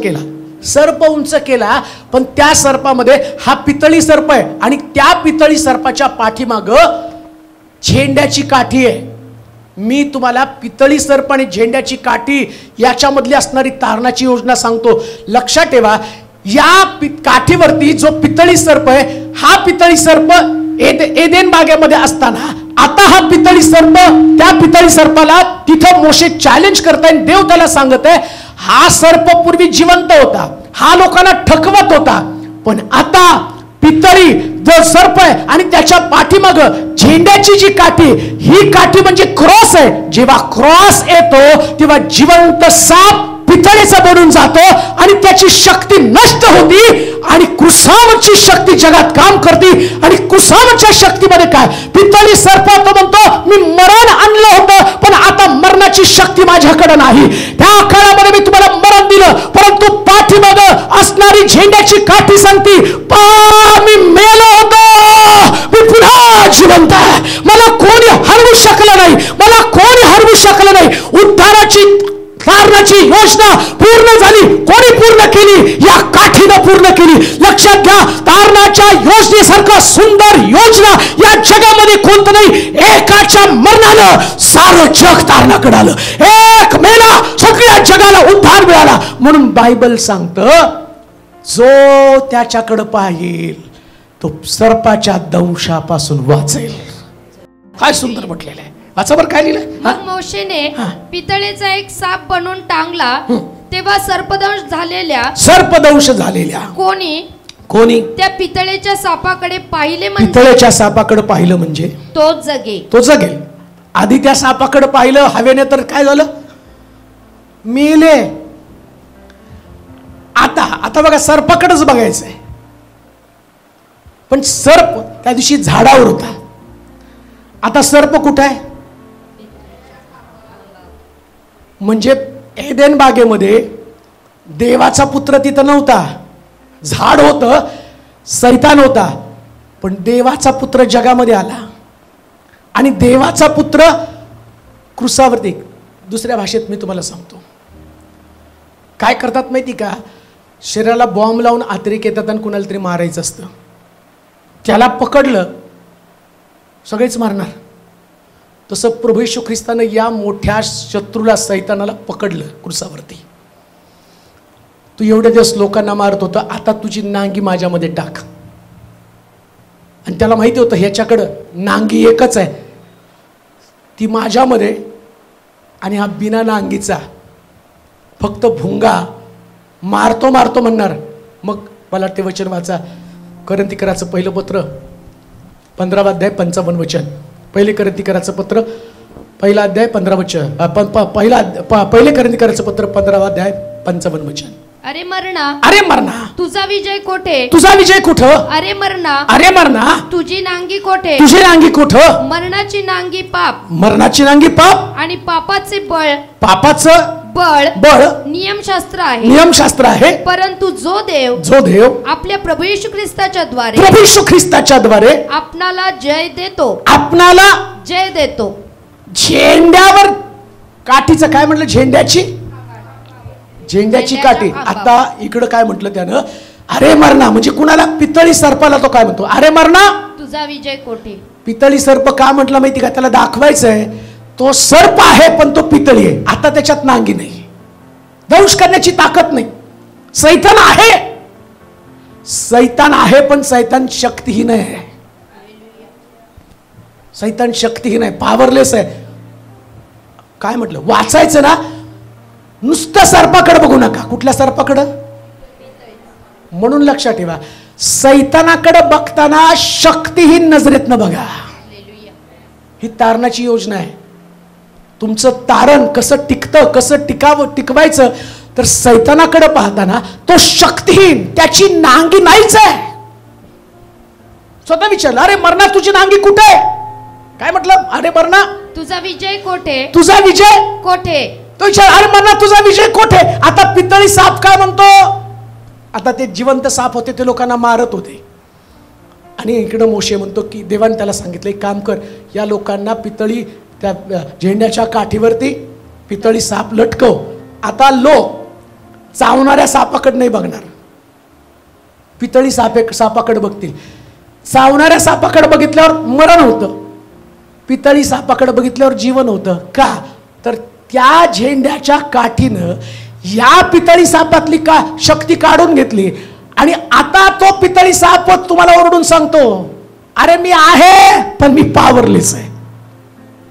केला, पण त्या सर्पामध्ये हा पितळी सर्प आहे आणि त्या पितळी सर्पाच्या पाठीमाग झेंड्याची काठी आहे. मी तुम्हाला पितळी सर्प आणि झेंड्याची काठी याच्यामधली असणारी तारणाची योजना सांगतो. लक्षात ठेवा, या काठीवरती जो पितळी सर्प आहे, हा पितळी सर्प एदेन बागेमध्ये असताना आता हा पितळी सर्प, त्या पितळी सर्पाला तिथं मोशे चॅलेंज करताय. देव त्याला सांगत आहे, हा सर्प पूर्वी जिवंत होता, हा लोकांना ठकवत होता, पण आता पितळी जो सर्प आहे आणि त्याच्या पाठीमाग झेंड्याची जी काठी, ही काठी म्हणजे क्रॉस आहे. जेव्हा क्रॉस येतो तेव्हा जिवंत साप पितळेचा बनून जातो आणि त्याची शक्ती नष्ट होती आणि क्रुसावरची शक्ती जगात काम करते. आणि क्रुसावरच्या शक्तीमध्ये काय? पितळी सर्प तो म्हणतो, मी मरण आणलं होतं, पण आता मरणाची शक्ती माझ्याकडे नाही. त्या काळामध्ये मी तुम्हाला मरण दिलं, परंतु पाठीमाग असणारी झेंड्याची काठी सांगते, मी मेलो होतो, मी पुन्हा जिवंत आहे, मला कोणी हरवू शकलं नाही. उद्धाराची तारणाची योजना पूर्ण झाली. कोणी पूर्ण केली? या काठीनं पूर्ण केली. लक्षात घ्या, तारणाच्या योजनेसारखं सुंदर योजना या जगामध्ये कोणतं नाही. एकाच्या मरणानं सारं जग तारणाकडे आलं, एक मेला, सगळ्या जगाला उद्धार मिळाला. म्हणून बायबल सांगतं, जो त्याच्याकडे पाहिल तो सर्पाच्या दंशापासून वाचेल. काय सुंदर म्हटलेलं आहे. वाचावर काय लिहिलं? मग मोशेने पितळेचा एक साप बनवून टांगला, तेव्हा सर्पदंश झालेल्या कोणी त्या पितळेच्या सापाकडे पाहिले, पितळेच्या सापाकडे पाहिलं म्हणजे तो जगेल. आधी त्या सापाकडे पाहिलं हवेने, तर काय झालं? मेले. आता बघा, सर्पाकडेच बघायचंय. पण सर्प त्या दिवशी झाडावर होता, आता सर्प कुठे आहे? म्हणजे एदेन बागेमध्ये देवाचा पुत्र तिथं नव्हता. झाड होतं, सैतान होता, पण देवाचा पुत्र जगामध्ये आला आणि देवाचा पुत्र क्रुसावरती. दुसऱ्या भाषेत मी तुम्हाला सांगतो, काय करतात माहिती का? शरीराला बॉम्ब लावून आतरिक येतात आणि कुणाला तरी मारायचं असतं. त्याला पकडलं सगळेच मारणार. तसं प्रभू येशू ख्रिस्तानं या मोठ्या शत्रूला, सैतानाला पकडलं क्रुसावरती. तू एवढे दिवस लोकांना मारत होता, आता तुझी नांगी माझ्यामध्ये टाक. आणि त्याला माहिती होतं ह्याच्याकडं नांगी एकच आहे, ती माझ्यामध्ये, आणि हा बिना नांगीचा फक्त भुंगा मारतो म्हणणार. मग मला ते वचन वाचा, करंथीकराचं पहिलं पत्र 15वा अध्याय 55 वचन. पहिले करंथीकराचं पत्र 1 अध्याय 15 वचन. पहिले करंथीकराचं पत्र 15वा अध्याय 55 वचन. अरे मरणा तुझा विजय कुठं? अरे मरणा तुझी नांगी कुठं? मरणाची नांगी पाप आणि पापाचे बळ नियमशास्त्र आहे. परंतु जो देव आपल्या प्रभू येशू ख्रिस्ताच्या द्वारे आपणाला जय देतो. झेंड्यावर काठीचं काय म्हटलं? झेंड्याची काठी. आता इकडं काय म्हटलं त्यानं? अरे मरणा, म्हणजे कुणाला? पितळी सर्पाला तो काय म्हणतो? अरे मरणा तुझा विजय कोठे? पितळी सर्प का म्हटलं माहिती का? त्याला दाखवायचंय तो सर्प आहे पण तो पितळी आहे. आता त्याच्यात नांगी नाही, दंश करण्याची ताकद नाही. सैतान आहे पण सैतान शक्तीहीन आहे. पॉवरलेस आहे. काय म्हटलं? वाचायचं ना, नुसतं सर्पाकडे बघू नका. कुठल्या सर्पाकडं? म्हणून लक्षात ठेवा, सैतानाकडे बघताना शक्तिहीन नजरेतनं बघा. ही तारणाची योजना आहे. तुमचं तारण कसं टिकतं, कसं टिकवायचं, तर सैतानाकडे पाहताना तो शक्तिहीन, त्याची नांगी नाहीच आहे. स्वतः विचारलं, अरे मरणा तुझी नांगी कुठे आहे? काय म्हटलं? अरे मरणा तुझा विजय कोठे? तुझा विजय कोठे? तो विचार, अरे मरणा तुझा विजय कोठे? आता पितळी साप काय म्हणतो? आता ते जिवंत साप होते, ते लोकांना मारत होते. आणि इकडं मोशे म्हणतो की देवाने त्याला सांगितलं, एक काम कर, या लोकांना पितळी त्या झेंड्याच्या काठीवरती पितळी साप लटकव. आता लोक चावणाऱ्या सापाकडे नाही बघणार, पितळी सापाकडे बघतील. चावणाऱ्या सापाकडे बघितल्यावर मरण होतं, पितळी सापाकडे बघितल्यावर जीवन होतं. का? तर त्या झेंड्याच्या काठीनं या पितळी सापातली शक्ती काढून घेतली. आणि आता तो पितळी साप तुम्हाला ओरडून सांगतो, अरे मी आहे पण मी पॉवरलेस आहे.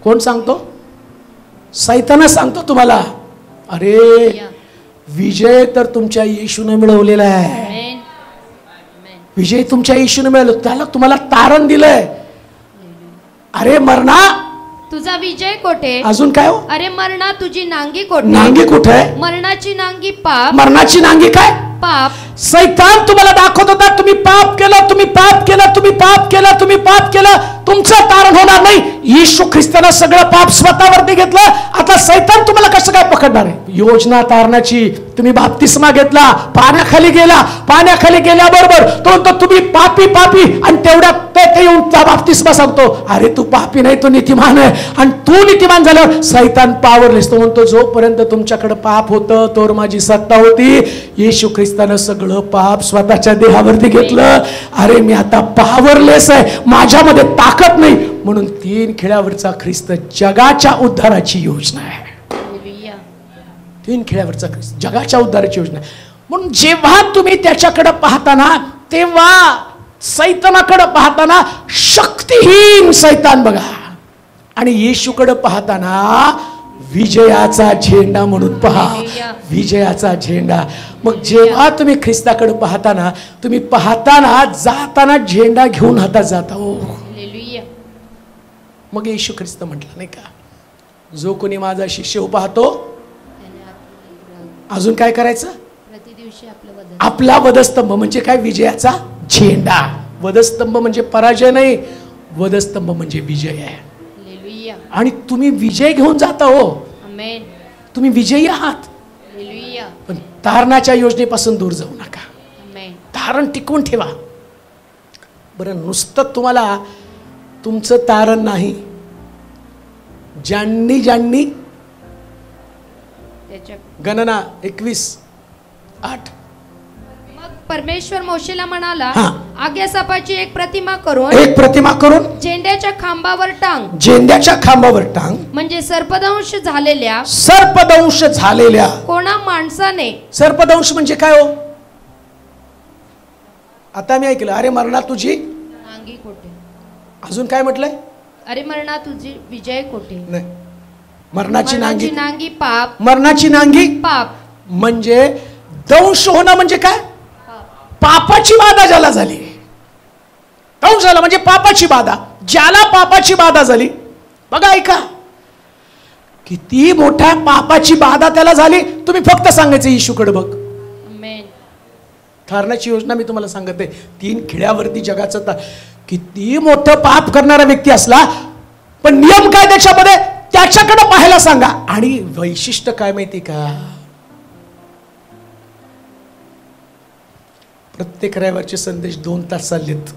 कोण सांगतो? सैतान सांगतो तुम्हाला. अरे विजय तर तुमच्या येशूने मिळवलेला आहे. विजय तुमच्या येशूने मिळवलं, त्याला तुम्हाला तारण दिलंय. अरे मरणा तुझा विजय कोठे? अजून काय हो? अरे मरणा तुझी नांगी कोठे? नांगी कुठे आहे? मरणाची नांगी पाप. मरणाची नांगी काय? पाप. सैतान तुम्हाला दाखवत होता, तुम्ही पाप केलं, तुम्ही पाप केलं, तुम्ही पाप केलं, तुम्ही पाप केलं, तुमचं तारण होणार नाही. येशू ख्रिस्तानं सगळं पाप स्वतःवरती घेतलं. आता सैतान तुम्हाला कसं काय पकडणार आहे? योजना तारणाची. तुम्ही बाप्तिस्मा घेतला, पाण्याखाली गेला, पाण्याखाली गेल्याबरोबर तो तुम्ही पापी पापी, आणि तेवढ्यात ते येऊन त्या बाप्तिस्मा सांगतो, अरे तू पापी नाही, तू नीतिमान आहे. आणि तू नीतिमान झाल्यावर सैतान पॉवरलेस. तो म्हणतो, जोपर्यंत तुमच्याकडे पाप होतं तोवर माझी सत्ता होती. येशू ख्रिस्तानं सगळं पाप स्वतःच्या देहावरती घेतलं. अरे मी आता पॉवरलेस आहे, माझ्यामध्ये ताकद नाही. म्हणून 3 खिळ्यावरचा ख्रिस्त जगाच्या उद्धाराची योजना आहे. 3 खिळ्यावरचा ख्रिस्त जगाच्या उद्धाराची योजना आहे. म्हणून जेव्हा तुम्ही त्याच्याकडे पाहताना, तेव्हा सैतानाकडे पाहताना शक्तिहीन सैतान बघा, आणि येशूकडे पाहताना विजयाचा झेंडा म्हणून पहा. विजयाचा झेंडा. मग जेव्हा तुम्ही ख्रिस्ताकडे पाहताना, तुम्ही पाहताना जाताना झेंडा घेऊन हातात जाता हो. मग येशू ख्रिस्त म्हटलं नाही का, जो कोणी माझा शिष्य पाहतो, अजून काय करायचं? आपला वधस्तंभ. म्हणजे काय? विजयाचा झेंडा. वधस्तंभ म्हणजे पराजय नाही, वधस्तंभ म्हणजे विजय आहे. आणि तुम्ही विजय घेऊन जाता हो. तुम्ही विजयी आहात. पण तारणाच्या योजनेपासून दूर जाऊ नका. तारण टिकवून ठेवा. बरं, नुसतं तुम्हाला तुमचं तारण नाही, ज्यांनी गणना 21:8. मग परमेश्वर मोशेला म्हणाला, आग्या सापाची एक प्रतिमा करून झेंड्याच्या खांबावर टांग. झेंड्याच्या खांबावर टांग. म्हणजे सर्पदंश झालेल्या कोणा माणसाने. सर्पदंश म्हणजे काय हो? आता मी ऐकलं, अरे मरणा तुझी नांगी कोठे? अजून काय म्हटलंय? अरे मरणा तुझी विजय कोठे? नाही, मरणाची नांगी पाप. मरणाची नांगी पाप. म्हणजे दंश होणं म्हणजे काय? पापाची बाधा ज्याला झाली. दंश झाला म्हणजे पापाची बाधा. ज्याला पापाची बाधा झाली, बघा ऐका, किती मोठ्या पापाची बाधा त्याला झाली. तुम्ही फक्त सांगायचं, येशूकडे बघ. तारणाची योजना मी तुम्हाला सांगते. 3 खिळ्यावरती जगाचं किती मोठं पाप करणारा व्यक्ती असला, पण नियम काय त्याच्यामध्ये? त्याच्याकडे पाहायला सांगा. आणि वैशिष्ट्य काय माहिती का? प्रत्येक रविवारचे संदेश 2 तास चाललेत.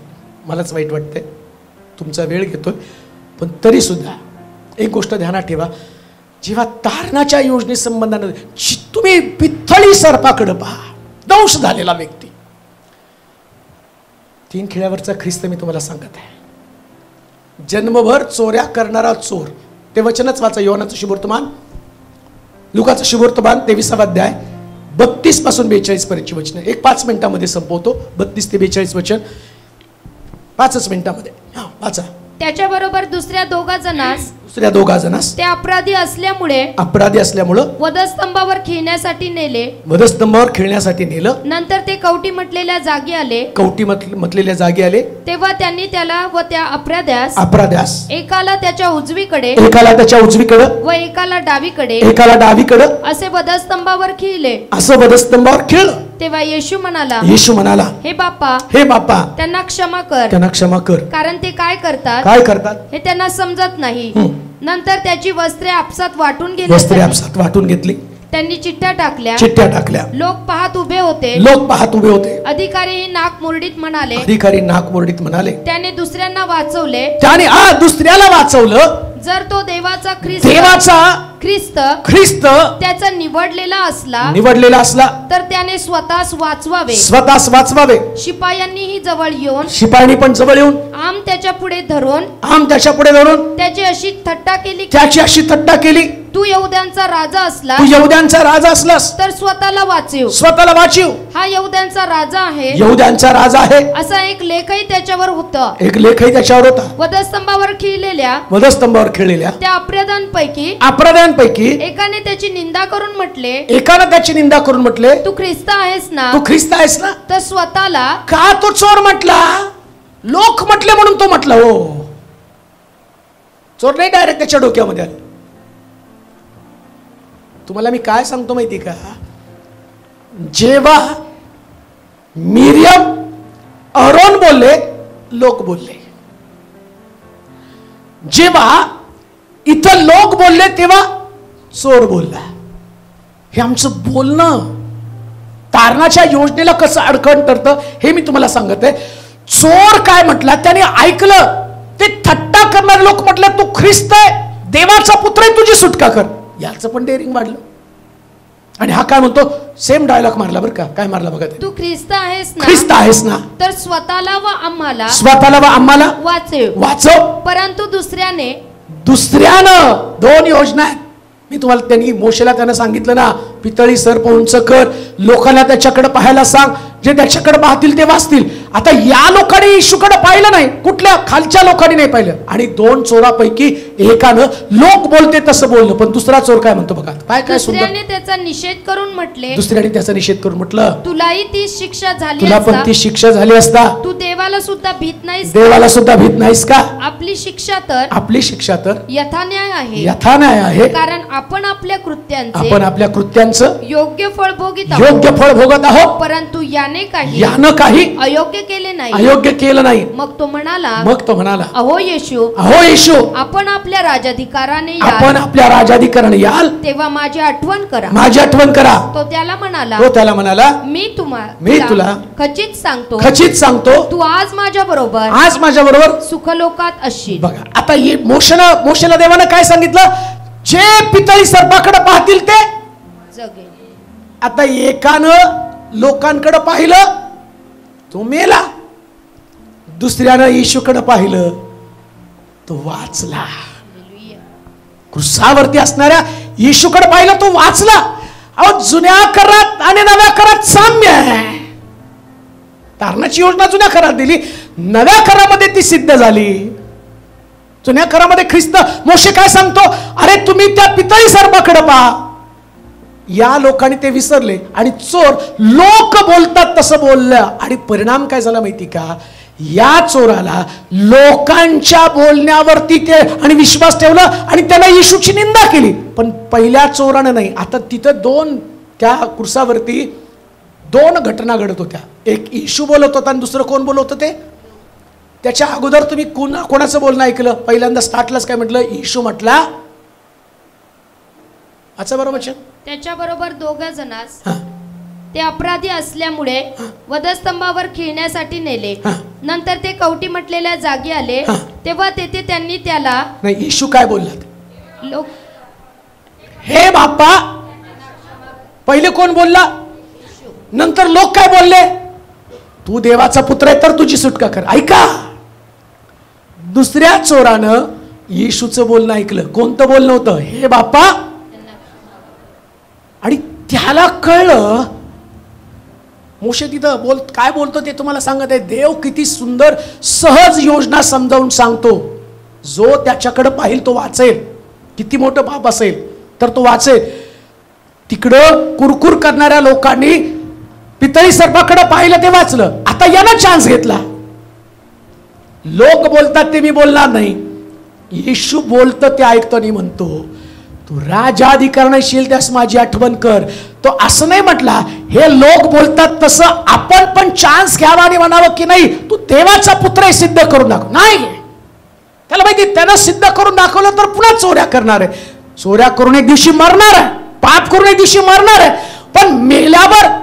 मलाच वाईट वाटतंय, तुमचा वेळ घेतोय, पण तरी सुद्धा एक गोष्ट ध्यानात ठेवा. जेव्हा तारणाच्या योजनेसंबंधाने तुम्ही पितळी सर्पाकडे पहा, दंश झालेला व्यक्ती. 3 खिळ्यावरचा ख्रिस्त मी तुम्हाला सांगत आहे. जन्मभर चोऱ्या करणारा चोर. ते वचनच वाचा. योहानाचं शुभवर्तमान, लुकाचं शुभवर्तमान 23वा अध्याय 32 पासून 42 पर्यंतची वचन. 5 मिनिटामध्ये संपवतो. 32 ते 42 वचन 5च मिनिटामध्ये. वाचा. त्याच्याबरोबर दुसऱ्या 2 जणांस दुसऱ्या 2 जणांस ते अपराधी असल्यामुळे वधस्तंभावर खिळण्यासाठी नेलं. नंतर ते कवटी म्हटलेल्या जागी आले. तेव्हा त्यांनी त्याला व त्या अपराध्यास एकाला त्याच्या उजवीकडे व एकाला डावीकडे असे वधस्तंभावर खिळले. तेव्हा येशू म्हणाला, हे बाप्पा त्यांना क्षमा कर, कारण ते काय करतात हे त्यांना समजत नाही. नंतर त्याची वस्त्रे आपसात वाटून घेतली. त्यांनी चिठ्ठ्या टाकल्या. लोक पाहत उभे होते. अधिकारी नाक मुरडीत म्हणाले, त्याने दुसऱ्यांना वाचवलं. जर तो देवाचा ख्रिस्त त्याचा निवडलेला असला तर त्याने स्वतःस वाचवावे. शिपायांनीही जवळ येऊन आम त्याच्या पुढे धरून त्याची अशी थट्टा केली, तू यहूद्यांचा राजा असलास तर स्वतःला वाचीव. हा यहूद्यांचा राजा आहे असा एक लेखही त्याच्यावर होता. वधस्तंभावर खिळलेल्या त्या अपराध्यांपैकी एकाने त्याची निंदा करून म्हटले, तू ख्रिस्त आहेस ना. तर स्वतःला का तो चोर म्हटला? लोक म्हटले म्हणून तो म्हटला. हो, चोर नाही डायरेक्ट त्याच्या डोक्यामध्ये आले. तुम्हाला मी काय सांगतो माहिती का? जेव्हा मिरियम अरोन बोलले, लोक बोलले. जेव्हा इथं लोक बोलले तेव्हा चोर बोलला. हे आमचं बोलणं तारणाच्या योजनेला कसं अडकण ठरतं हे मी तुम्हाला सांगत आहे. चोर काय म्हटला त्याने ऐकलं. ते थट्टा करणारे लोक म्हटले, तू ख्रिस्त आहे, देवाचा पुत्र आहे, तुझी सुटका कर. याचं पण डेअरिंग वाढलं. आणि हा काय म्हणतो? सेम डायलॉग मारला बरं का. काय मारला बघा? तू ख्रिस्त आहेस ना तर स्वतःला व आम्हाला वाचव. परंतु दुसऱ्यानं 2 योजना आहेत. मी तुम्हाला त्यानं सांगितलं ना, पितळी सर्प उंच कर, लोकांना त्याच्याकडे पाहायला सांग, जे त्याच्याकडे पाहतील ते वाचतील. आता या लोकांनी येशूकडे पाहिलं नाही, कुठल्या खालच्या लोकांनी नाही पाहिलं. आणि 2 चोरापैकी एकानं लोक बोलते तसं बोललं, पण दुसरा चोर काय म्हणतो बघा. काय दुसऱ्याने त्याचा निषेध करून म्हटलं, तुलाही ती शिक्षा झाली, तुला पण ती शिक्षा झाली असता. तू देवाला सुद्धा भीत नाहीस का? आपली शिक्षा तर यथान्याय आहे. कारण आपण आपल्या कृत्यांचं योग्य फळ भोगत आहोत. परंतु यानं काही अयोग्य केलं नाही. मग तो म्हणाला, अहो येशू, आपण आपल्या राजाधिकाराने याल तेव्हा माझी आठवण करा. तो त्याला म्हणाला, मी तुला खचित सांगतो, तू आज माझ्या बरोबर सुखलोकात असशील. बघा आता मोशेला देवानं काय सांगितलं? जे पितळी सर्पाकडे पाहतील ते जगेल. आता एकानं लोकांकडे पाहिलं, तो मेला. दुसऱ्यानं येशूकडे पाहिलं, तो वाचला. क्रुसावरती असणाऱ्या येशूकडे पाहिलं, तो वाचला. अहो, जुन्या करात आणि नव्या करात साम्य आहे. तारणाची योजना जुन्या करात दिली, नव्या करामध्ये ती सिद्ध झाली. जुन्या करामध्ये ख्रिस्त मोशे काय सांगतो? अरे तुम्ही त्या पितळी सर्पाकडे पहा. या लोकांनी ते विसरले आणि चोर लोक बोलतात तसं बोललं. आणि परिणाम काय झाला माहिती का? या चोराला लोकांच्या बोलण्यावरती ते आणि विश्वास ठेवला आणि त्याला येशूची निंदा केली. पण पहिल्या चोरानं नाही. आता तिथं त्या कुर्सावरती 2 घटना घडत होत्या. एक येशू बोलत होता आणि दुसरं कोण बोलत होते? त्याच्या अगोदर तुम्ही कोणाचं बोलणं ऐकलं? पहिल्यांदा स्टार्टलाच काय म्हटलं? येशू म्हटला, अच्छा बरोबर, त्याच्याबरोबर 2 जणांस ते अपराधी असल्यामुळे वधस्तंभावर खिळण्यासाठी नेले. नंतर ते कवटी म्हटलेल्या जागी आले. तेव्हा तेथे त्यांनी त्याला नाही. येशू काय बोलला? लोक, हे बाप्पा. पहिले कोण बोलला? नंतर लोक काय बोलले? तू देवाचा पुत्र आहे तर तुझी सुटका कर. ऐका, दुसऱ्या चोरानं येशूचं बोलणं ऐकलं. कोणतं बोलणं होतं? हे बाप्पा. आणि त्याला कळलं. मोशे तिथं काय बोलतो ते तुम्हाला सांगत आहे. देव किती सुंदर सहज योजना समजावून सांगतो. जो त्याच्याकडे पाहिल तो वाचेल. किती मोठं पाप असेल तर तो वाचेल. तिकडं कुरकुर करणाऱ्या लोकांनी पितळी सर्पाकडे पाहिलं ते वाचलं. आता यानं चान्स घेतला. लोक बोलतात ते मी बोलणार नाही. येशू बोलतं ते ऐकतो आणि म्हणतो तू राजाधिकारणशील त्यास माझी आठवण कर. तो असं नाही म्हटला हे लोक बोलतात तसं आपण पण चान्स घ्यावा आणि म्हणावं की नाही तू देवाचा पुत्र आहे सिद्ध करून दाखव. नाही, त्याला माहिती त्यानं सिद्ध करून दाखवलं तर पुन्हा चोऱ्या करणार आहे. चोऱ्या करून एक दिवशी मरणार आहे, पाप करून एक दिवशी मरणार आहे. पण मेल्यावर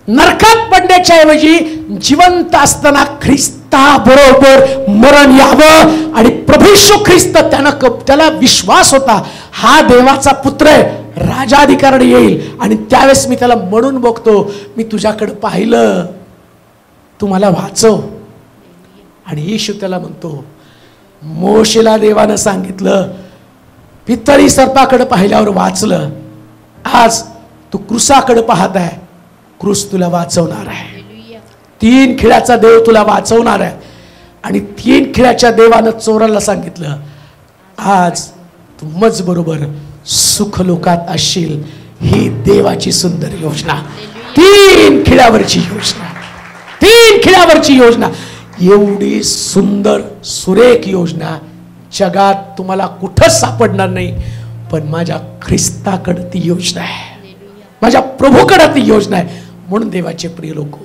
नरकात पडण्याच्या ऐवजी जिवंत असताना ख्रिस्ताबरोबर मरण यावं. आणि प्रभू येशू ख्रिस्त त्याला विश्वास होता हा देवाचा पुत्र आहे, राजाधिकारण येईल. आणि त्यावेळेस मी त्याला म्हणून बघतो मी तुझ्याकडे पाहिलं, तू मला वाचव. आणि येशू त्याला म्हणतो मोशेला देवानं सांगितलं पितळी सर्पाकडे पाहिल्यावर वाचलं. आज तू क्रूसाकडे पाहत आहे, क्रूस तुला वाचवणार आहे. 3 खिळ्याचा देव तुला वाचवणार आहे. आणि 3 खिळ्याच्या देवानं चोराला सांगितलं आज तू मज बरोबर सुखलोकात असशील. ही देवाची सुंदर योजना, 3 खिळ्यावरची योजना, 3 खिळ्यावरची योजना. एवढी सुंदर सुरेख योजना जगात तुम्हाला कुठंच सापडणार नाही. पण माझ्या ख्रिस्ताकडे ती योजना आहे, माझ्या प्रभूकडे ती योजना आहे. म्हणून देवाचे प्रिय लोक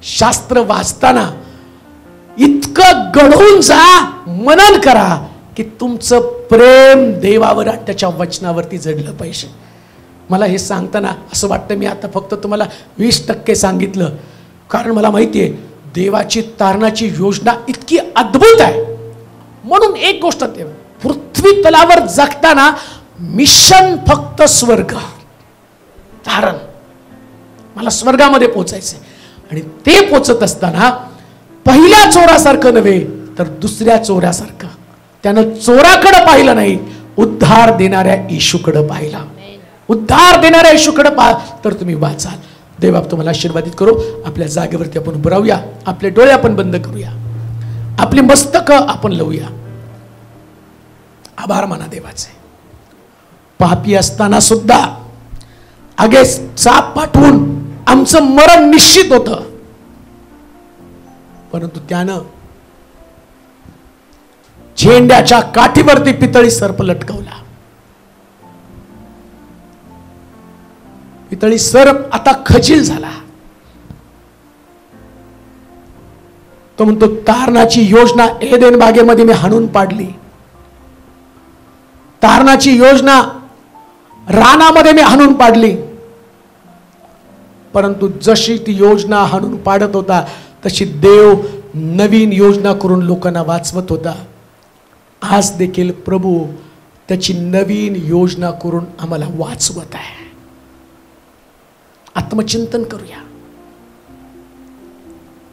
शास्त्र वाचताना इतकं गढून जा, मनन करा की तुमचं प्रेम देवावर आणि त्याच्या वचनावरती जडलं पाहिजे. मला हे सांगताना असं वाटतं मी आता फक्त तुम्हाला 20% सांगितलं, कारण मला माहिती आहे देवाची तारणाची योजना इतकी अद्भुत आहे. म्हणून एक गोष्ट पृथ्वी तलावर जगताना मिशन फक्त स्वर्ग तारण. मला स्वर्गामध्ये पोचायचंय. आणि ते पोचत असताना पहिल्या चोरासारखं नव्हे तर दुसऱ्या चोरासारखं. त्यानं चोराकडे पाहिलं नाही, उद्धार देणाऱ्या येशूकडे पाहिला. उद्धार देणाऱ्या येशूकडे पाहा तर तुम्ही वाचाल. देव आप तुम्हाला आशीर्वादित करू. आपल्या जागेवरती आपण उभं राहूया, आपले डोळे आपण बंद करूया, आपली मस्तकं आपण लावूया. आभार माना देवाचे. पापी असताना सुद्धा आगे साप पाठवून आमचं मरण निश्चित होतं, परंतु त्यानं झेंड्याच्या काठीवरती पितळी सर्प लटकवला. पितळी सर्प आता खजील झाला. तो म्हणतो तारणाची योजना एदेन बागेमध्ये मी हाणून पाडली, तारणाची योजना रानामध्ये मी हाणून पाडली. परंतु जशी ती योजना हाणून पाडत होता तशी देव नवीन योजना करून लोकांना वाचवत होता. आज देखील प्रभू त्याची नवीन योजना करून आम्हाला वाचवत आहे. आत्मचिंतन करूया.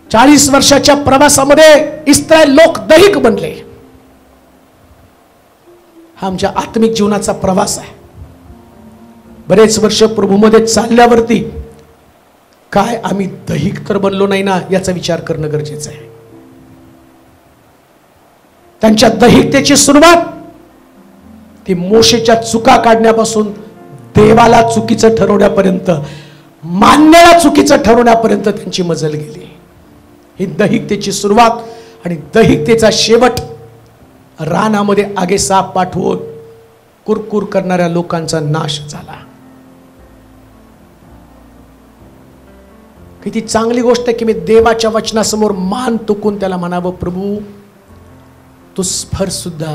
40 वर्षाच्या प्रवासामध्ये इस्रायल लोक दैहिक बनले. हा आमच्या आत्मिक जीवनाचा प्रवास आहे. बरेच वर्ष प्रभूमध्ये चालल्यावरती काय आम्ही दैहिक तर बनलो नाही ना याचा विचार करणं गरजेचं आहे. त्यांच्या दैहिकतेची सुरुवात ती मोशेच्या चुका काढण्यापासून देवाला चुकीचं ठरवण्यापर्यंत, मानण्याला चुकीचं ठरवण्यापर्यंत त्यांची मजल गेली. ही दैहिकतेची सुरुवात आणि दैहिकतेचा शेवट रानामध्ये आगे साप पाठवून कुरकुर करणाऱ्या लोकांचा नाश झाला. किती चांगली गोष्ट आहे की मी देवाच्या वचनासमोर मान तुकून त्याला म्हणावं प्रभू तू स्फर सुद्धा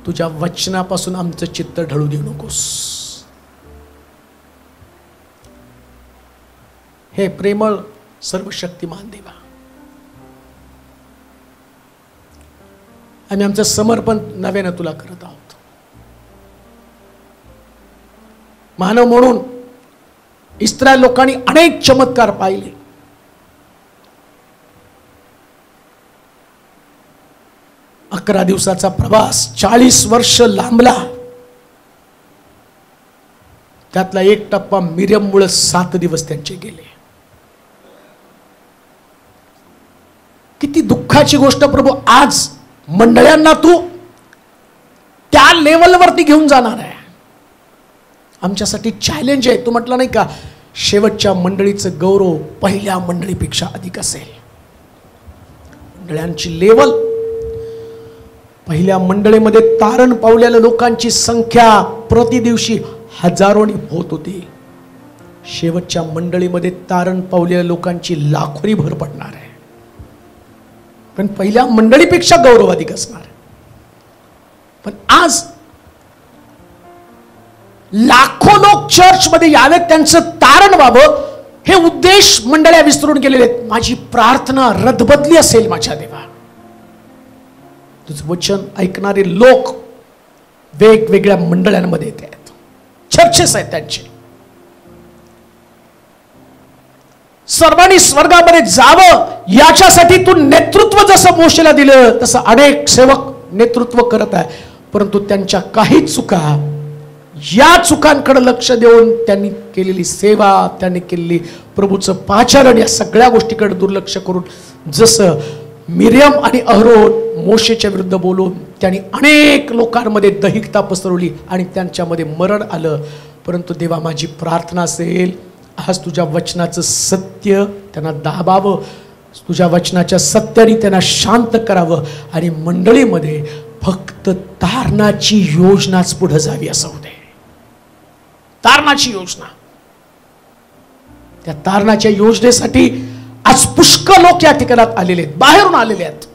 तुझ्या वचनापासून आमचं चित्त ढळू देऊ नकोस. हे प्रेमळ सर्वशक्तिमान देवा, आम्ही आमचं समर्पण नव्यानं तुला करत आहोत. मानव म्हणून इस्रायल लोकांनी अनेक चमत्कार पाहिले. अकरा दिवसाचा प्रवास 40 वर्ष लांबला. त्यातला एक टप्पा मिरियममुळे 7 दिवस त्यांचे गेले. किती दुःखाची गोष्ट प्रभू. आज मंडळांना तू लेवलवरती घेऊन जाणार आहे. आमच्यासाठी चॅलेंज आहे. तू म्हटलं नाही का, शेवटच्या मंडळीचं गौरव पहिल्या मंडळीपेक्षा अधिक असेल. मंडळांची लेवल, पहिल्या मंडळीमध्ये तारण पावलेल्या लोकांची संख्या प्रति दिवशी हजारोनी होत होती. शेवटच्या मंडळीमध्ये तारण पावलेल्या लोकांची लाखोनी भर पडणार आहे. पण पहिल्या मंडळीपेक्षा गौरव अधिक असणार. पण आज लाखो लोक चर्चमध्ये यावेत, त्यांचं तारण व्हावं, हे उद्देश मंडळ्या विसरून गेलेले आहेत. माझी प्रार्थना रदबदली असेल माझ्या देवा. तुझं वचन ऐकणारे लोक वेगवेगळ्या मंडळांमध्ये येत आहेत, चर्चेस आहेत त्यांचे. सर्वांनी स्वर्गामध्ये जावं याच्यासाठी तू नेतृत्व जसं मोशेला दिलं तसं अनेक सेवक नेतृत्व करत आहे. परंतु त्यांच्या काही चुका, या चुकांकडे लक्ष देऊन त्यांनी केलेली सेवा, त्यांनी केलेली प्रभूचं पाचारण, या सगळ्या गोष्टीकडे दुर्लक्ष करून, जसं मिरियम आणि अहरोन मोशेच्या विरुद्ध बोलून त्यांनी अनेक लोकांमध्ये दहिकता पसरवली आणि त्यांच्यामध्ये मरण आलं. परंतु देवा, माझी प्रार्थना असेल, आज तुझ्या वचनाचं सत्य त्यांना दाबावं, तुझ्या वचनाच्या सत्याने त्यांना शांत करावं आणि मंडळीमध्ये फक्त तारणाची योजनाच पुढे जावी असं होते. तारणाची योजना, त्या तारणाच्या योजनेसाठी आज पुष्कळ लोक या ठिकाणात आलेले आहेत, बाहेरून आलेले आहेत.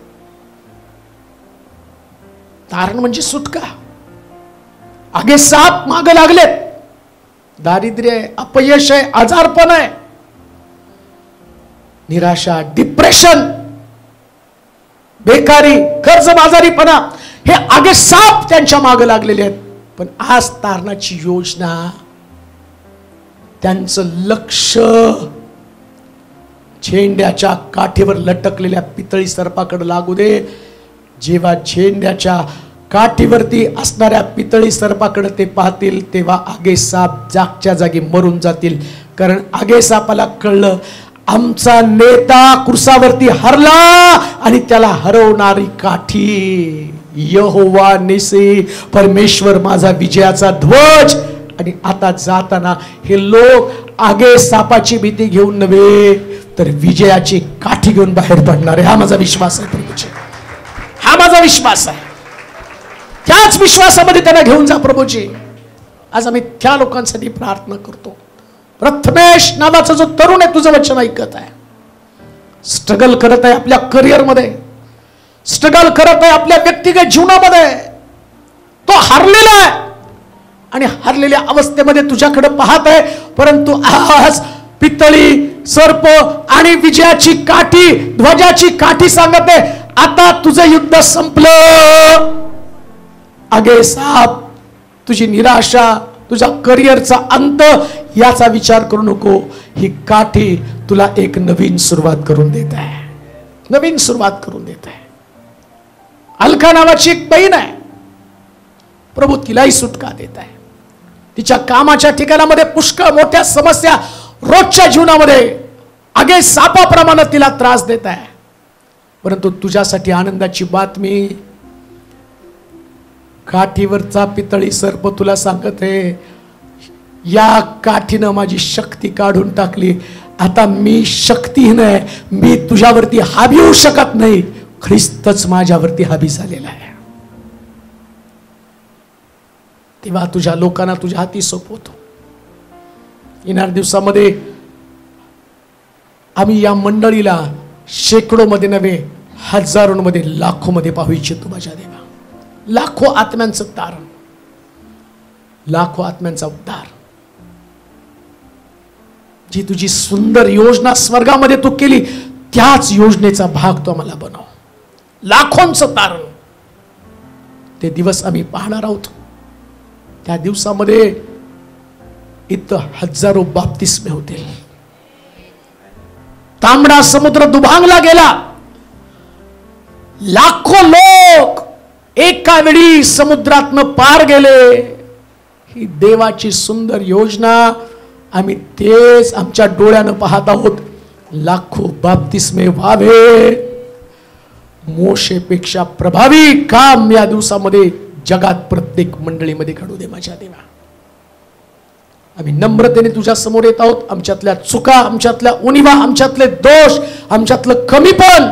तारण म्हणजे सुटका. आगे साप मागे लागलेत. दारिद्र्य आहे, अपयश आहे, आजारपण आहे, निराशा, डिप्रेशन, बेकारी, कर्जबाजारीपणा, हे आगे साप त्यांच्या मागे लागलेले आहेत. पण आज तारणाची योजना, त्यांचं लक्ष झेंड्याच्या काठीवर लटकलेल्या पितळी सर्पाकडे लागू दे. जेव्हा झेंड्याच्या काठीवरती असणाऱ्या पितळी सर्पाकडे ते पाहतील, तेव्हा आगे साप जागच्या जागी मरून जातील. कारण आगे सापाला कळलं, आमचा नेता क्रुसावरती हरला आणि त्याला हरवणारी काठी यहोवा निसी, परमेश्वर माझा विजयाचा ध्वज. आणि आता जाताना हे लोक आगे सापाची भीती घेऊन नव्हे तर विजयाची काठी घेऊन बाहेर पडणार आहे. हा माझा विश्वास आहे प्रभूचे, हा माझा विश्वास आहे. त्याच विश्वासामध्ये त्यांना घेऊन जा प्रभूजी. आज आम्ही त्या लोकांसाठी प्रार्थना करतो. प्रथमेश नावाचा जो तरुण आहे, तुझं वचन ऐकत आहे, स्ट्रगल करत आहे आपल्या करिअरमध्ये, स्ट्रगल करत आहे आपल्या व्यक्तिगत जीवनामध्ये, तो हरलेला आहे आणि हरलेल्या अवस्थेमध्ये तुझ्याकडे पाहत आहे. परंतु आज पितळी सर्प आणि विजयाची काठी, ध्वजाची काठी सांगत आहे, आता तुझं युद्ध संपलं. आगे साप, तुझी निराशा, तुझ्या करिअरचा अंत याचा विचार करू नको. ही काठी तुला एक नवीन सुरुवात करून देत आहे, नवीन सुरुवात करून देत आहे. अलका नावाची एक बहीण आहे, प्रभू तिलाही सुटका देत आहे. तिच्या कामाच्या ठिकाणामध्ये पुष्कळ मोठ्या समस्या रोजच्या जीवनामध्ये आगे सापाप्रमाणे तिला त्रास देत आहे. परंतु तुझ्यासाठी आनंदाची बातमी, काठीवरचा पितळी सर्प तुला सांगत आहे, या काठीनं माझी शक्ती काढून टाकली. आता मी शक्तीहीन आहे, मी तुझ्यावरती हावी होऊ शकत नाही, ख्रिस्तच माझ्यावरती हावी झालेला आहे. तेव्हा तुझ्या लोकांना तुझ्या हाती सोपवतो. येणाऱ्या दिवसामध्ये आम्ही या मंडळीला शेकडोमध्ये नव्हे, हजारोंमध्ये, लाखोमध्ये पाहू इच्छितो माझ्या देवा. लाखो आत्म्यांचं तारण, लाखो आत्म्यांचा उद्धार, जी तुझी सुंदर योजना स्वर्गामध्ये तू केली, त्याच योजनेचा भाग तो आम्हाला बनव. लाखोंचं तारण, ते दिवस आम्ही पाहणार आहोत. त्या दिवसामध्ये इथं हजारो बाप्तिस्मे होतील. तांबडा समुद्र दुभांगला गेला, लाखो लोक एका वेळी समुद्रातनं पार गेले. ही देवाची सुंदर योजना आम्ही तेच आमच्या डोळ्यानं पाहत आहोत. लाखो बाप्तिस्मे व्हावे. मोशेपेक्षा प्रभावी काम या दिवसामध्ये जगात प्रत्येक मंडळीमध्ये घडू दे माझ्या देवा. आम्ही नम्रतेने तुझ्या समोर येत आहोत. आमच्यातल्या चुका, आमच्यातल्या उणिवा, आमच्यातले दोष, आमच्यातलं कमीपण,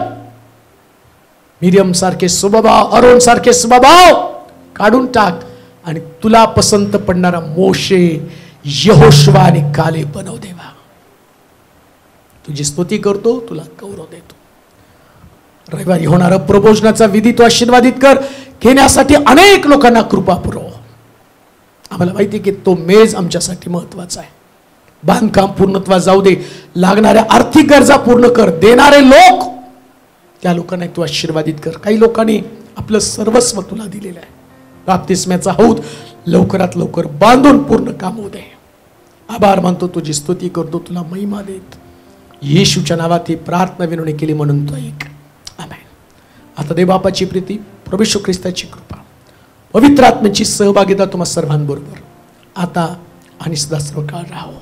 मिरियम सारखे स्वभाव, अरोन सारखे स्वभाव काढून टाक आणि तुला पसंत पडणारा मोशे, यहोशुवा आणि कालेब बनव देवा. तुझी स्तुती करतो, तुला गौरव देतो. रविवारी होणारा प्रबोधनाचा विधी तू आशीर्वादित कर. घेण्यासाठी अनेक लोकांना कृपा पुरव. आम्हाला माहिती आहे की तो मेज आमच्यासाठी महत्वाचा आहे. बांधकाम पूर्णत्वा जाऊ दे, लागणाऱ्या आर्थिक गरजा पूर्ण कर. देणारे लोक, त्या लोकांना तू आशीर्वादित कर. काही लोकांनी आपलं सर्वस्व तुला दिलेलं आहे. बाप्तिस्म्याचा हौद लवकरात लवकर बांधून पूर्ण काम होऊ दे. आभार मानतो, तुझी स्तुती करतो, तुला महिमा देत. येशूच्या नावात ही प्रार्थना विनवणी केली म्हणून तो ऐक. आमेन. आता देवबापाची प्रीती, प्रभू येशू ख्रिस्ताची कृपा, पवित्र आत्म्याची सहभागिता तुम्हा सर्वांबरोबर आता आणि सदा सर्व काळ राहो.